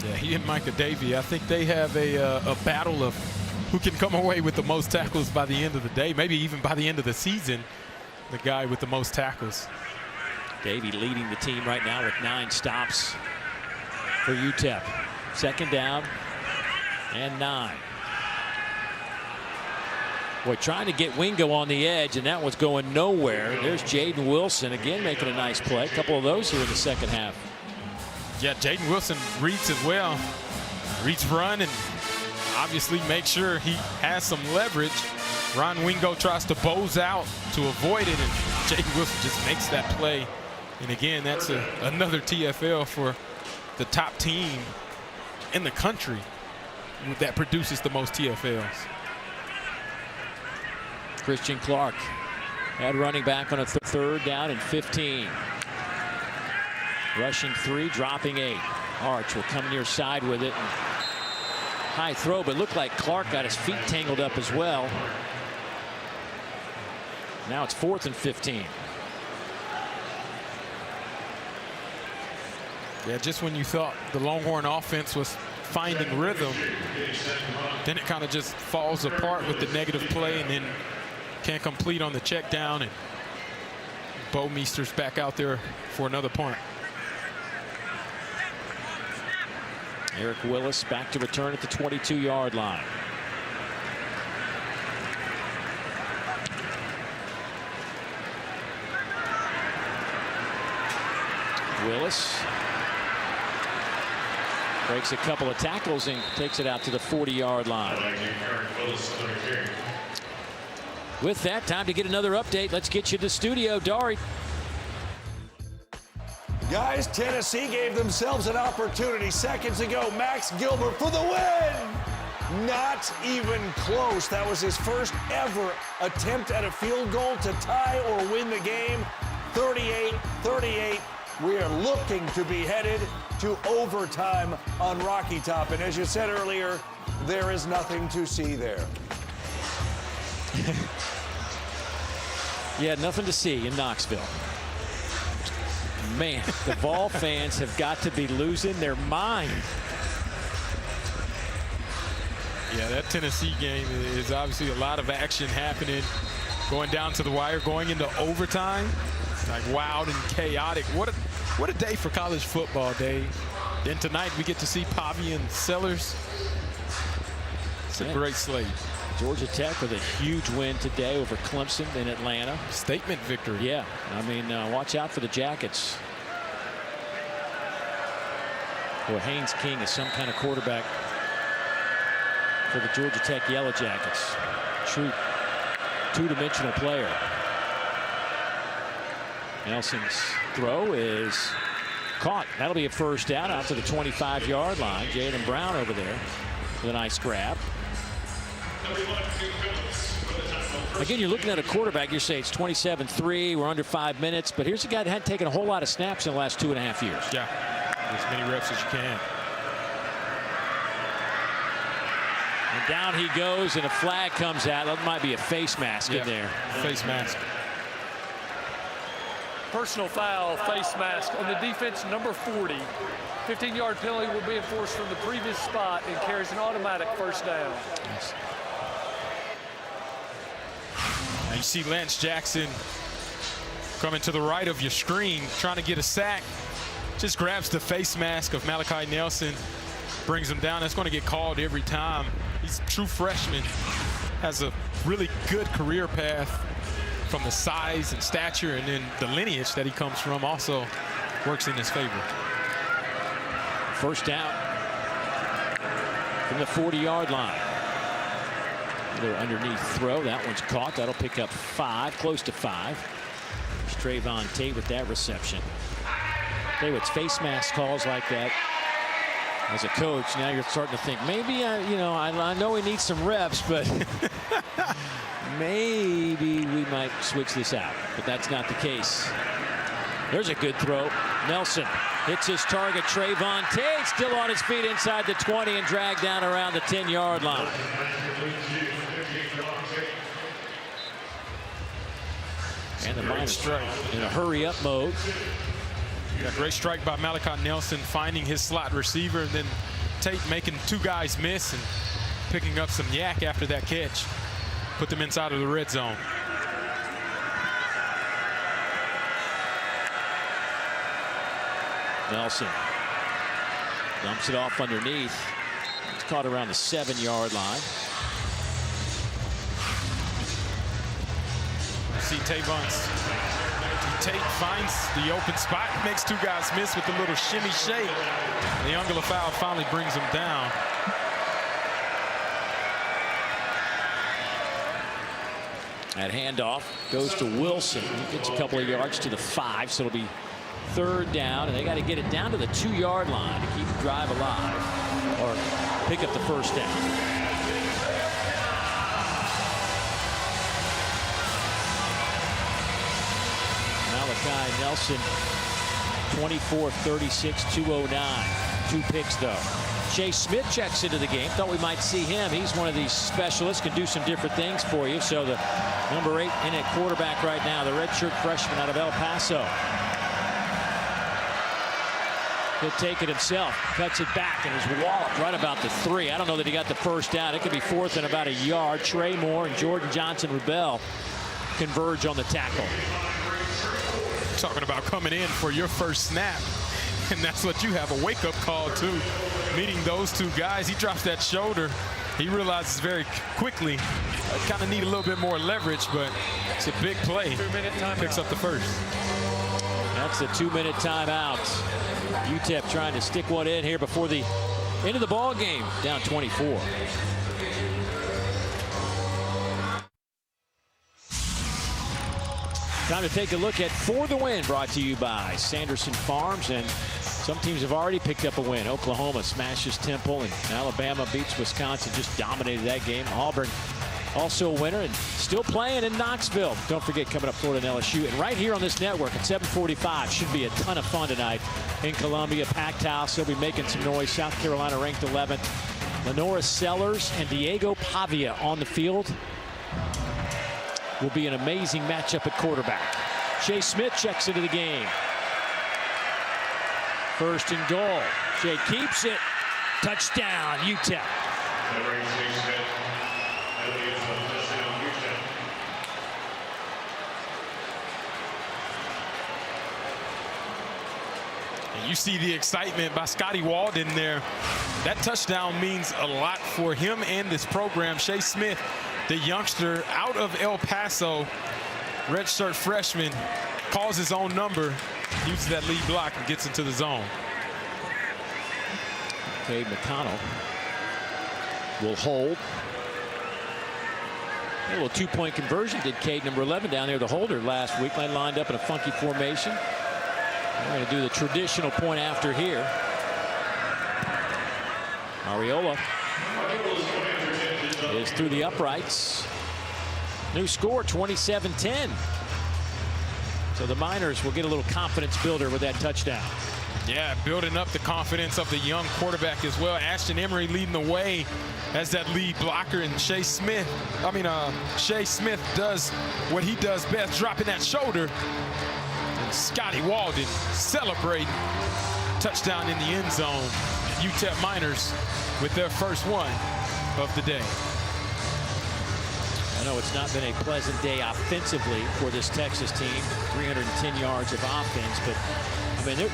Yeah, he and Micah Davey, I think they have a battle of who can come away with the most tackles by the end of the day, maybe even by the end of the season, the guy with the most tackles. Davey leading the team right now with 9 stops for UTEP. Second down and 9. Boy, trying to get Wingo on the edge, and that was going nowhere. There's Jaden Wilson again making a nice play. A couple of those here in the second half. Yeah, Jaden Wilson reads it well. Reads run and obviously make sure he has some leverage. Ron Wingo tries to bows out to avoid it, and Jaden Wilson just makes that play. And again, that's another TFL for the top team in the country that produces the most TFLs. Christian Clark at running back on a third down and 15. Rushing 3, dropping 8. Arch will come near side with it. High throw, but looked like Clark got his feet tangled up as well. Now it's 4th and 15. Yeah, just when you thought the Longhorn offense was finding rhythm, then it kind of just falls apart with the negative play, and then can't complete on the check down, and Bo Meester's back out there for another punt. Eric Willis back to return at the 22-yard line. Willis breaks a couple of tackles and takes it out to the 40-yard line. With that, time to get another update. Let's get you to studio, Dari. Guys, Tennessee gave themselves an opportunity seconds ago. Max Gilbert for the win. Not even close. That was his first ever attempt at a field goal to tie or win the game. 38-38. We are looking to be headed to overtime on Rocky Top. And as you said earlier, there is nothing to see there. Yeah, nothing to see in Knoxville. Man, the Vol fans have got to be losing their mind. Yeah, that Tennessee game is obviously a lot of action happening, going down to the wire, going into overtime. Like wild and chaotic. What a day for college football, Dave. Then tonight we get to see Pavian Sellers. It's a great slate. Georgia Tech with a huge win today over Clemson in Atlanta. Statement victory. Yeah, I mean, watch out for the Jackets. Boy, Haynes King is some kind of quarterback for the Georgia Tech Yellow Jackets. True two-dimensional player. Nelson's throw is caught. That'll be a first down out to the 25-yard line. Jaylen Brown over there with a nice grab. Again, you're looking at a quarterback. You say it's 27-3. We're under 5 minutes. But here's a guy that hadn't taken a whole lot of snaps in the last 2.5 years. Yeah, as many reps as you can. And down he goes, and a flag comes out. That might be a face mask in there. Face mask. Personal foul, face mask on the defense, number 40. 15-yard penalty will be enforced from the previous spot and carries an automatic first down. Nice. And you see Lance Jackson coming to the right of your screen, trying to get a sack. Just grabs the face mask of Malachi Nelson, brings him down. That's going to get called every time. He's a true freshman, has a really good career path from the size and stature, and then the lineage that he comes from also works in his favor. First down from the 40-yard line. Another underneath throw. That one's caught. That'll pick up 5, close to 5. There's Trayvon Tate with that reception. Tell you what, face mask calls like that. As a coach, now you're starting to think maybe I know he needs some reps, but maybe we might switch this out. But that's not the case. There's a good throw. Nelson hits his target. Trayvon Tate still on his feet inside the 20 and dragged down around the 10-yard line. And the Miners in a hurry-up mode. Yeah, great strike by Malachi Nelson, finding his slot receiver, and then Tate making 2 guys miss and picking up some yak after that catch. Put them inside of the red zone. Nelson dumps it off underneath. It's caught around the 7-yard line. See Tate finds the open spot, makes 2 guys miss with a little shimmy shake. The angular foul finally brings him down. That handoff goes to Wilson. He gets a couple of yards to the 5, so it'll be 3rd down, and they got to get it down to the 2-yard line to keep the drive alive or pick up the first down. Malachi Nelson, 24 of 36, 209. 2 picks, though. Chase Smith checks into the game. Thought we might see him. He's one of these specialists, can do some different things for you. So the number 8 in at quarterback right now, the redshirt freshman out of El Paso. He'll take it himself, cuts it back, and is walloped right about the 3. I don't know that he got the first down. It could be 4th and about a yard. Trey Moore and Jordan Johnson-Rubel converge on the tackle. Talking about coming in for your first snap, and that's what you have, a wake-up call too. Meeting those 2 guys, he drops that shoulder. He realizes very quickly, kind of need a little bit more leverage, but it's a big play. 2-minute timeout. Picks up the first. That's the 2-minute timeout. UTEP trying to stick one in here before the end of the ball game, down 24. Time to take a look at For the Win, brought to you by Sanderson Farms. And some teams have already picked up a win. Oklahoma smashes Temple, and Alabama beats Wisconsin, just dominated that game. Auburn also a winner and still playing in Knoxville. Don't forget, coming up, Florida and LSU. And right here on this network at 7:45 should be a ton of fun tonight in Columbia. Packed house. They'll be making some noise. South Carolina ranked 11th. Lenora Sellers and Diego Pavia on the field. Will be an amazing matchup at quarterback. Shea Smith checks into the game. 1st and goal. Shea keeps it. Touchdown, UTEP. You see the excitement by Scotty Walden there. That touchdown means a lot for him and this program. Shea Smith, the youngster out of El Paso, redshirt freshman, calls his own number, uses that lead block and gets into the zone. Cade McConnell will hold. A little two-point conversion did Cade, number 11, down there, the holder last week. They lined up in a funky formation. We're going to do the traditional point after here. Ariola is through the uprights. New score, 27-10. So the Miners will get a little confidence builder with that touchdown. Yeah, building up the confidence of the young quarterback as well. Ashton Emery leading the way as that lead blocker, and Shea Smith does what he does best, dropping that shoulder. And Scotty Walden celebrating touchdown in the end zone. UTEP Miners with their first one of the day. I know it's not been a pleasant day offensively for this Texas team. 310 yards of offense, but I mean,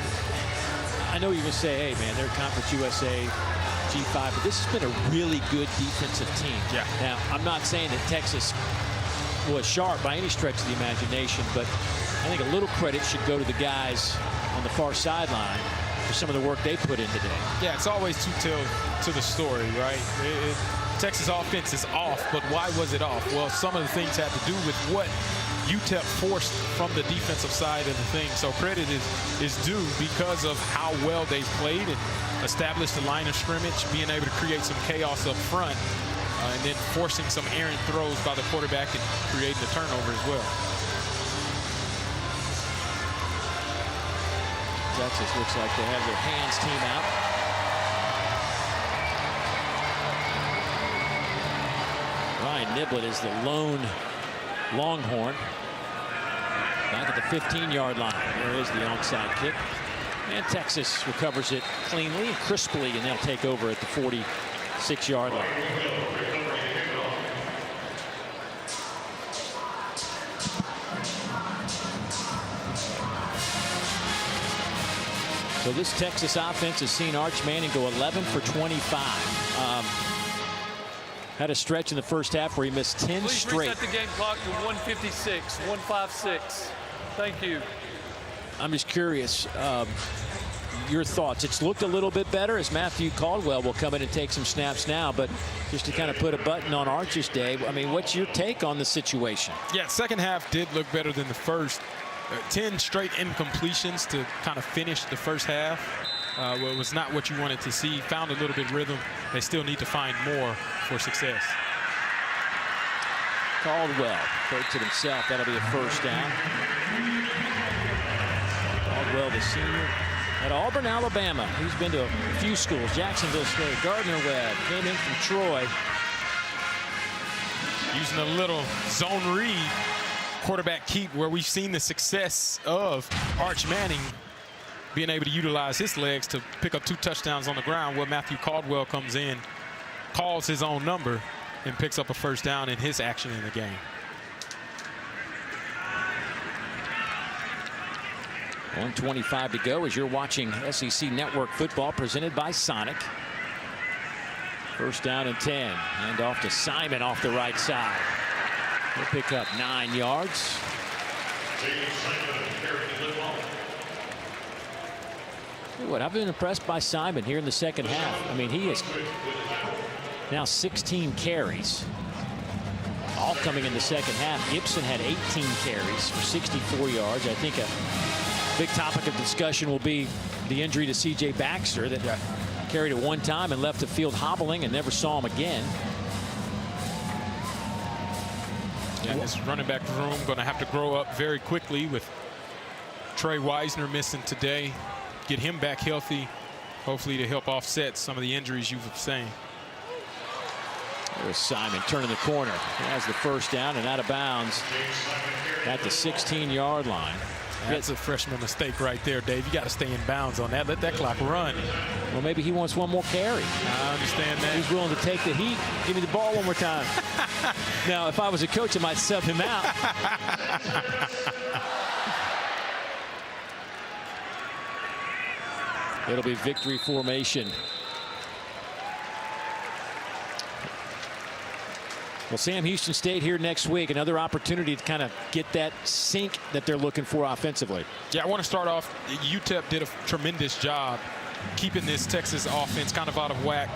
I know you would say, hey man, they're Conference USA G5, but this has been a really good defensive team. Yeah. Now, I'm not saying that Texas was sharp by any stretch of the imagination, but I think a little credit should go to the guys on the far sideline for some of the work they put in today. Yeah, it's always two tales to the story, right? Texas offense is off, but why was it off? Well, some of the things had to do with what UTEP forced from the defensive side of the thing. So credit is due because of how well they've played and established the line of scrimmage, being able to create some chaos up front, and then forcing some errant throws by the quarterback and creating a turnover as well. Texas looks like they have their hands team out. Ryan Niblett is the lone Longhorn. Back at the 15-yard line. There is the onside kick. And Texas recovers it cleanly and crisply, and they'll take over at the 46-yard line. So this Texas offense has seen Arch Manning go 11 for 25. Had a stretch in the first half where he missed 10 Please straight. reset the game clock to 156, 156. Thank you. I'm just curious, your thoughts. It's looked a little bit better as Matthew Caldwell will come in and take some snaps now, but just to kind of put a button on Arch's day, I mean, what's your take on the situation? Yeah, second half did look better than the first. 10 straight incompletions to kind of finish the first half. Well, it was not what you wanted to see. Found a little bit of rhythm. They still need to find more for success. Caldwell takes it himself. That'll be a first down. Caldwell, the senior at Auburn, Alabama. He's been to a few schools. Jacksonville State, Gardner-Webb, came in from Troy. Using a little zone read quarterback keep where we've seen the success of Arch Manning being able to utilize his legs to pick up 2 touchdowns on the ground. Where Matthew Caldwell comes in, calls his own number, and picks up a first down in his action in the game. .125 to go as you're watching SEC Network football presented by Sonic. First down and 10. Hand off to Simon off the right side. He'll pick up 9 yards. I've been impressed by Simon here in the second half. I mean, he is now 16 carries, all coming in the second half. Gibson had 18 carries for 64 yards. I think a big topic of discussion will be the injury to C.J. Baxter that carried at one time and left the field hobbling and never saw him again. Yeah, this running back room going to have to grow up very quickly with Trey Wisner missing today. Get him back healthy, hopefully to help offset some of the injuries you've seen. There's Simon turning the corner. He has the first down and out of bounds at the 16-yard line. That's a freshman mistake right there, Dave. You got to stay in bounds on that. Let that clock run. Well, maybe he wants one more carry. I understand that. He's willing to take the heat. Give me the ball one more time. Now, if I was a coach, I might sub him out. It'll be victory formation. Well, Sam, Houston State here next week. Another opportunity to kind of get that sync that they're looking for offensively. Yeah, I want to start off. UTEP did a tremendous job keeping this Texas offense kind of out of whack.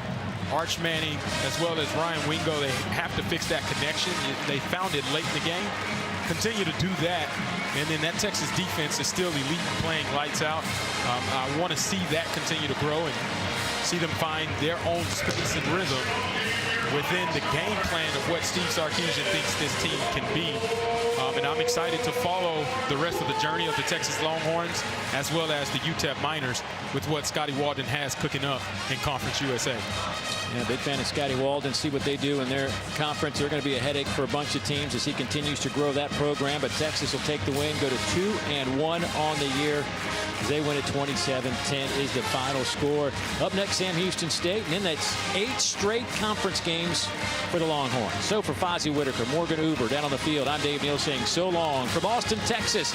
Arch Manning as well as Ryan Wingo, they have to fix that connection. They found it late in the game. Continue to do that. And then that Texas defense is still elite, playing lights out. I want to see that continue to grow and see them find their own space and rhythm within the game plan of what Steve Sarkisian thinks this team can be. And I'm excited to follow the rest of the journey of the Texas Longhorns as well as the UTEP Miners with what Scotty Walden has cooking up in Conference USA. Yeah, big fan of Scotty Walden. See what they do in their conference. They're going to be a headache for a bunch of teams as he continues to grow that program. But Texas will take the win, go to 2-1 on the year. They win at 27-10 is the final score. Up next, Sam Houston State, and then that's 8 straight conference games for the Longhorns. So for Fozzie Whitaker, Morgan Uber down on the field, I'm Dave Neal saying so long from Austin, Texas.